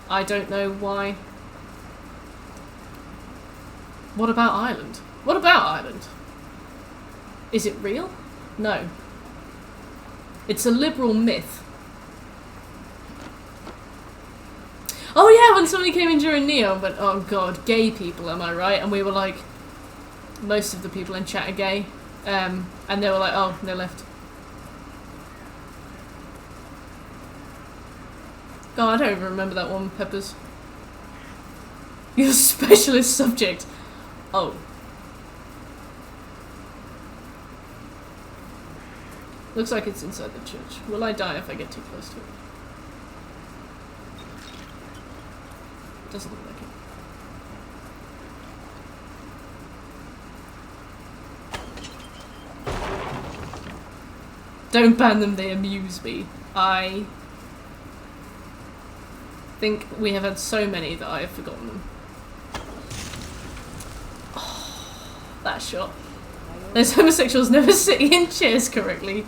I don't know why. What about Ireland? What about Ireland? Is it real? No. It's a liberal myth. Oh yeah, when somebody came in during Neo and went, oh god, gay people, am I right? And we were like, most of the people in chat are gay. And they were like, oh, they left. Oh, I don't even remember that one, Peppers. Your specialist subject. Oh. Looks like it's inside the church. Will I die if I get too close to it? Doesn't look like it. Don't ban them, they amuse me. I think we have had so many that I have forgotten them. That shot. Those homosexuals never sitting in chairs correctly.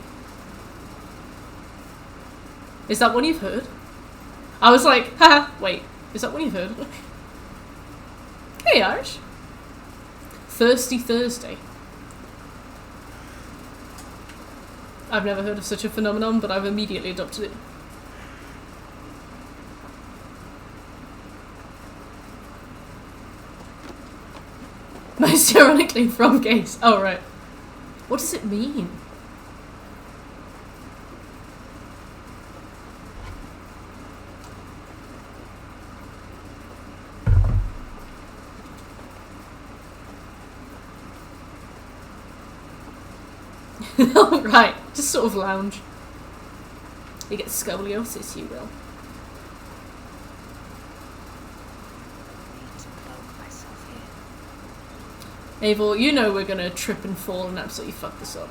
Is that one you've heard? I was like, haha, wait, is that one you've heard? Hey, Irish. Thirsty Thursday. I've never heard of such a phenomenon, but I've immediately adopted it. Most ironically from gays. Oh, right. What does it mean? Right, just sort of lounge. You get scoliosis, you will. Abel, you know we're gonna trip and fall and absolutely fuck this up.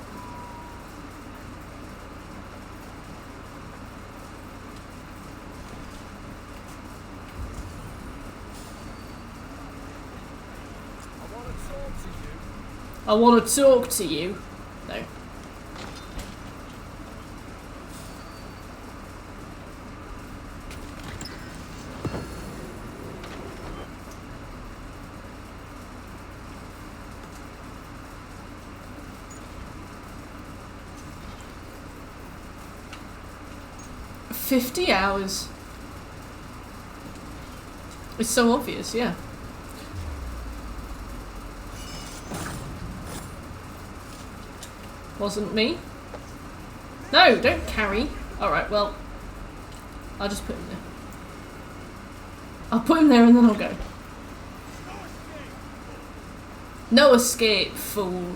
I wanna talk to you. No. $50 hours. It's so obvious, yeah. Wasn't me. No, don't carry. Alright, well, I'll just put him there. I'll put him there and then I'll go. No escape, fool.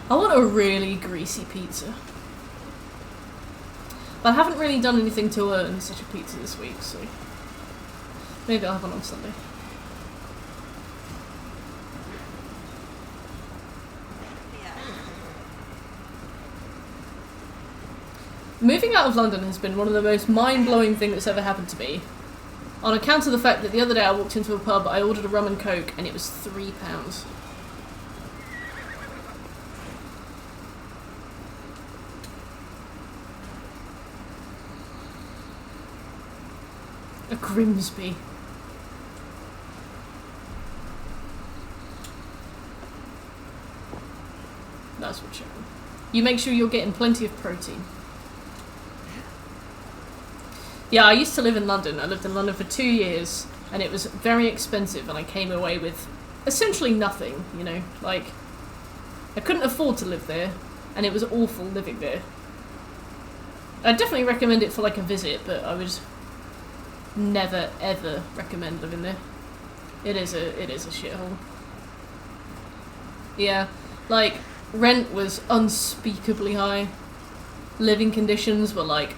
I want a really greasy pizza. But I haven't really done anything to earn such a pizza this week, so maybe I'll have one on Sunday. Moving out of London has been one of the most mind-blowing things that's ever happened to me. On account of the fact that the other day I walked into a pub, I ordered a rum and coke, and it was £3. A Grimsby. That's what you're. You make sure you're getting plenty of protein. Yeah, I used to live in London. I lived in London for 2 years, and it was very expensive, and I came away with essentially nothing, you know? Like, I couldn't afford to live there, and it was awful living there. I'd definitely recommend it for, like, a visit, but I would never, ever recommend living there. It is a shithole. Yeah, like, rent was unspeakably high. living conditions were like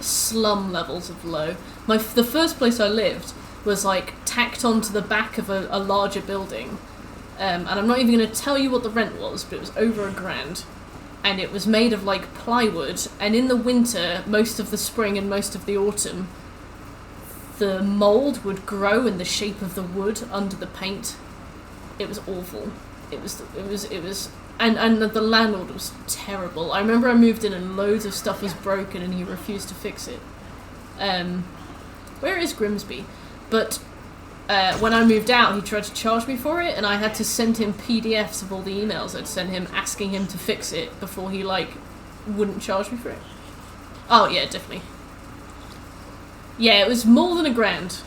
slum levels of low. The first place I lived was like tacked onto the back of a larger building, and I'm not even going to tell you what the rent was, but it was over $1,000, and it was made of like plywood, and in the winter, most of the spring and most of the autumn, the mold would grow in the shape of the wood under the paint. It was awful. It was and the landlord was terrible. I remember I moved in and loads of stuff was broken and he refused to fix it. Where is Grimsby? But when I moved out, he tried to charge me for it, and I had to send him PDFs of all the emails I'd sent him asking him to fix it before he like wouldn't charge me for it. Oh yeah, definitely. Yeah, it was more than $1,000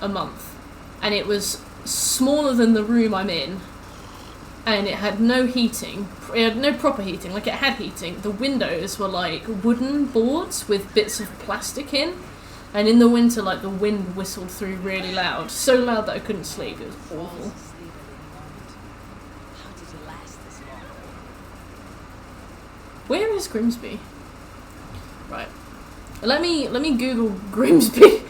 a month, and it was smaller than the room I'm in, and it had no heating. It had no proper heating. Like, it had heating. The windows were like wooden boards with bits of plastic in, and in the winter, like, the wind whistled through really loud, so loud that I couldn't sleep. It was awful. How did it last this long? Where is Grimsby? Right. Let me Google Grimsby.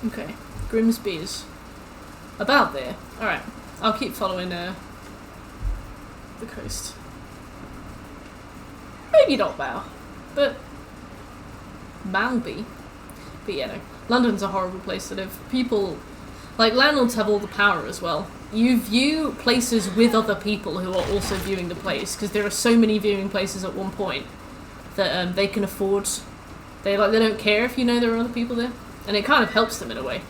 Okay, Grimsby's about there. Alright, I'll keep following the coast. Maybe not Bow, but Malby. But yeah, no. London's a horrible place to live. People, like, landlords have all the power as well. You view places with other people who are also viewing the place, because there are so many viewing places at one point that they can afford. They don't care if you know there are other people there. And it kind of helps them in a way.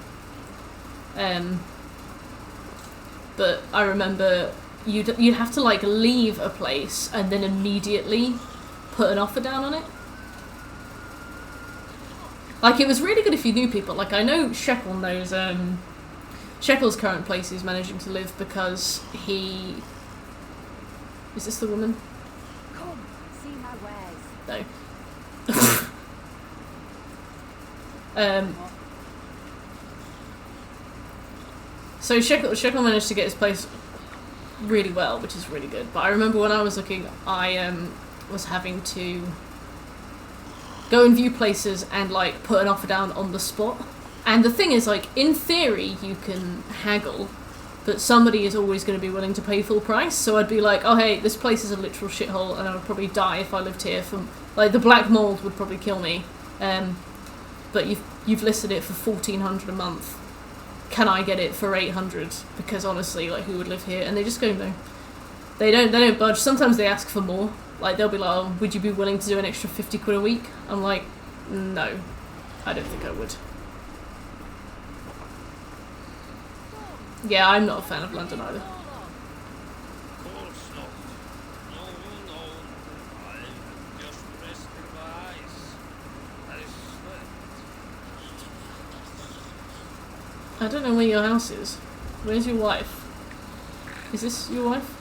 But I remember you'd have to like leave a place and then immediately put an offer down on it. Like, it was really good if you knew people. Like, I know Shekel knows Shekel's current place he's managing to live because he... Is this the woman? Come, see my wares. No. So Shekel managed to get his place really well, which is really good. But I remember when I was looking, I was having to go and view places and like put an offer down on the spot. And the thing is, like, in theory you can haggle, but somebody is always going to be willing to pay full price. So I'd be like, oh hey, this place is a literal shithole, and I would probably die if I lived here. From like, the black mold would probably kill me. But you've listed it for $1,400 a month. Can I get it for $800? Because honestly, like, who would live here? And they just go no. They don't budge. Sometimes they ask for more. Like, they'll be like, oh, would you be willing to do an extra 50 quid a week? I'm like, no, I don't think I would. Yeah, I'm not a fan of London either. Of course not. No, no. I'm just resting my eyes. I slept. I don't know where your house is. Where's your wife? Is this your wife?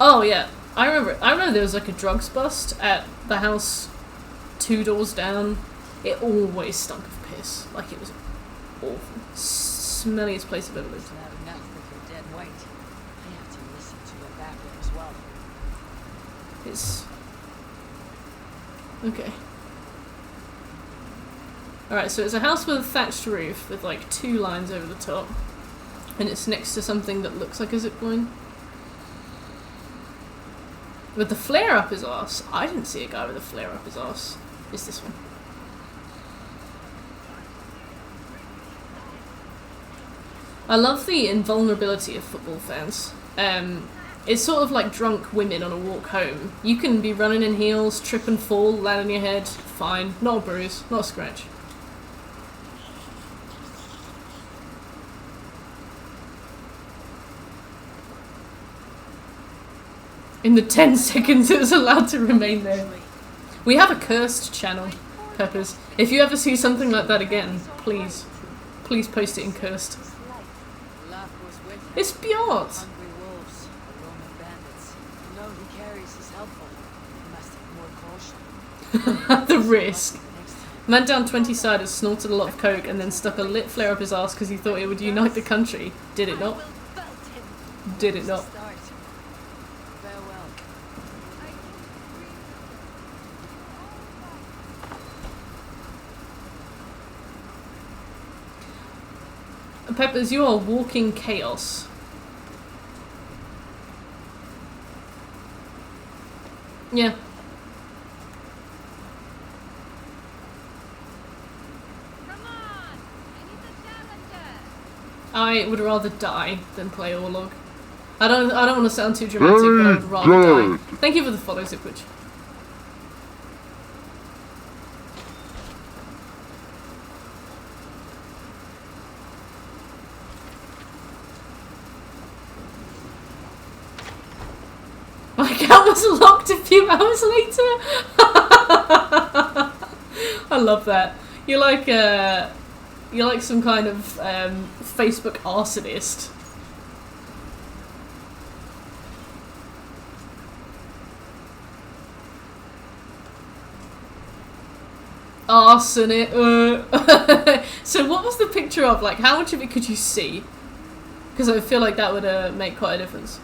Oh yeah, I remember there was like a drugs bust at the house 2 doors down. It always stunk of piss. Like, it was awful. Smelliest place I've ever lived. It's not enough with your dead weight. I have to listen to it that way as well. It's... Okay. Alright, so it's a house with a thatched roof with like 2 lines over the top. And it's next to something that looks like a zip line. With the flare up his arse. I didn't see a guy with a flare up his arse. It's this one. I love the invulnerability of football fans. It's sort of like drunk women on a walk home. You can be running in heels, trip and fall, land on your head, fine. Not a bruise, not a scratch. In the 10 seconds it was allowed to remain there. We have a cursed channel. Peppers. If you ever see something like that again, please post it in cursed. Luck was with him. It's Bjort! Hungry wolves, or Roman bandits. You know he carries is helpful. You must have more caution. The risk. Next time. Man down 20 siders, snorted a lot of coke, and then stuck a lit flare up his ass because he thought it would unite the country. Did it not? I will belt him. Did it not? Start. Farewell. Peppers, you are walking chaos. Yeah. Come on! I need a challenger! I would rather die than play Orlog. I don't want to sound too dramatic, but I would rather die. Thank you for the follow, Zipwitch. My account was locked a few hours later. I love that. You're like some kind of Facebook arsonist. Arsonist. So what was the picture of? Like, how much of it could you see? Because I feel like that would make quite a difference.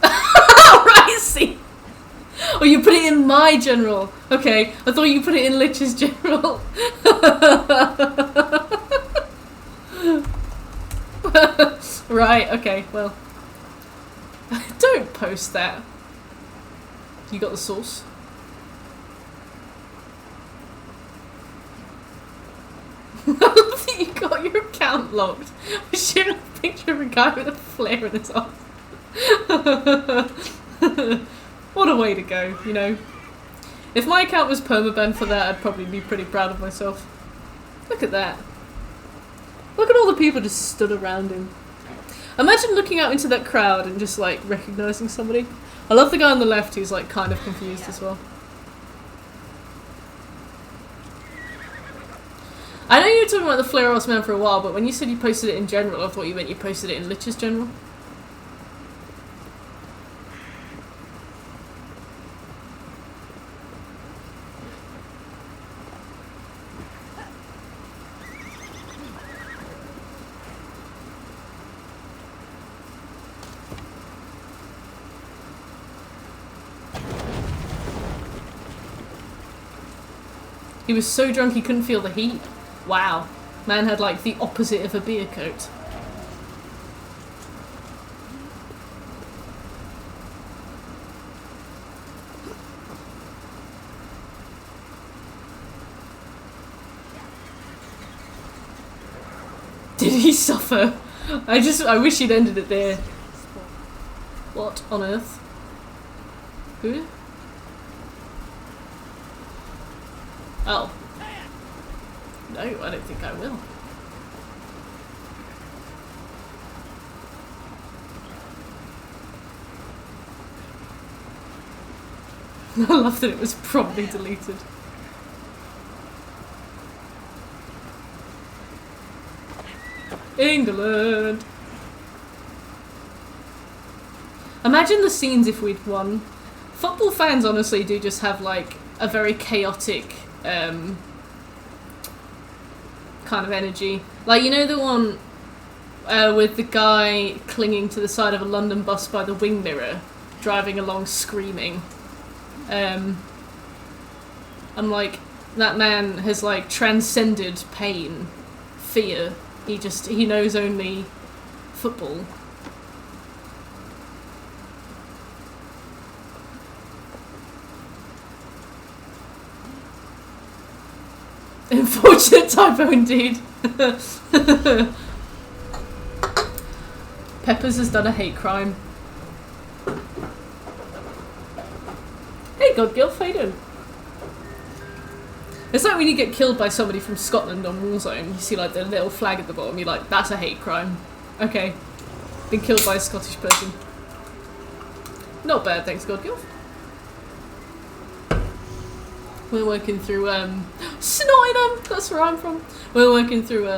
Right, see. Oh, you put it in my general. Okay, I thought you put it in Lich's general. Right, okay, well. Don't post that. You got the source? I love that you got your account locked. We're sharing a picture of a guy with a flare in his arm. What a way to go, you know. If my account was permabanned for that, I'd probably be pretty proud of myself. Look at that. Look at all the people just stood around him. Imagine looking out into that crowd and just like recognising somebody. I love the guy on the left who's like kind of confused as well. I know you were talking about the Flare Ass Man for a while, but when you said you posted it in general, I thought you meant you posted it in Lich's general. He was so drunk he couldn't feel the heat. Wow. Man had like the opposite of a beer coat. Did he suffer? I wish he'd ended it there. What on earth? Who? Oh. No, I don't think I will. I love that it was probably deleted. England! Imagine the scenes if we'd won. Football fans honestly do just have like a very chaotic kind of energy. Like, you know the one with the guy clinging to the side of a London bus by the wing mirror, driving along screaming. I'm like, that man has like transcended pain, fear. He knows only football. Unfortunate typo indeed. Peppers has done a hate crime. Hey Godgilf, how you doing? It's like when you get killed by somebody from Scotland on Warzone, you see like the little flag at the bottom, you're like, that's a hate crime. Okay. Been killed by a Scottish person. Not bad, thanks Godgilf. We're working through Snottingham. That's where I'm from. We're working through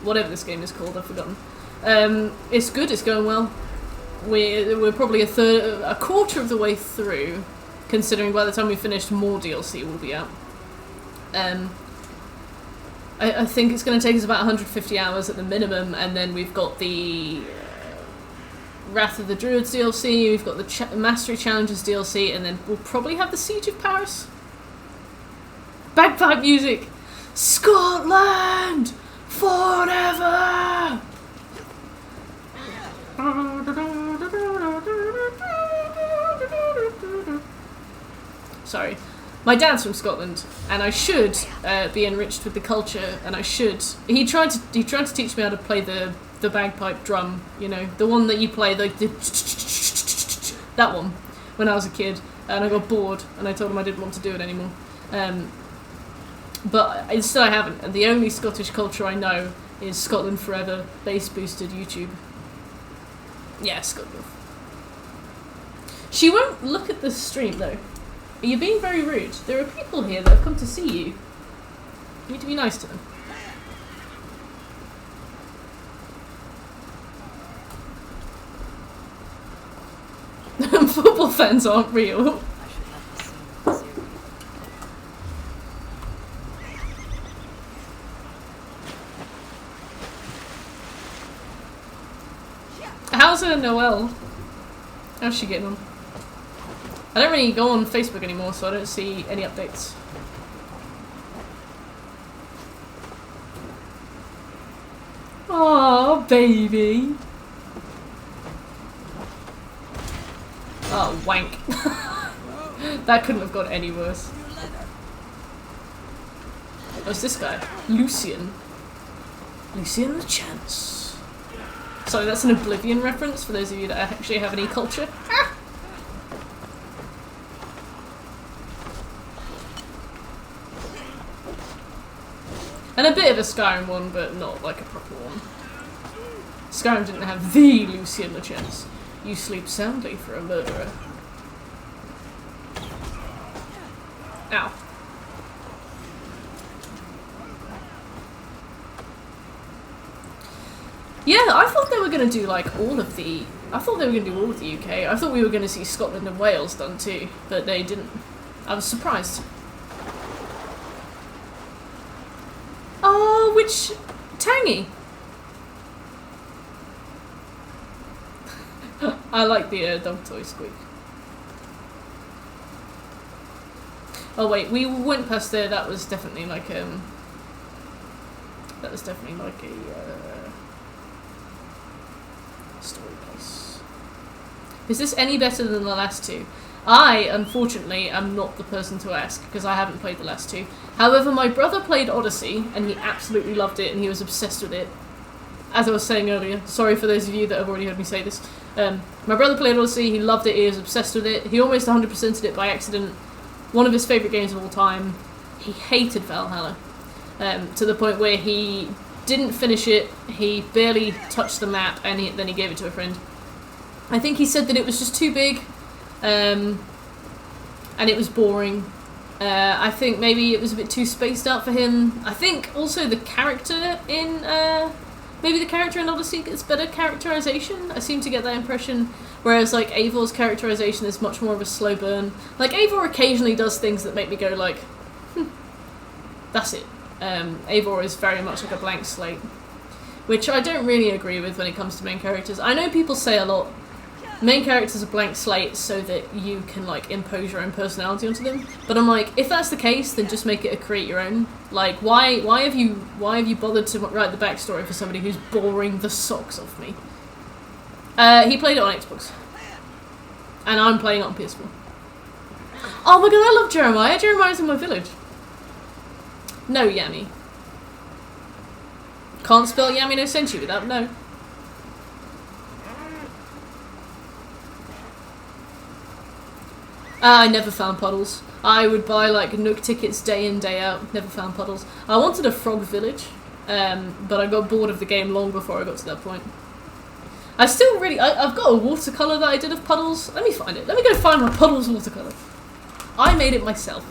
whatever this game is called. I've forgotten. It's good. It's going well. We're probably a quarter of the way through, considering by the time we finished, more DLC will be out. I think it's going to take us about 150 hours at the minimum, and then we've got the Wrath of the Druids DLC, we've got the Mastery Challenges DLC, and then we'll probably have the Siege of Paris. Bagpipe music! Scotland! Forever! Sorry. My dad's from Scotland, and I should be enriched with the culture, and I should... He tried to teach me how to play the bagpipe drum, you know, the one that you play, like the... That one, when I was a kid, and I got bored, and I told him I didn't want to do it anymore. But instead I haven't, and the only Scottish culture I know is Scotland Forever, bass-boosted YouTube. Yeah, Scotland. She won't look at the stream, though. You're being very rude. There are people here that have come to see you. You need to be nice to them. Football fans aren't real. How's her Noelle? How's she getting on? I don't really go on Facebook anymore, so I don't see any updates. Aww, baby. Oh, wank. That couldn't have got any worse. What's this guy? Lucian. Lucian the Chance. Sorry, that's an Oblivion reference for those of you that actually have any culture. Ah! And a bit of a Skyrim one, but not like a proper one. Skyrim didn't have the Lucian the Chance. You sleep soundly for a murderer. Ow. Yeah, I thought they were going to do like all of the... I thought they were going to do all of the UK. I thought we were going to see Scotland and Wales done too, but they didn't. I was surprised. Oh, which... Tangy! I like the dog toy squeak. Oh wait, we went past there, that was definitely like a story place. Is this any better than the last two? I, unfortunately, am not the person to ask, because I haven't played the last two. However, my brother played Odyssey, and he absolutely loved it, and he was obsessed with it. As I was saying earlier, sorry for those of you that have already heard me say this. My brother played Odyssey, he loved it, he was obsessed with it. He almost 100%ed it by accident. One of his favourite games of all time. He hated Valhalla. To the point where he didn't finish it, he barely touched the map, and then he gave it to a friend. I think he said that it was just too big, and it was boring. I think maybe it was a bit too spaced out for him. I think also the character in... maybe the character in Odyssey gets better characterization. I seem to get that impression. Whereas, like, Eivor's characterization is much more of a slow burn. Like, Eivor occasionally does things that make me go, like, that's it. Eivor is very much like a blank slate. Which I don't really agree with when it comes to main characters. I know people say a lot, main characters are blank slate so that you can, like, impose your own personality onto them. But I'm like, if that's the case, then just make it a create your own. Like, why have you bothered to write the backstory for somebody who's boring the socks off me? He played it on Xbox. And I'm playing it on PS4. Oh my god, I love Jeremiah. Jeremiah's in my village. No, Yami. Can't spell Yami no Senshi without no. I never found puddles. I would buy like Nook tickets day in, day out. Never found puddles. I wanted a frog village, but I got bored of the game long before I got to that point. I still really... I've got a watercolour that I did of puddles. Let me find it. Let me go find my puddles watercolour. I made it myself.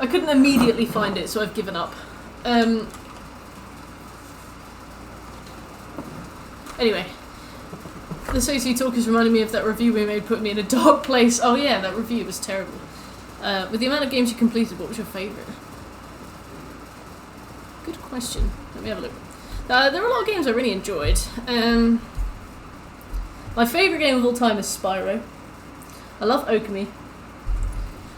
I couldn't immediately find it, so I've given up. Anyway. The Soci talk is reminding me of that review we made, put me in a dark place. Oh yeah, that review was terrible. With the amount of games you completed, what was your favourite? Good question. Let me have a look. There were a lot of games I really enjoyed. My favourite game of all time is Spyro. I love Okami.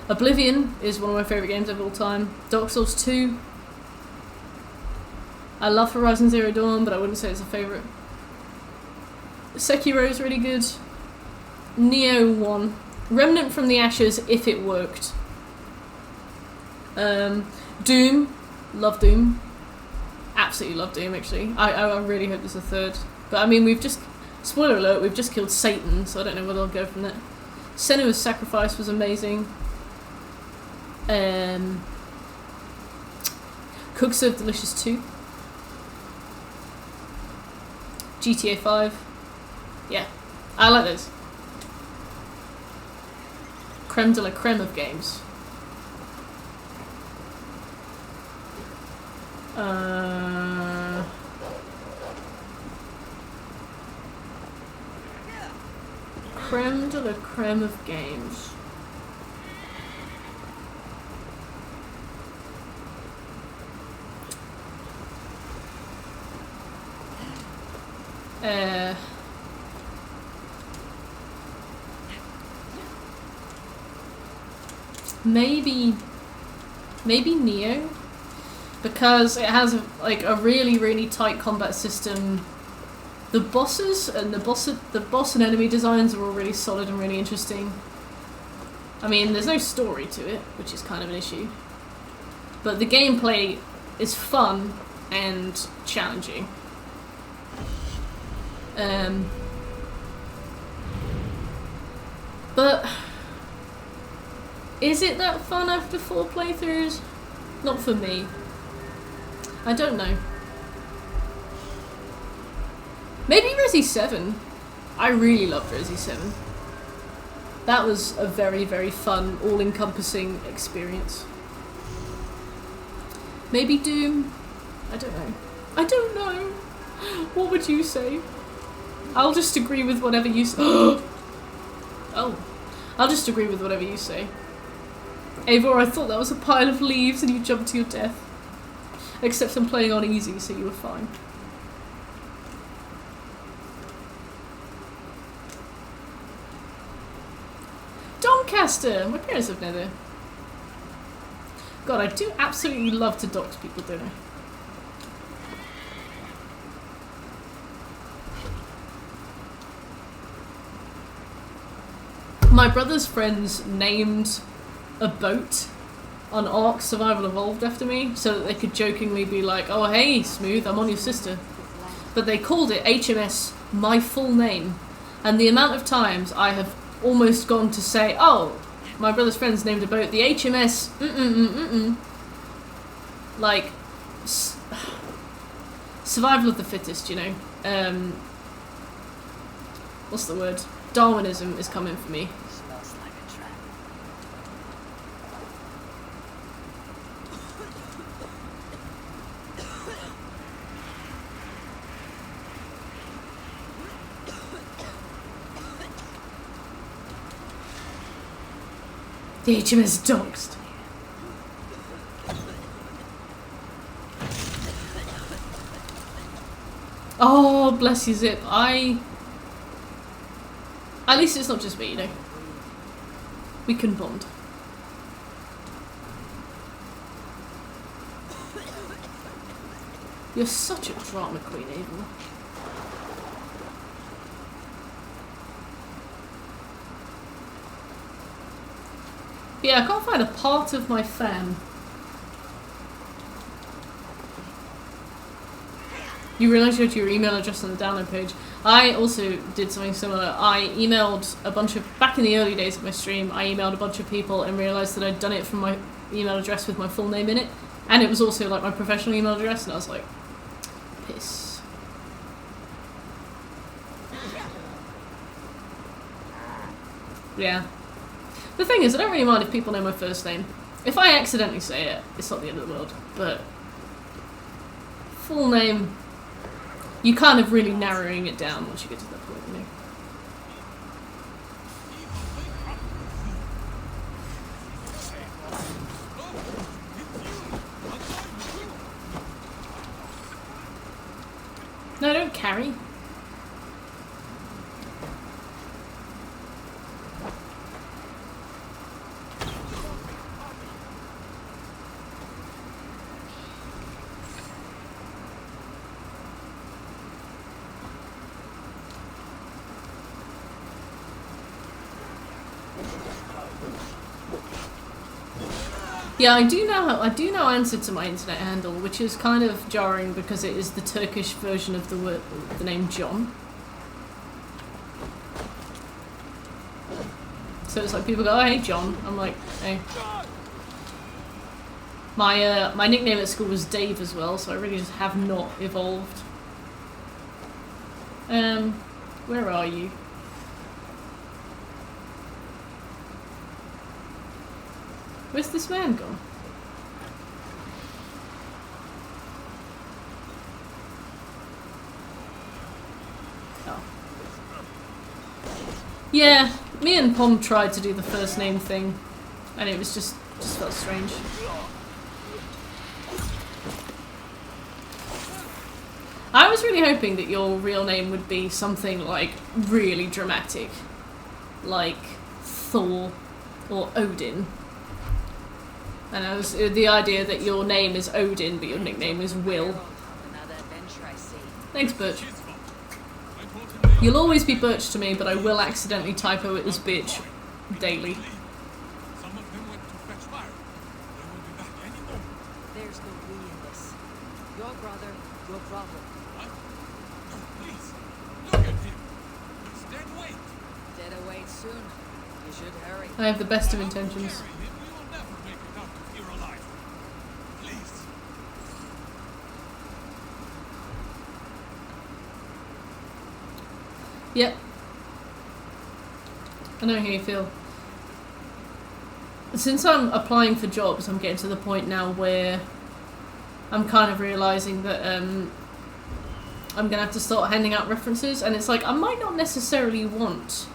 Oblivion is one of my favourite games of all time. Dark Souls 2. I love Horizon Zero Dawn, but I wouldn't say it's a favourite. Sekiro is really good. Neo 1. Remnant from the Ashes, if it worked. Doom. Love Doom. Absolutely love Doom, actually. I really hope there's a third. But I mean, we've just... Spoiler alert, we've just killed Satan, so I don't know where they'll go from there. Senua's Sacrifice was amazing. Cook Serve Delicious 2. GTA 5. Yeah, I like those. Creme de la creme of games. Creme de la creme of games. Maybe Neo, because it has a really tight combat system. The bosses and the boss and enemy designs are all really solid and really interesting. I mean, there's no story to it, which is kind of an issue, but the gameplay is fun and challenging. But is it that fun after 4 playthroughs? Not for me. I don't know. Maybe Resi 7. I really loved Resi 7. That was a very fun, all-encompassing experience. Maybe Doom? I don't know. I don't know. What would you say? I'll just agree with whatever you say. Oh. I'll just agree with whatever you say. Eivor, I thought that was a pile of leaves and you jumped to your death. Except I'm playing on easy, so you were fine. Doncaster! My parents live near there. God, I do absolutely love to dox people, don't I? My brother's friends named a boat on Ark Survival Evolved after me, so that they could jokingly be like, oh hey, Smooth, I'm on your sister. But they called it HMS my full name, and the amount of times I have almost gone to say, oh, my brother's friends named a boat the HMS like survival of the fittest, you know. What's the word? Darwinism is coming for me. Smells like a trap. The HMS doxed. Oh, bless you, Zip. At least it's not just me, you know. We can bond. You're such a drama queen, Abel. Yeah, I can't find a part of my fan. You realise you had your email address on the download page. I also did something similar. I emailed a bunch of, back in the early days of my stream, I emailed a bunch of people and realised that I'd done it from my email address with my full name in it. And it was also like my professional email address, and I was like, piss. Yeah. The thing is, I don't really mind if people know my first name. If I accidentally say it, it's not the end of the world. But full name, you kind of really narrowing it down once you get to that point, you know. No, don't carry. Yeah, I do now answer to my internet handle, which is kind of jarring because it is the Turkish version of the name John. So it's like people go, oh, hey John. I'm like, hey. My nickname at school was Dave as well, so I really just have not evolved. Where are you? Where's this man gone? Oh. Yeah, me and Pom tried to do the first name thing, and it was just felt strange. I was really hoping that your real name would be something like really dramatic, like Thor or Odin. And I was the idea that your name is Odin, but your nickname is Will. Another adventure I see. Thanks, Birch. You'll always be Birch to me, but I will accidentally typo it as bitch daily. Some of them went to fetch fire. They will be back any moment. There's no we in this. Your brother, your problem. What? No, please. Look at him. He's dead weight. Dead away soon. You should hurry. I have the best of How to intentions. carry him, we will never make it out of here alive. Please. Yep. I know how you feel. Since I'm applying for jobs, I'm getting to the point now where I'm kind of realising that I'm going to have to start handing out references, and it's like, I might not necessarily want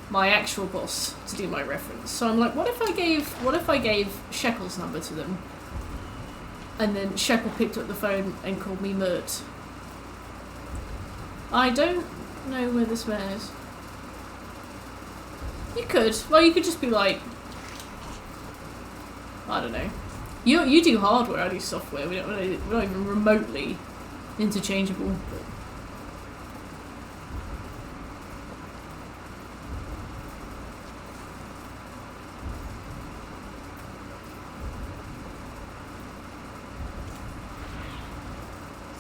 my actual boss to do my reference. So I'm like, what if I gave Shekel's number to them? And then Shekel picked up the phone and called me Mert. I don't know where this man is. You could. Well, you could just be like, I don't know. You do hardware, I do software. We're not even remotely interchangeable. But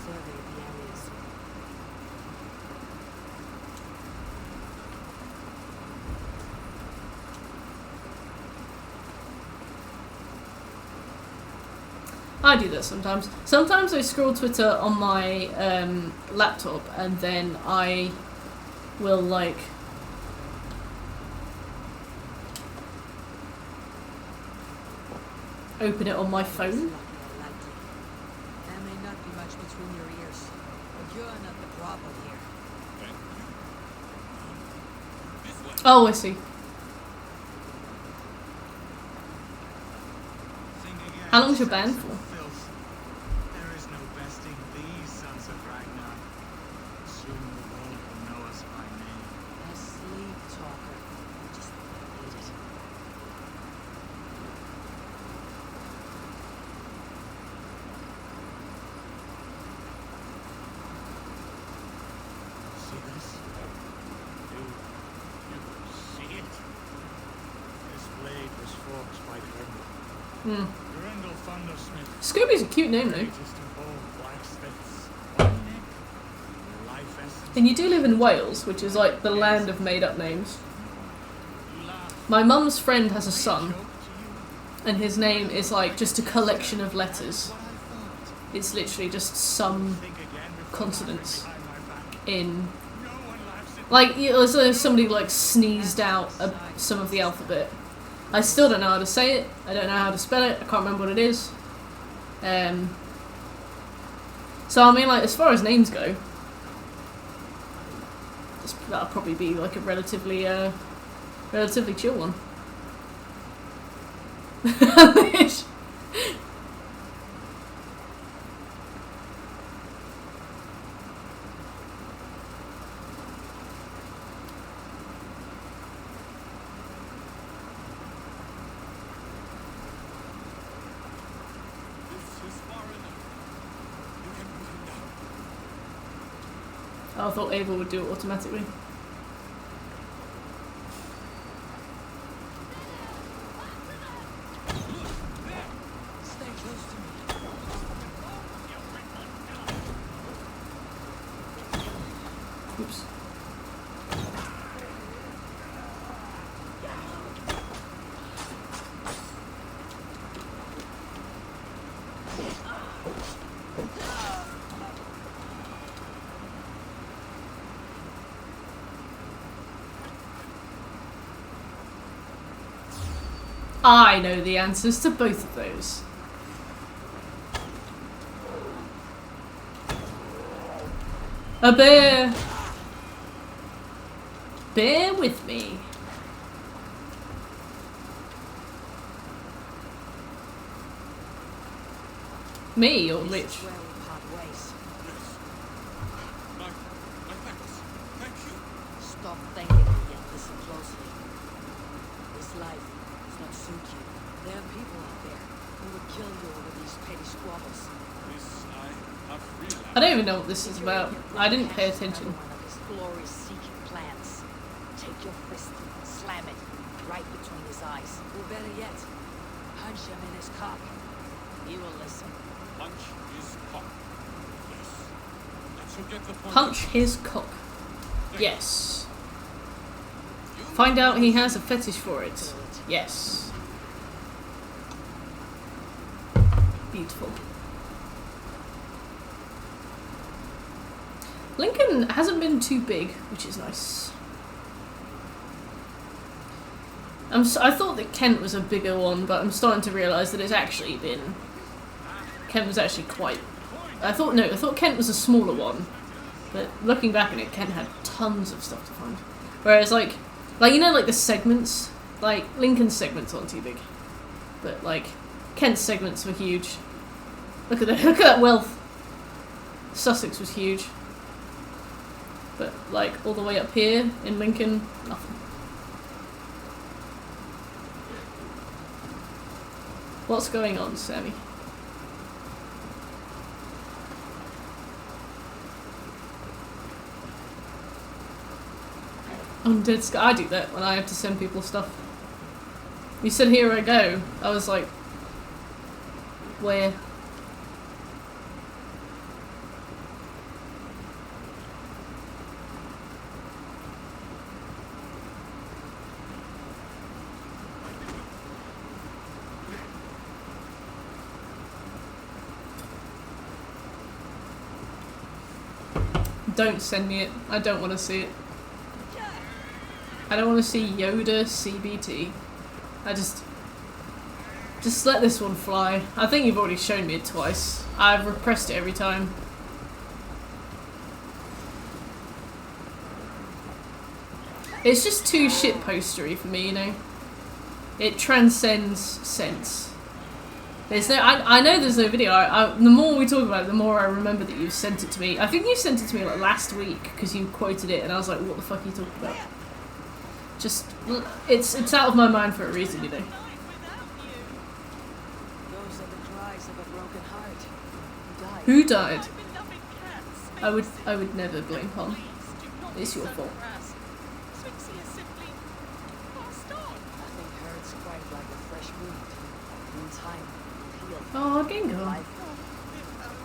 Survey the area soon. I do that sometimes. Sometimes I scroll Twitter on my laptop, and then I will like open it on my phone. Lucky or likely. There may not be much between your ears, but you're not the problem here. Thank you. This way. Oh, I see. How long's your ban for? There is no besting these sons of Ragnar. Soon the world will know us by name. A sleep talker. Just hate it. Durendal Thundersmith, Scooby's a cute name though. greatest of all blacksmiths. One neck, your life essence. And you do live in Wales, which is like the land of made up names. You laugh, My mum's friend has a son, joke to you. and his name is like just a collection of letters. What I thought. It's literally just some Think again before consonants laughing behind my back. in. No one laughs at Like, somebody like sneezed out some of the alphabet. I still don't know how to say it. I don't know how to spell it. I can't remember what it is. So I mean, like, as far as names go, that'll probably be like a relatively chill one. This is far enough. You can put him down. I thought Ava would do it automatically. Stay close to me. Oops. I know the answers to both of those. A bear! Bear with me. Me or This which? is where we part ways. Yes. My thanks. Thank you. Stop thanking me and listen closely. This life does not suit you. There are people out there who would kill you over these petty squabbles. This I have realized. I don't even know what this is If about. you're I didn't pay passionate attention. about one of his glory-seeking plans, take your fist, slam it right between his eyes. Or better yet, punch him in his cock. He will listen. Punch his cock. Yes. That should get the point. Punch his cock. Yes. Find out he has a fetish for it. Yes. Beautiful. Lincoln hasn't been too big, which is nice. I thought that Kent was a bigger one, but I'm starting to realise that it's actually been... Kent was actually quite... I thought Kent was a smaller one, but looking back at it, Kent had tons of stuff to find. Whereas, like you know, like the segments, like Lincoln's segments aren't too big, but like Kent's segments were huge. Look at that wealth. Sussex was huge, but like all the way up here in Lincoln, nothing. What's going on, Sammy? Undead Sky. I do that when I have to send people stuff. You said here I go. I was like, where? Don't send me it. I don't want to see it. I don't want to see Yoda CBT. I just let this one fly. I think you've already shown me it twice. I've repressed it every time. It's just too shitpostery for me, you know? It transcends sense. There's no, I know there's no video. The more we talk about it, the more I remember that you sent it to me. I think you sent it to me like last week because you quoted it, and I was like, "What the fuck are you talking about?" Just, it's out of my mind for a reason, you know. Those are the cries of a broken heart. Who died? Who died? I would never blame Pom. It's your fault. Nothing hurts quite like a fresh wound. In time, Oh, Gengar.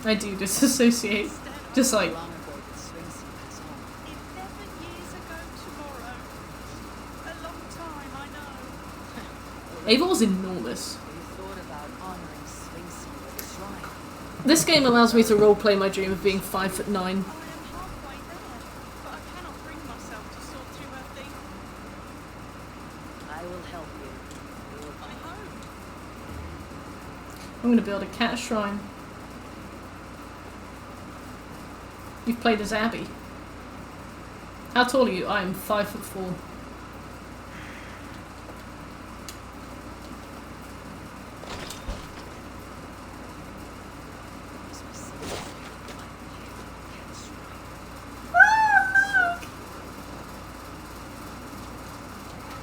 I I do disassociate. Just like, long ago did Sphinxie pass on. 11 years ago tomorrow. A long time, I know. Avor's enormous. Have you thought about honoring Sphinxie with a shrine? This game allows me to roleplay my dream of being 5'9". I am halfway there, but I cannot bring myself to sort through her thing. I will help you. You will I hope. I'm gonna build a cat shrine. You've played as Abby. How tall are you? I am 5'4". As we see it, I can shrine.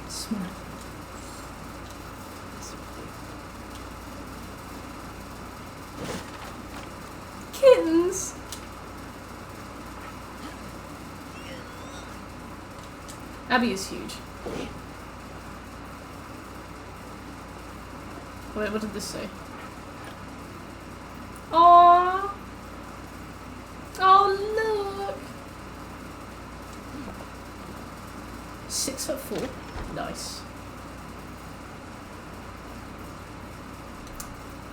Smart. This will do. Kittens! Abby is huge. Wait, what did this say? Aww! Oh, look! 6'4". Nice.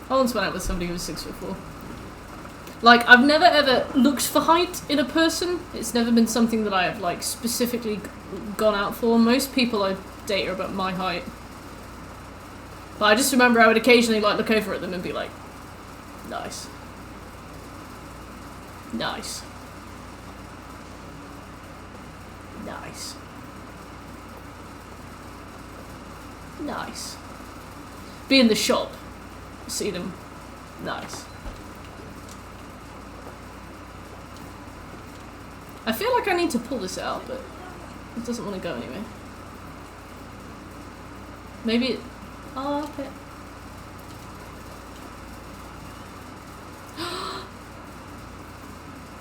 I once went out with somebody who was 6'4". Like, I've never ever looked for height in a person. It's never been something that I have, like, specifically gone out for. Most people I date are about my height. But I just remember I would occasionally, like, look over at them and be like, nice. Nice. Nice. Nice. Be in the shop. See them. Nice. I feel like I need to pull this out, but it doesn't want to go anywhere. Maybe it... Oh, okay.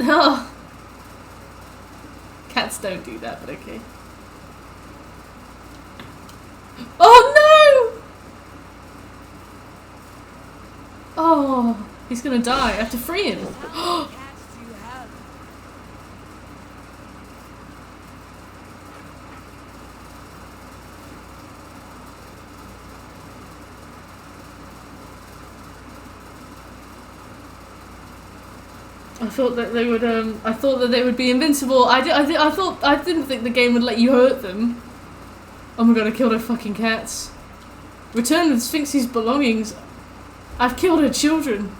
Oh. Cats don't do that, but okay. Oh no! Oh, he's gonna die. I have to free him. How many cats do you have? I thought that they would. I thought that they would be invincible. I didn't think the game would let you hurt them. Oh my god! I killed her fucking cats. Return with Sphinxie's belongings. I've killed her children.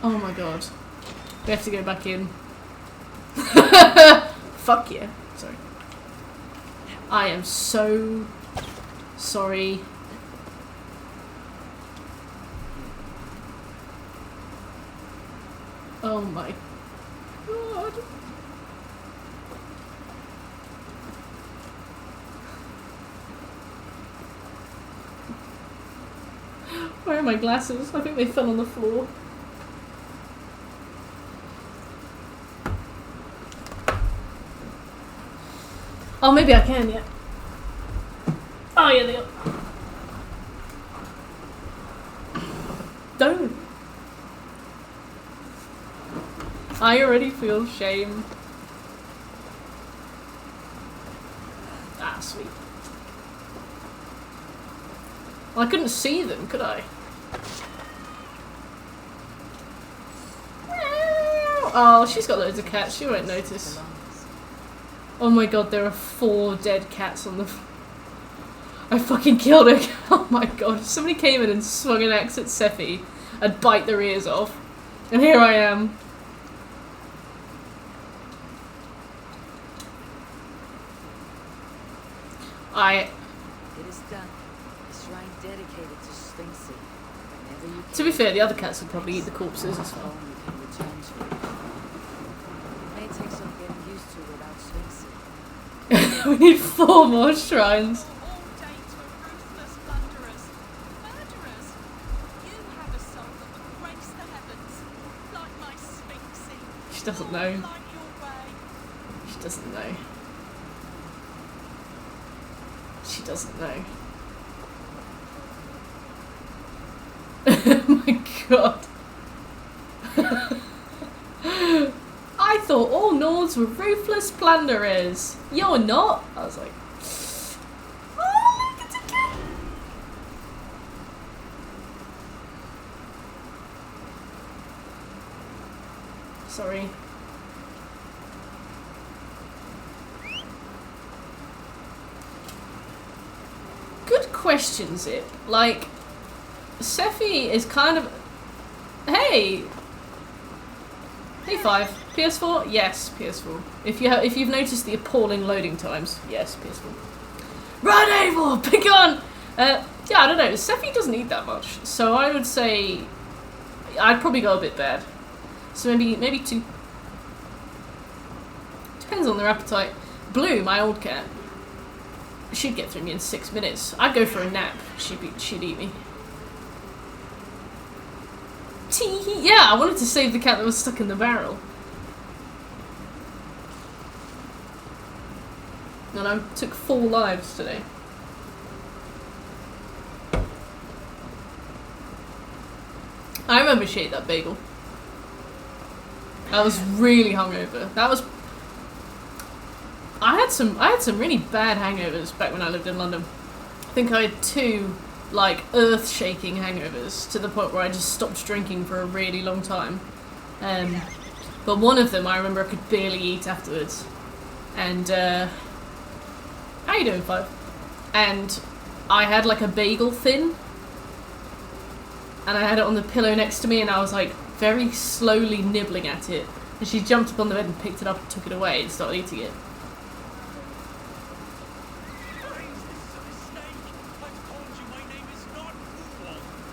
Oh my god. We have to go back in. Fuck yeah. Sorry. I am so sorry. Oh my god. Where are my glasses? I think they fell on the floor. Oh, maybe I can, yeah. Oh, yeah, they are. Don't. I already feel shame. Ah, sweet. Well, I couldn't see them, could I? Oh, she's got loads of cats. She won't notice. Oh my god, there are 4 dead cats on the... I fucking killed her. Oh my god. If somebody came in and swung an axe at Sephi, I'd bite their ears off. And here I am. It is done. A shrine dedicated to Sphinxie. Whenever you To be fair, the other cats would probably eat the corpses as well. home, you can return to it. It may take some getting used to without Sphinxie. We need 4 more shrines. All dates were ruthless plunderers. Murderers. You have a soul that would grace the heavens. Like my Sphinxie. She doesn't know. Like your way. She doesn't know. She doesn't know. god. I thought all Nords were ruthless plunderers. You're not. I was like, oh, look, it's a cat. Sorry. Good question, Zip. Like, Sephi is kind of... Hey! Hey, 5. PS4? Yes, PS4. If you've noticed the appalling loading times, yes, PS4. Run, Abel! Pick on! Yeah, I don't know. Sephi doesn't eat that much, so I would say I'd probably go a bit bad. So maybe 2. Depends on their appetite. Blue, my old cat, she'd get through me in 6 minutes. I'd go for a nap. She'd eat me. Tee-hee. Yeah, I wanted to save the cat that was stuck in the barrel. And I took 4 lives today. I remember she ate that bagel. I was really hungover. That was... I had some really bad hangovers back when I lived in London. I think I had 2 like earth-shaking hangovers to the point where I just stopped drinking for a really long time. But one of them I remember I could barely eat afterwards. And how you doing, 5? And I had like a bagel thin, and I had it on the pillow next to me, and I was like very slowly nibbling at it. And she jumped up on the bed and picked it up and took it away and started eating it.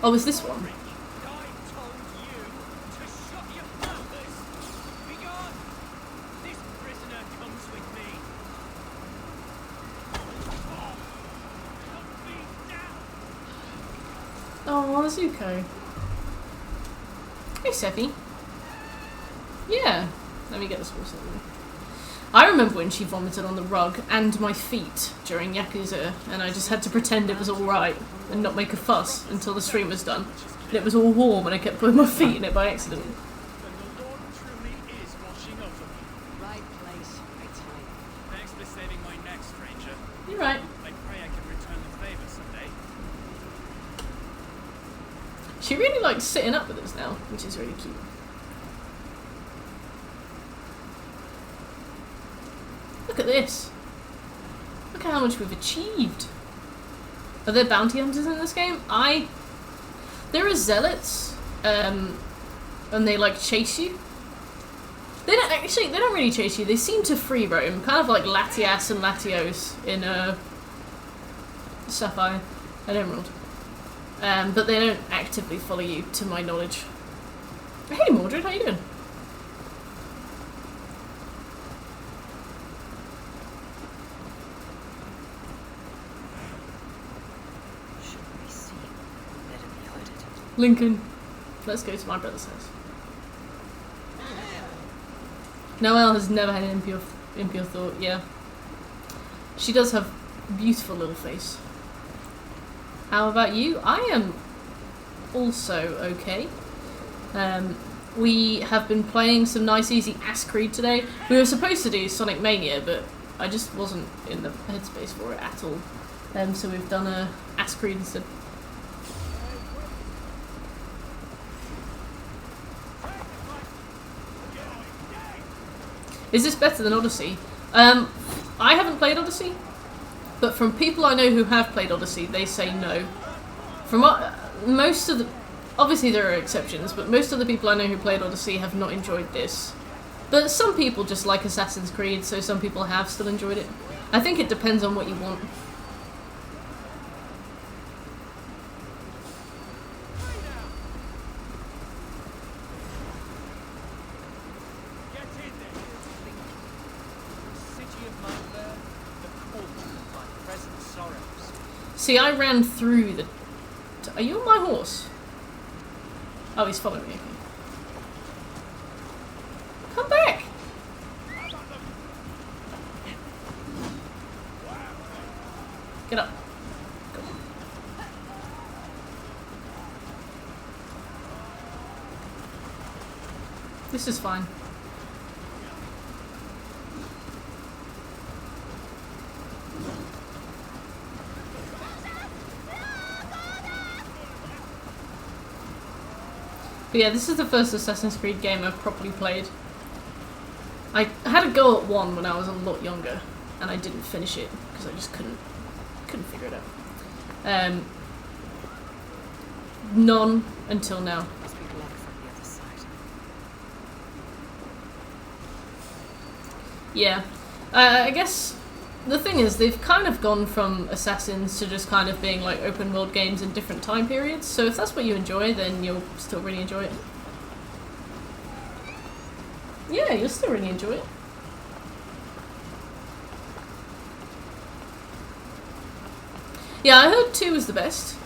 Oh, is this one? I told you to shut your mouths. Begone! This prisoner comes with me. Oh, Zuko. Hey, Sephi. Yeah. Let me get this horse over. I remember when she vomited on the rug and my feet during Yakuza, and I just had to pretend it was alright and not make a fuss until the stream was done. And it was all warm and I kept putting my feet in it by accident. And the Lord truly is watching over me. Right place, right time. Thanks for saving my neck, stranger. You're right. I pray I can return the favor someday. She really likes sitting up with us now, which is really cute. Look at this. Look at how much we've achieved. Are there bounty hunters in this game? There are zealots, and they like chase you. They don't really chase you. They seem to free roam, kind of like Latias and Latios in Sapphire and Emerald. But they don't actively follow you, to my knowledge. Hey Mordred, how you doing? Lincoln. Let's go to my brother's house. Noelle has never had an impure thought, yeah. She does have a beautiful little face. How about you? I am also okay. We have been playing some nice easy Creed today. We were supposed to do Sonic Mania, but I just wasn't in the headspace for it at all. So we've done a Creed instead. Is this better than Odyssey? I haven't played Odyssey, but from people I know who have played Odyssey, they say no. From most of the... Obviously there are exceptions, but most of the people I know who played Odyssey have not enjoyed this. But some people just like Assassin's Creed, so some people have still enjoyed it. I think it depends on what you want. See, I ran through the... Are you on my horse? Oh, he's following me. Come back! Get up. Go. This is fine. But yeah, this is the first Assassin's Creed game I've properly played. I had a go at one when I was a lot younger, and I didn't finish it because I just couldn't figure it out. None until now. Must be blood from the other side. Yeah. I guess the thing is, they've kind of gone from Assassins to just kind of being like open world games in different time periods, so if that's what you enjoy, then you'll still really enjoy it. Yeah, you'll still really enjoy it. Yeah, I heard 2 was the best.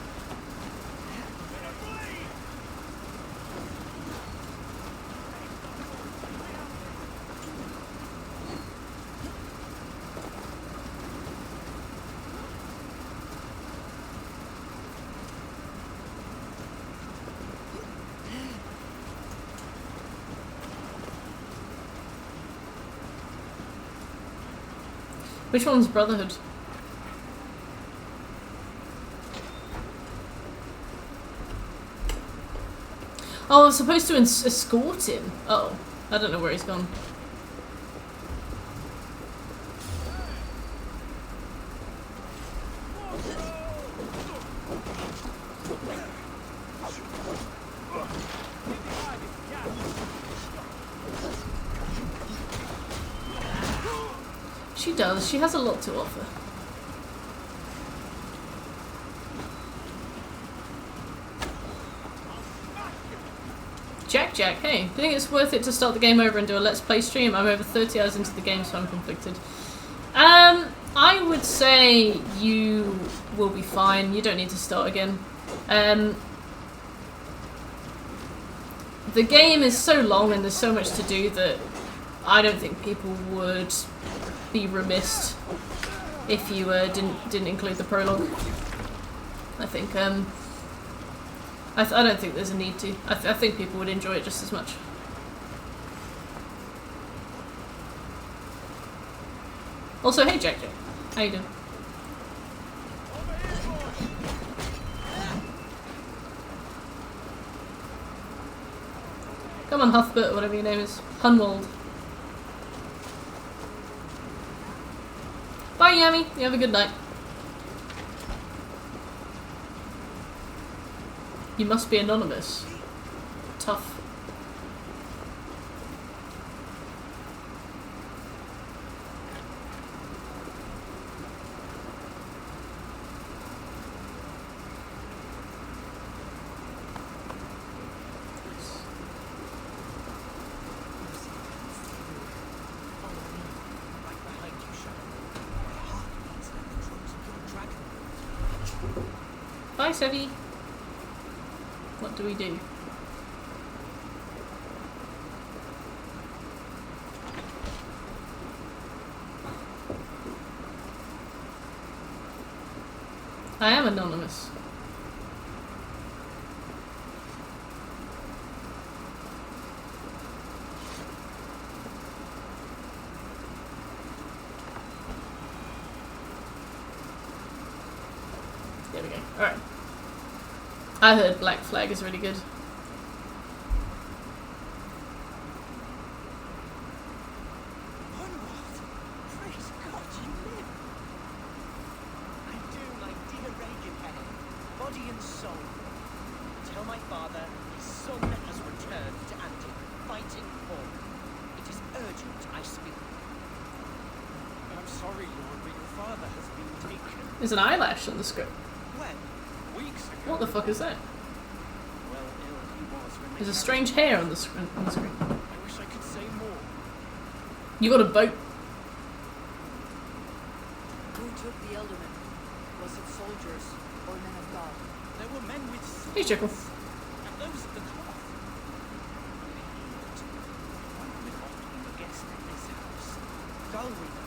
Which one's Brotherhood? Oh, I was supposed to escort him. Oh, I don't know where he's gone. She does. She has a lot to offer. Jack, hey, do you think it's worth it to start the game over and do a Let's Play stream? I'm over 30 hours into the game, so I'm conflicted. I would say you will be fine. You don't need to start again. The game is so long and there's so much to do that I don't think people would be remiss if you didn't include the prologue. I think I don't think there's a need to. I think people would enjoy it just as much. Also, hey Jack, how you doing? Come on, Huthbert, whatever your name is. Hunwald. Bye, Yami. You have a good night. You must be anonymous. Tough. Bye, Sevi. What do we do? I am anonymous. There we go. Alright. I heard Black Flag is really good. Praise God, you live. I do, my dear Reaganhead, body and soul. Tell my father his son has returned to Andy, fighting for him. It is urgent I speak. I'm sorry, Lord, but your father has been taken. There's an eyelash on the script. When? Weeks ago. What the fuck is that? Well, ill he was when they There's a carried strange him. hair on the screen. I wish I could say more. You got a boat. Who took the Elderman? Was it soldiers or men of God? There were men with Hey, Jekyll. swords, and those of the cloth. One would often be a guest at this house. Galwina.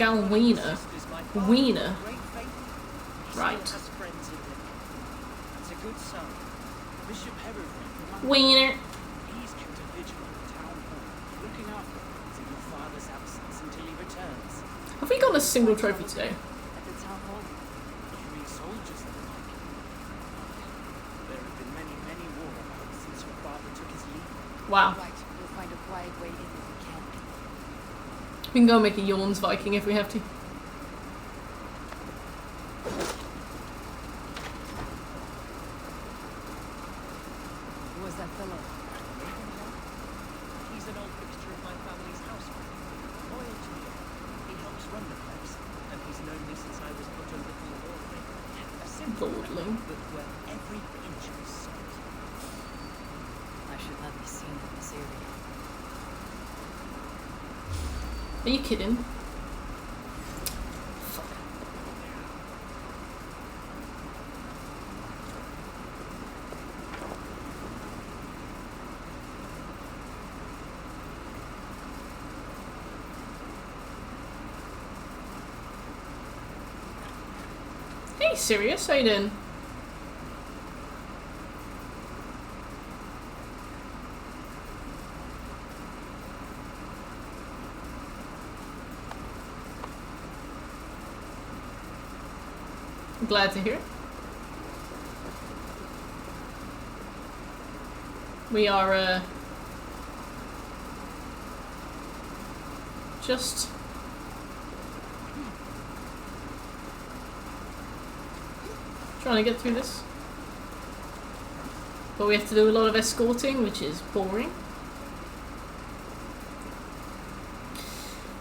Galwina. Sisters, my father, Wiener. great faith. He Right. still has friends in him. It's a good son. Bishop Herod. Wiener. He's kept a vigil in the town. looking after things in your father's absence until he returns. Have we got a single trophy today? At the town hall. Carrying soldiers and the like. There have been many, many war since your father took his leave. Wow. Right, we'll find a quiet way in if we can. We can go make a Yawns Viking if we have to. Who was that fellow? He's an old fixture of my family's household. Loyal to me. He helps run the place, and he's known me since I was but a little lordling. A simple Lordling. but worth every inch of salt. I should not be seen in this area. Are you kidding? Hey, Sirius, how you doing? Glad to hear it. We are, just trying to get through this. But we have to do a lot of escorting, which is boring.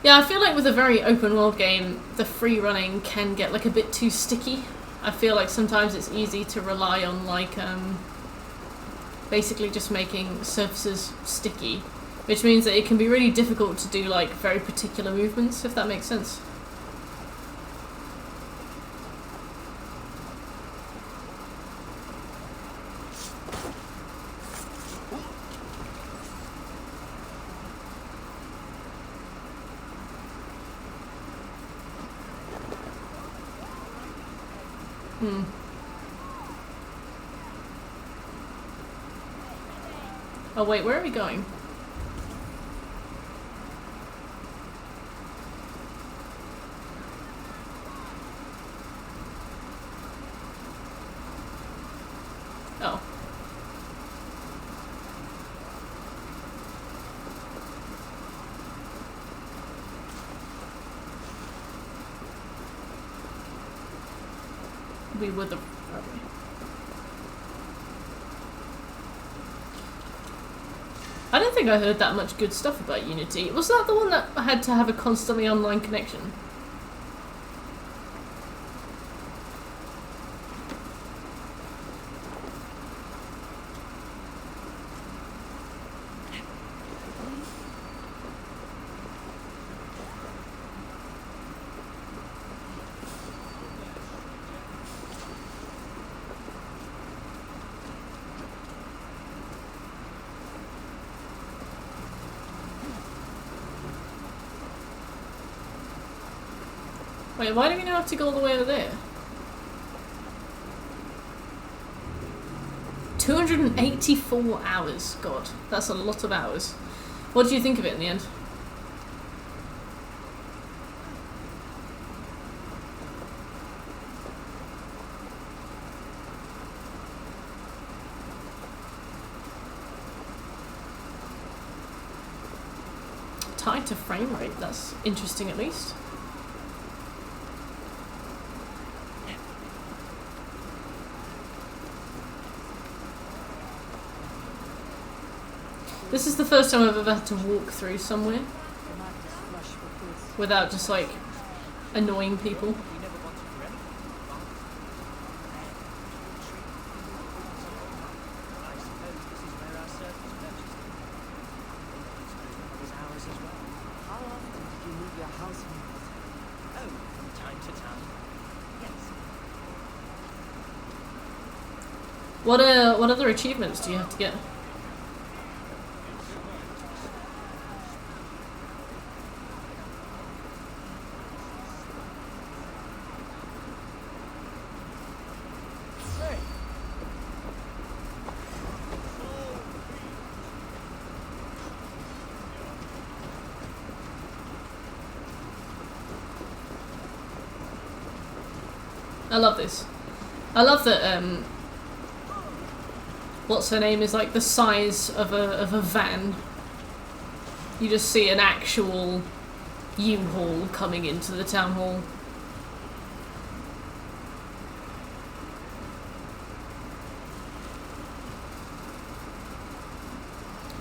Yeah, I feel like with a very open world game, the free running can get like a bit too sticky. I feel like sometimes it's easy to rely on like basically just making surfaces sticky, which means that it can be really difficult to do like very particular movements, if that makes sense. Oh wait, where are we going? Oh. We were the... I don't think I heard that much good stuff about Unity. Was that the one that had to have a constantly online connection? Wait, why do we now have to go all the way over there? 284 hours. God, that's a lot of hours. What did you think of it in the end? Tied to frame rate, that's interesting at least. This is the first time I've ever had to walk through somewhere without just like annoying people. We never wanted for anything. I suppose this is where our servants purchased them. It was ours as well. How often did you leave your house when you was Oh, from time to time. Yes. What other achievements do you have to get? I love this. I love that, what's her name is like the size of a van. You just see an actual U-Haul coming into the town hall.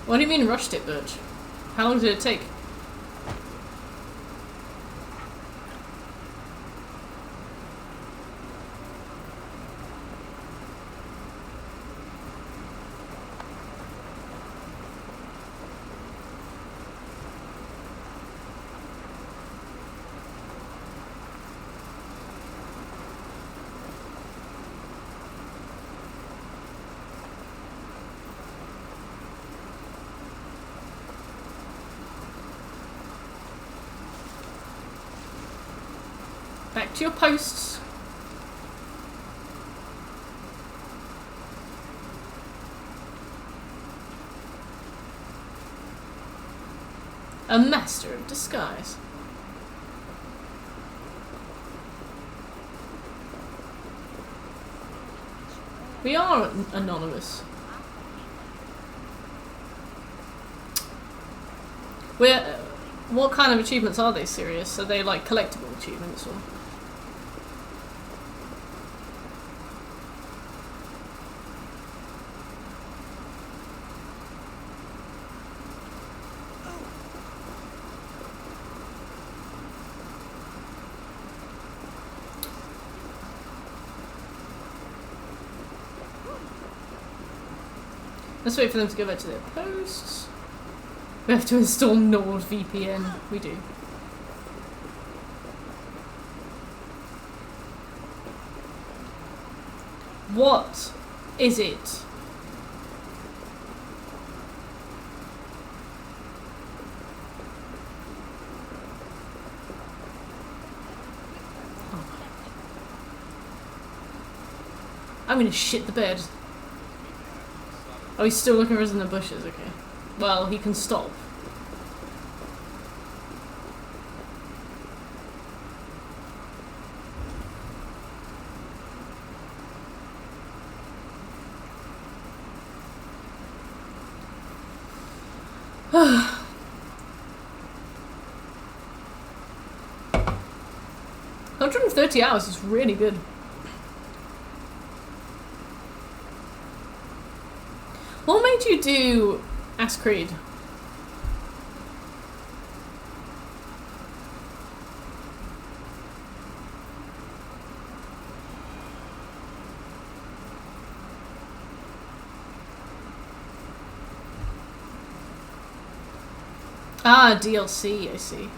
What do you mean rushed it, Birch? How long did it take? Back to your posts. A master of disguise. We are anonymous. What kind of achievements are they, serious? Are they like collectible achievements or? Let's wait for them to go back to their posts. We have to install NordVPN. We do. What is it? I'm gonna shit the bed. Oh, he's still looking for us in the bushes, okay. Well, he can stop. $130 is really good. What made you do Ask Creed? Ah, DLC, I see.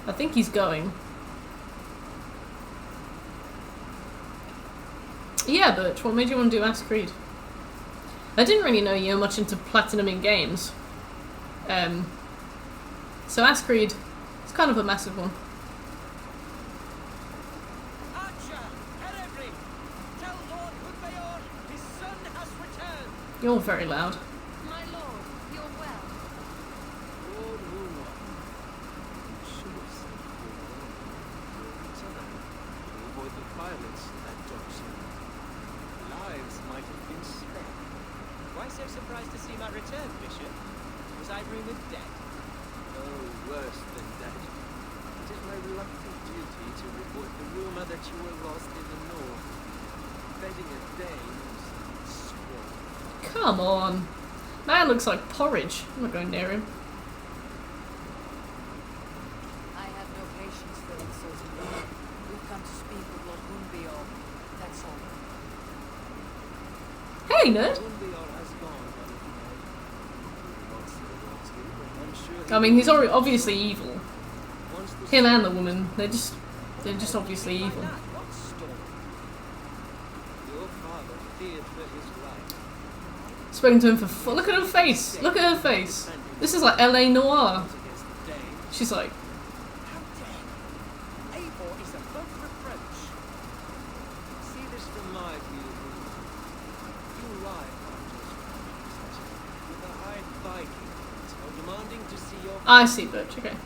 I think he's going. Yeah, Birch, what made you want to do Ask Creed? I didn't really know you were much into platinuming games. So Ask Creed, it's kind of a massive one. Archer, Erebri, tell Lord Woodmayor his son has returned. You're very loud. My lord, you're well. Lord Woolmark, you should have sent for your return to avoid the violence that dogs you. Lives might have been spared. Why so surprised to see my return, Bishop? Was I rumoured dead? Oh, worse than that. It is my reluctant duty to report the rumour that you were lost in the north, bedding a dame in some squall. Come on. Man looks like porridge. I'm not going near him. I have no patience for insults. We've come to speak with Lord Woodmayor. That's all. Hey, nerd! Woolmark has gone, I mean, he's already obviously evil. once the Him and the woman, they're just obviously Like evil. that, what story? your father feared for his life. Spoken to him for look at her face. Look at her face. This is like LA Noir. Against the Dane, She's like, How dare you? Eivor is above reproach. see this from my view. You ride on just with a high Viking, so demanding to see your I see, Butch. Okay.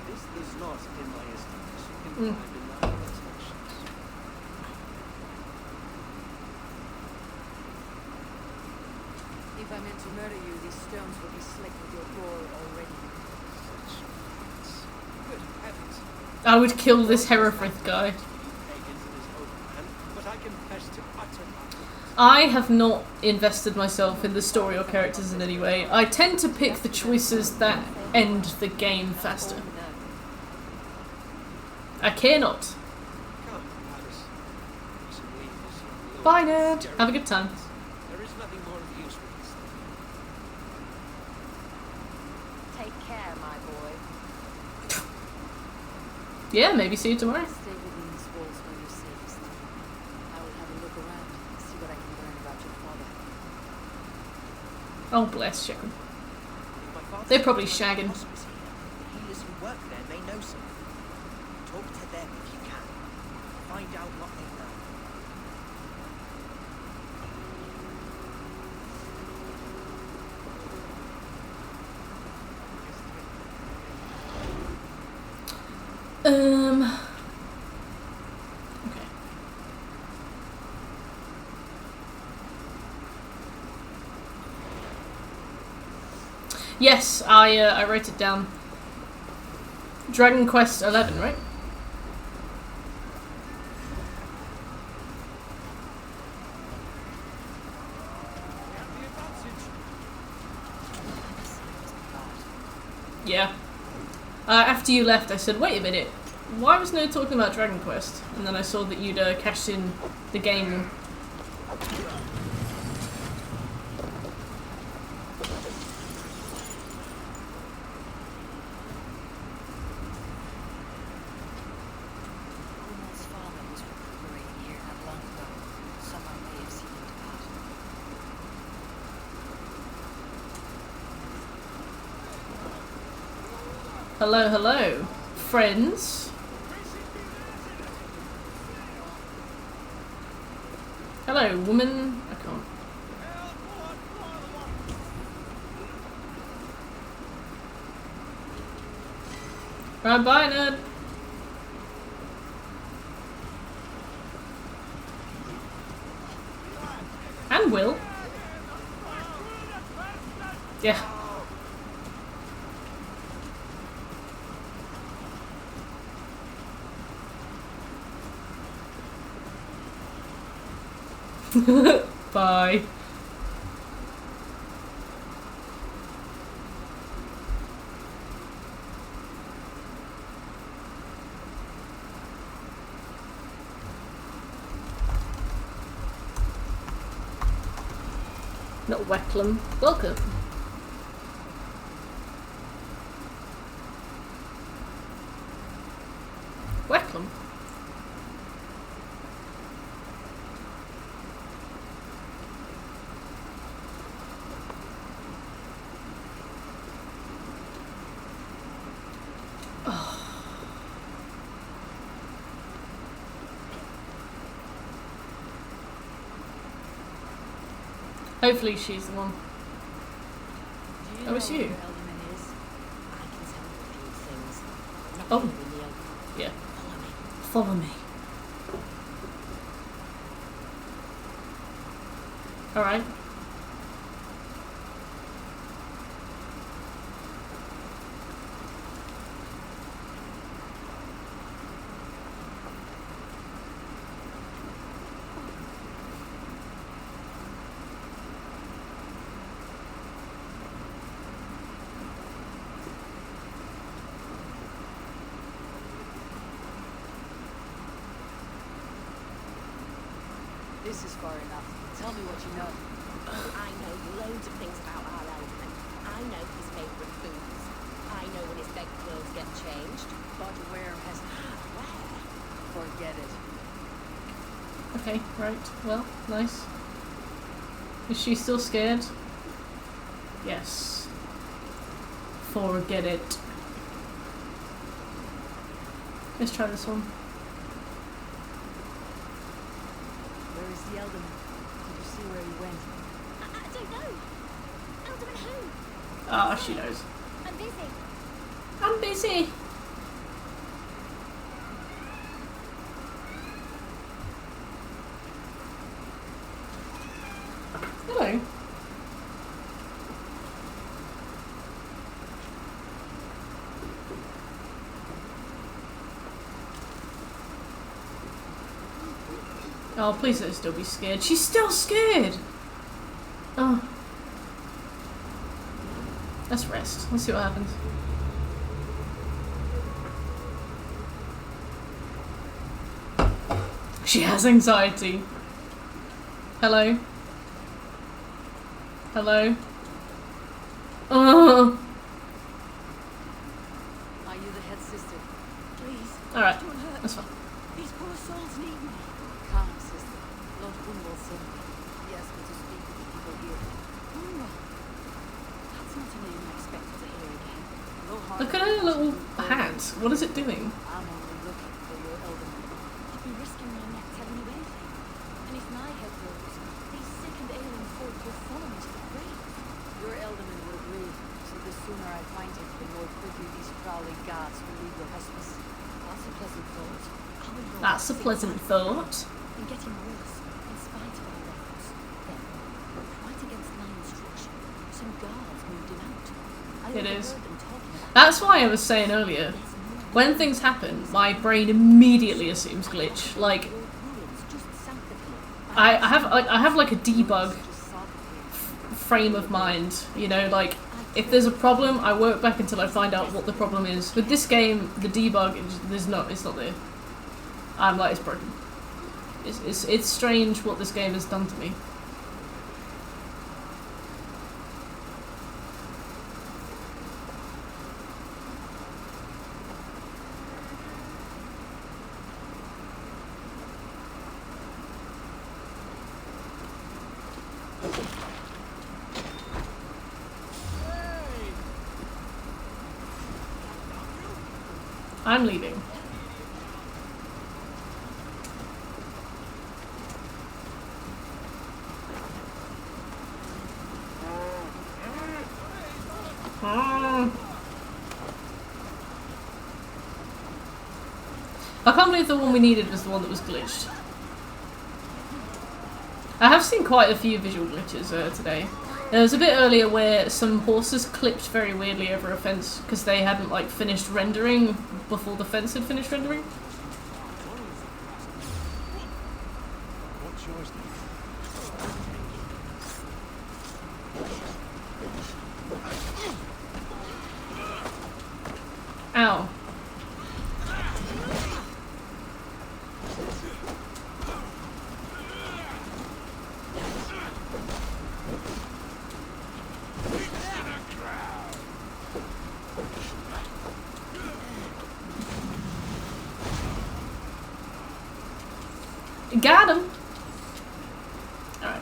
This does not in my estates. You can Mm. find in my protections. If I meant to murder you, these stones would be slick with your gore already. Such facts. Good heavens. I would kill this Herefrith guy. Pagans in his homeland, but I confess to utter ignorance. I have not invested myself in the story or characters in any way. I tend to pick the choices that end the game faster. All now. I cannot. Come, Alice. You should leave this young lord. Bye, nerd. Have a good time. There is nothing more of use with this thing. Take care, my boy. Yeah, maybe see you tomorrow. Stay within these walls where you're safest. I will have a look around, see what I can learn about your father. Oh, bless you. If my father They're probably was shagging. hospice here, the healers who work there may know something. Talk to them if you can. Find out what they know. Okay. Yes, I wrote it down. Dragon Quest 11, right? Yeah. After you left, I said, wait a minute, why was no talking about Dragon Quest? And then I saw that you'd cashed in the game. Kumal's father was recuperating here not long ago. Someone may have seen him depart. Hello, hello, friends. Hello, woman. I can't. Right, bye, nerd. And Will. Yeah. Bye. Not Weckham. Welcome. Weckham? Hopefully she's the one. Do you Oh, know it's where you. your element is? I can tell you a few things. Not Oh. really in the open. Yeah. Follow me. Follow me. Alright. This is far enough. Tell me what you know. I know loads of things about our element. I know his favourite foods. I know when his bedclothes get changed. But where has... Where? Forget it. Okay, right. Well, nice. Is she still scared? Yes. Forget it. Let's try this one. Where is the Elderman? Did you see where he went? I don't know. Alderman who? Ah, she knows. I'm busy. I'm busy. Oh, please don't still be scared. She's still scared! Oh. Let's rest. Let's see what happens. She has anxiety. Hello? Hello? Oh. Are you the head sister? Please. Alright, Don't hurt that's me. fine. These poor souls need me. Calm, sister. Lord Gunwald sent me. He asked me to speak with the people here. Gunwald? That's not a name I expected to hear again. No harm. Look at her little hat. What is it doing? I'm only looking for your elderman. I'd be risking my neck telling you anything. And if my head rolls, these sick and ailing folk will follow me to the grave. Your elderman would agree. So the sooner I find him, the more quickly these prowling guards will leave your hospice. That's a pleasant thought. That's a pleasant thought. And getting worse, in spite of our efforts. Then, quite against my instruction, some guards moved him out. I It is. overheard them talking about That's why I was saying earlier, when things happen, my brain immediately assumes glitch. Like, old ruins just south of here. I have like a debug frame of mind, you know, like if there's a problem, I work back until I find out what the problem is. With this game, the debug it's not there. I'm like, it's broken. It's strange what this game has done to me. I'm leaving. I can't believe the one we needed was the one that was glitched. I have seen quite a few visual glitches today. There was a bit earlier where some horses clipped very weirdly over a fence because they hadn't like finished rendering before the fence had finished rendering. What's yours then? Ow. Got him. Alright.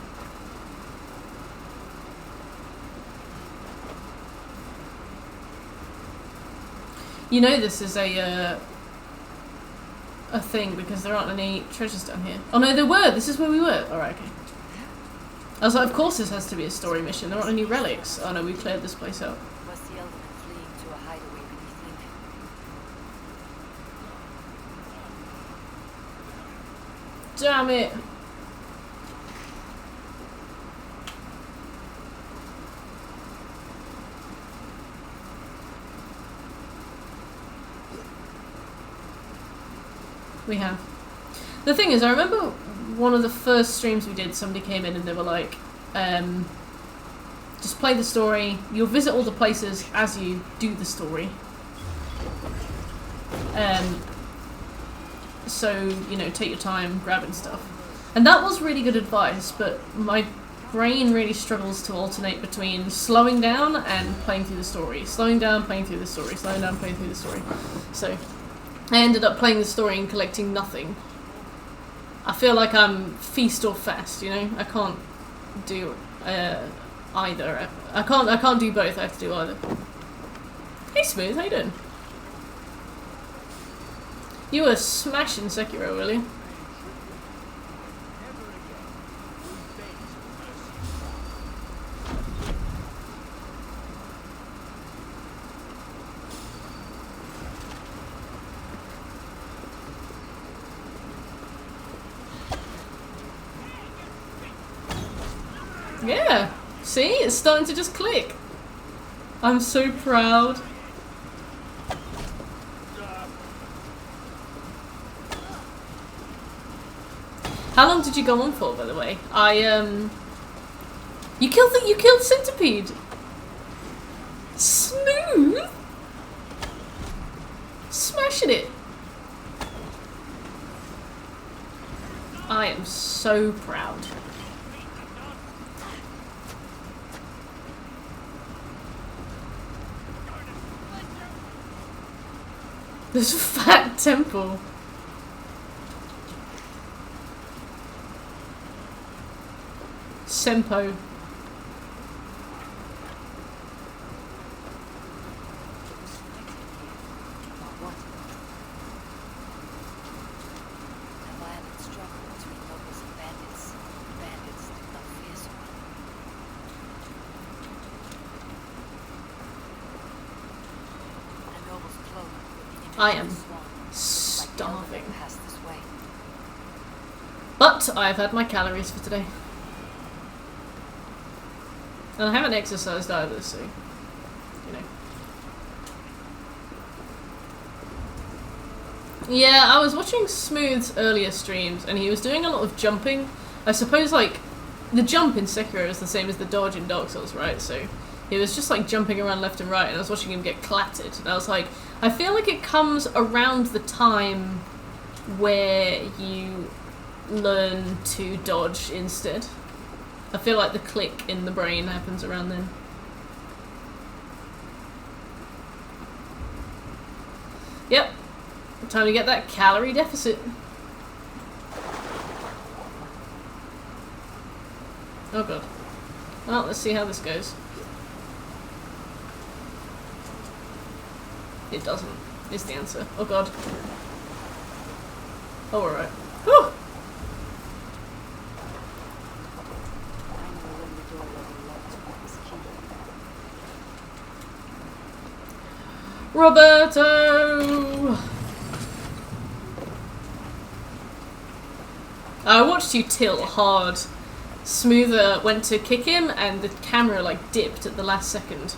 You know this is a thing because there aren't any treasures down here. Oh no, there were. This is where we were. Alright, okay. I was like, of course this has to be a story mission. There aren't any relics. Oh no, we cleared this place out. Was the elderman fleeing to a hideaway, do you think? Damn it. We have. The thing is, I remember one of the first streams we did, somebody came in and they were like, just play the story, you'll visit all the places as you do the story. So, you know, take your time grabbing stuff. And that was really good advice, but my brain really struggles to alternate between slowing down and playing through the story. Slowing down, playing through the story. Slowing down, playing through the story. So, I ended up playing the story and collecting nothing. I feel like I'm feast or fast, you know? I can't do either. I can't do both, I have to do either. Hey Smooth, how you doing? You were smashing Sekiro, really. Yeah, see? It's starting to just click. I'm so proud. How long did you go on for, by the way? You killed Centipede. Smooth. Smashing it. I am so proud. This fat temple. Sempo. I am starving. But I've had my calories for today. And I haven't exercised either, so, you know. Yeah, I was watching Smooth's earlier streams, and he was doing a lot of jumping. I suppose, like, the jump in Sekiro is the same as the dodge in Dark Souls, right? So he was just, like, jumping around left and right, and I was watching him get clattered. And I was like, I feel like it comes around the time where you learn to dodge instead. I feel like the click in the brain happens around then. Yep. Time to get that calorie deficit. Oh god. Well, let's see how this goes. It doesn't, is the answer. Oh god. Oh, alright. Whew! Roberto! I watched you tilt hard. Smoother went to kick him and the camera like dipped at the last second.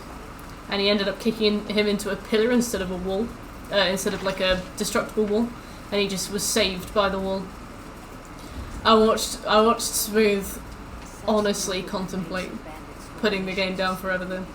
And he ended up kicking him into a pillar instead of a wall. Instead of like a destructible wall. And he just was saved by the wall. I watched Smooth honestly contemplate putting the game down forever then.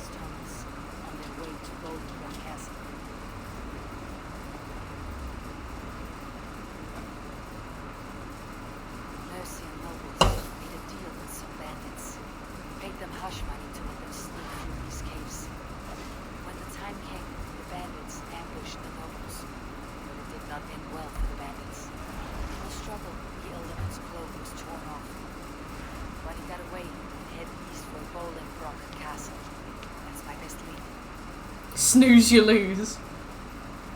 Snooze, you lose.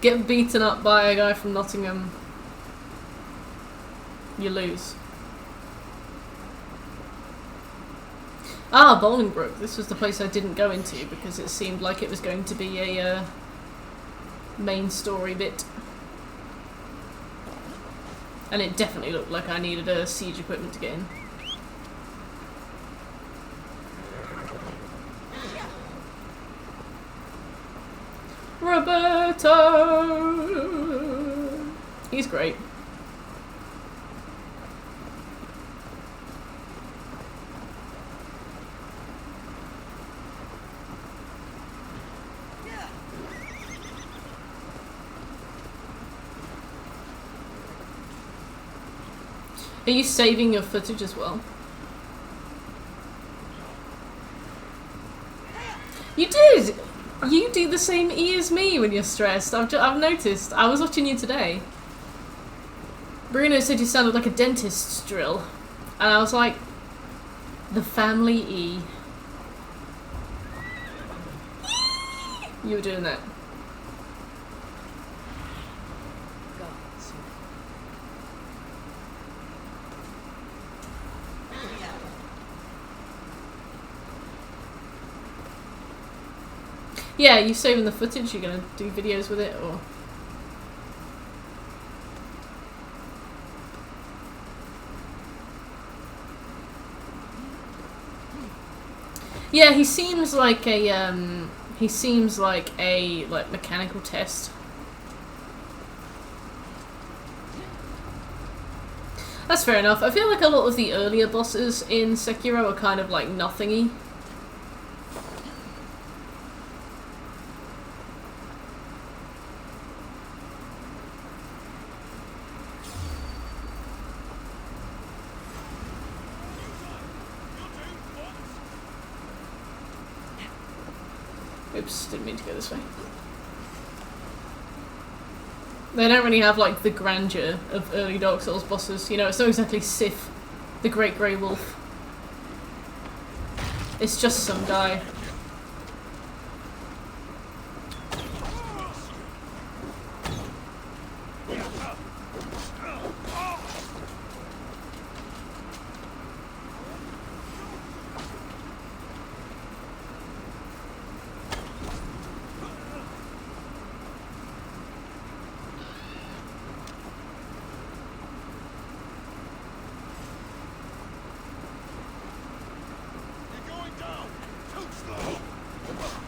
Get beaten up by a guy from Nottingham. You lose. Ah, Bolingbroke. This was the place I didn't go into because it seemed like it was going to be a main story bit. And it definitely looked like I needed a siege equipment to get in. Roberto! He's great. Are you saving your footage as well? You did! You do the same E as me when you're stressed. I've noticed. I was watching you today. Bruno said you sounded like a dentist's drill. And I was like, the family E. You were doing that. Yeah, you saving the footage? You're gonna do videos with it, or? Yeah, he seems like a mechanical test. That's fair enough. I feel like a lot of the earlier bosses in Sekiro are kind of like nothingy. Oops, didn't mean to go this way. They don't really have like the grandeur of early Dark Souls bosses. You know, it's not exactly Sif, the Great Grey Wolf. It's just some guy.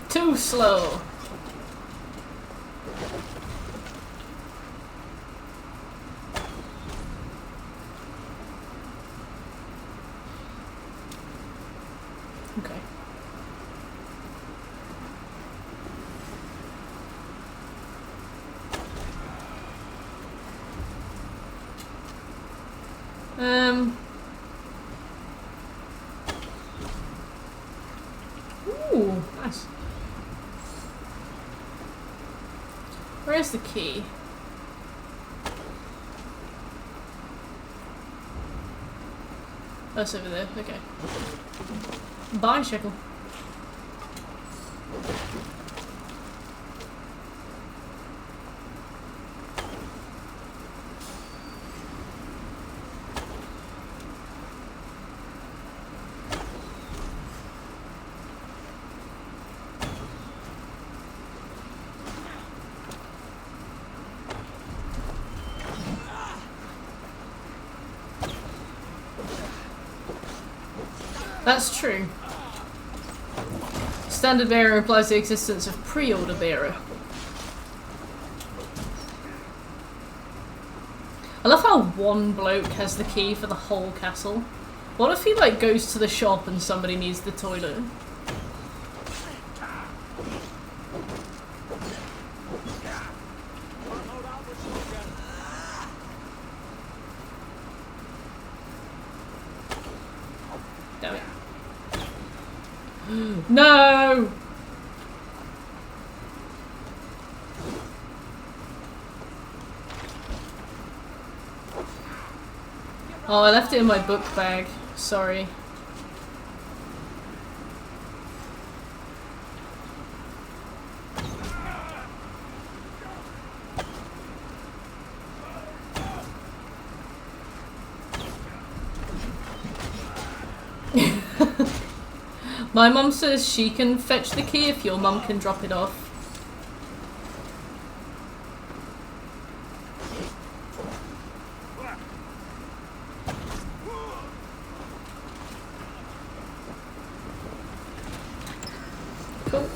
Too slow. Okay. Ooh, nice. Where's the key? Oh, it's over there. Okay. Bicycle. That's true. Standard bearer implies the existence of pre-order bearer. I love how one bloke has the key for the whole castle. What if he like goes to the shop and somebody needs the toilet? Damn it. No! Oh, I left it in my book bag. Sorry. My mum says she can fetch the key if your mum can drop it off. Cool.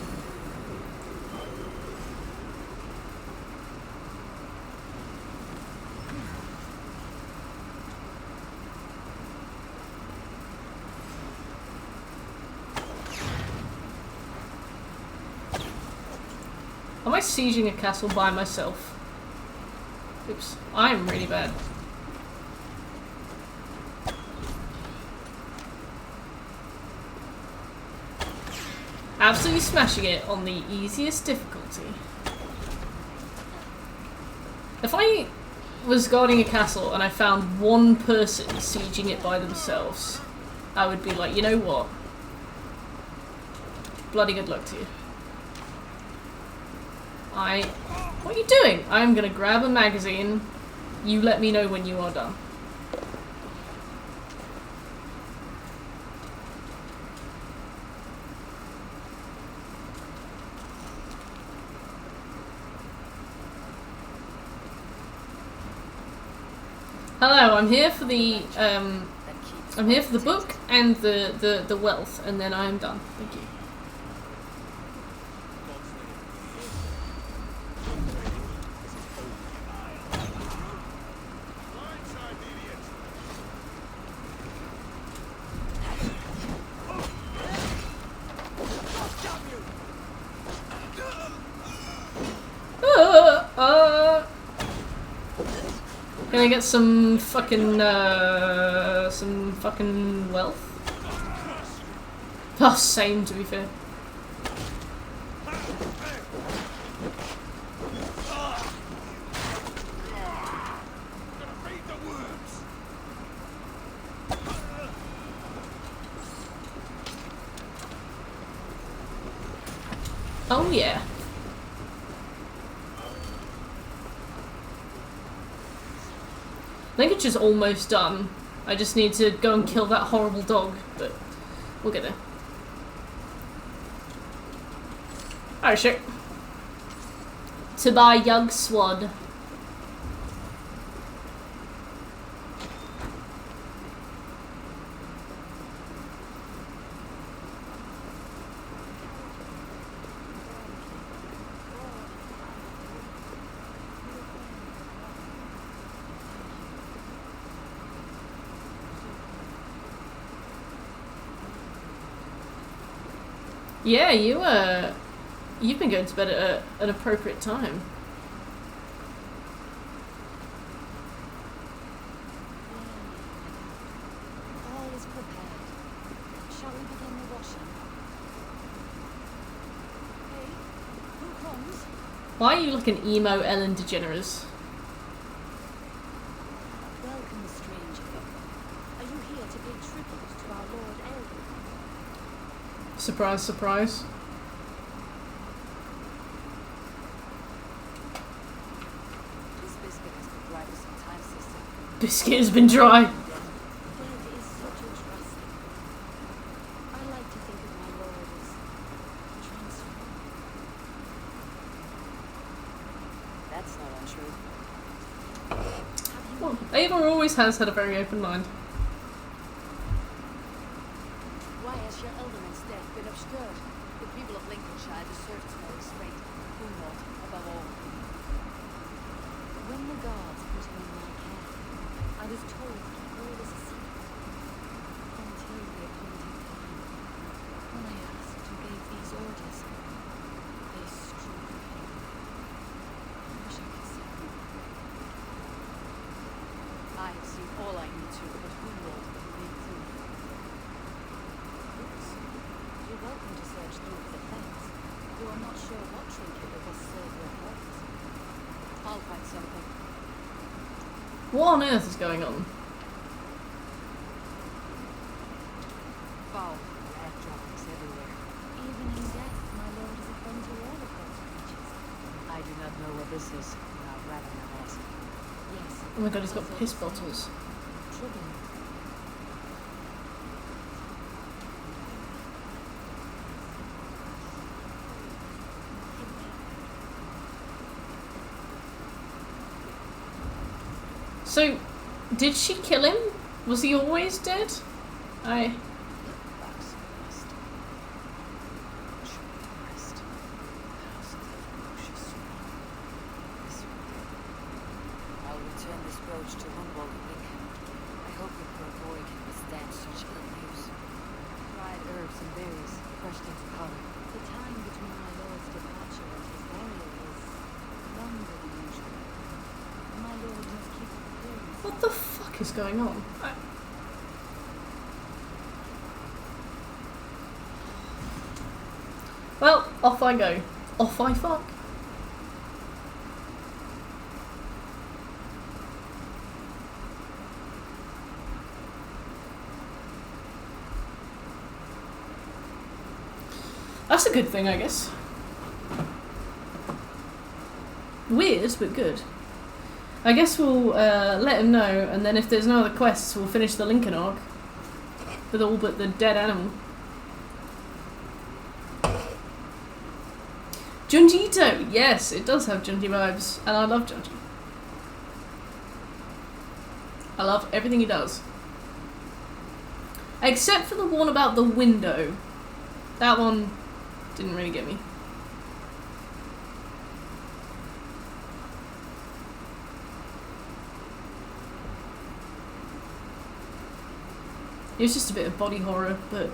Am I sieging a castle by myself? Oops, I'm really bad. Absolutely smashing it on the easiest difficulty. If I was guarding a castle and I found one person sieging it by themselves, I would be like, you know what? Bloody good luck to you. What are you doing? I'm gonna grab a magazine. You let me know when you are done. Hello, I'm here for the book and the wealth, and then I am done. Thank you. gonna get some fucking wealth. Oh, same to be fair. Oh yeah. I think it's just almost done. I just need to go and kill that horrible dog, but we'll get there. Oh shit. To buy young swad. Yeah, you've been going to bed at an appropriate time. All is prepared. Shall we begin the washing? Hey, who comes? Why are you like an emo Ellen DeGeneres? Welcome, stranger. Are you here to pay tribute to our Lord Elder? Surprise, surprise. This biscuit has been dry for some time, sister. Biscuit has been dry. Bread is such a trusting. I like to think of my Lord as transformed. That's not untrue. Have you Well, Ava always has had a very open mind. Why has your elderman's death been obscured? The people of Lincolnshire deserve to know his fate, who not above all. When the gods put him in my care, I was told to keep all this a secret. Until the appointed time, when I asked who gave these orders, they struck me. I wish I could say more. I have seen all I need to, but who will make proof? You're welcome to search through his effects. Though I'm not sure what trinket will best serve your purpose. I'll find something. What on earth is going on? Foul, red droppings everywhere. Even in death, my lord is a friend to all of those creatures. I do not know what this is, and I'd rather not ask. Yes. Oh my god, he's got piss bottles. Troubling. So, did she kill him? Was he always dead? Box rest. True rest. House of the ferocious sword. This will do. I'll return this brooch to Humboldt and Lincoln. I hope the poor boy can withstand such ill news. Dried herbs and berries, crushed into powder. The time between my lord's departure and his burial is longer than usual. My lord must keep up appearance. What the fuck is going on? Well, off I go. Off I fuck. That's a good thing, I guess. Weird, but good. I guess we'll let him know, and then if there's no other quests, we'll finish the Lincoln arc. With all but the dead animal. Junjito! Yes, it does have Junji vibes, and I love Junji. I love everything he does. Except for the one about the window. That one didn't really get me. It was just a bit of body horror, but...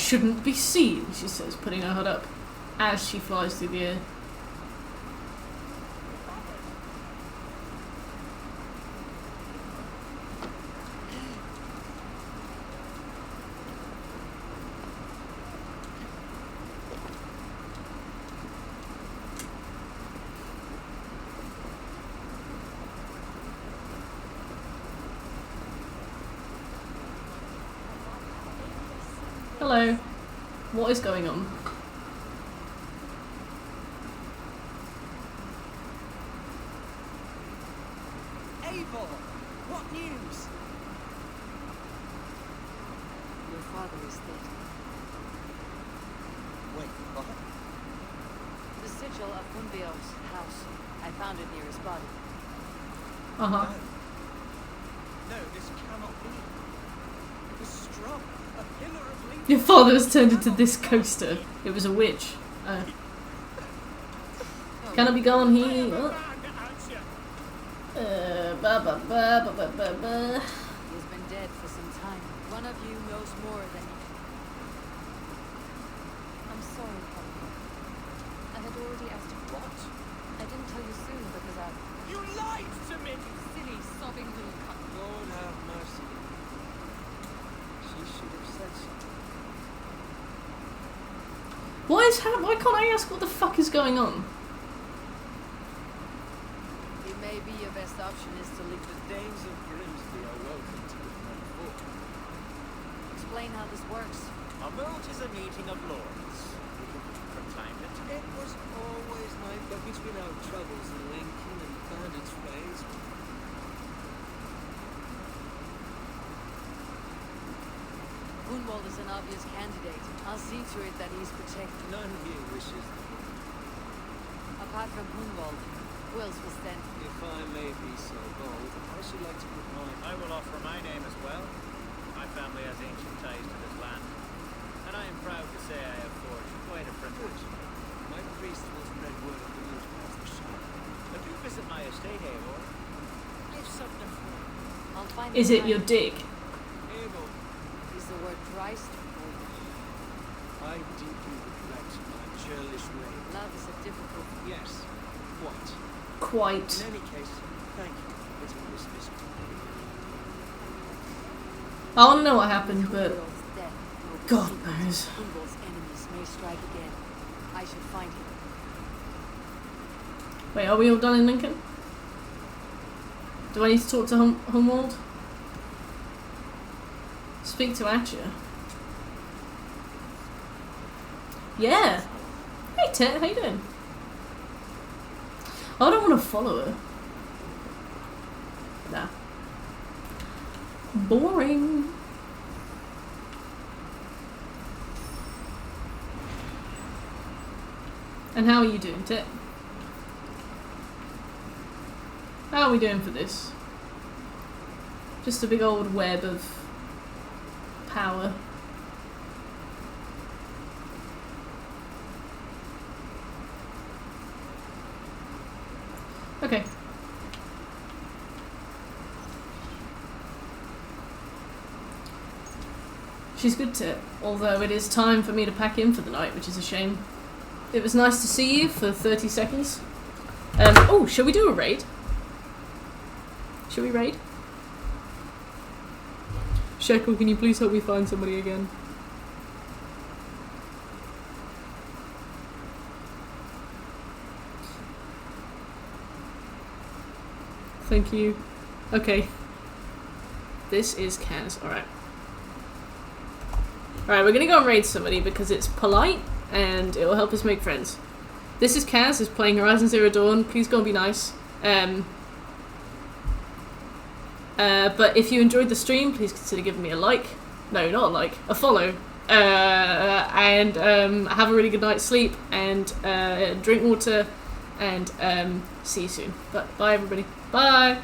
shouldn't be seen, she says, putting her hood up as she flies through the air. Hello. What is going on? Eivor, what news? Your father is dead. Wait, what? The sigil of Funbiel's house. I found it near his body. Uh-huh. No, this cannot be. It was strong. A pillar of leaf. Your father was turned into this coaster. It was a witch. Can I be gone here? Oh. Ba ba ba ba ba ba ba. He has been dead for some time. One of you knows more than you. I'm sorry, Papa. I had already asked you. What? I didn't tell you soon because I... You lied to me! Silly, sobbing little cunt. Lord have mercy. She should have said something. Why can't I ask what the fuck is going on? It may be your best option is to leave The Danes of Grimsby are welcome to the front fort. Explain how this works. A moot is a meeting of lords. We proclaimed it. It was always nice, but between our troubles in Lincoln and bandits' raids, Gunwald is an obvious candidate. I'll see to it that he's protected. none here wishes the Apart from Gunwald, who else was sent? If I may be so bold, I should like to put my... I will offer my name as well. My family has ancient ties to this land, and I am proud to say I have forged quite a privilege. My priest will spread word of the news past the shop. But do visit my estate, Eivor. I've something for you. I'll find Is the it your time. dick? Abel, Is the word Christ or I deeply regret my churlish way. love is a difficult... Yes, what? Quite. In any case, thank you for getting this visit. I want to know what happened, but Gunwald's death will be God secret. knows. Gunwald's enemies may strike again. I should find him. Wait, are we all done in Lincoln? Do I need to talk to Humwald? Speak to Atcha. Yeah. Hey Ted, how you doing? I don't want to follow her. Nah. Boring. And how are you doing, Ted? How are we doing for this? Just a big old web of power. Okay. She's good to, although it is time for me to pack in for the night, which is a shame. It was nice to see you for 30 seconds. Oh, shall we do a raid? Shall we raid? Shekel, can you please help me find somebody again? Thank you. Okay. This is Kaz. Alright. Alright, we're gonna go and raid somebody because it's polite and it will help us make friends. This is Kaz, is playing Horizon Zero Dawn. Please go and be nice. But if you enjoyed the stream, please consider giving me a like. No, not a like. A follow. And have a really good night's sleep. And drink water. And see you soon. But bye, everybody. Bye!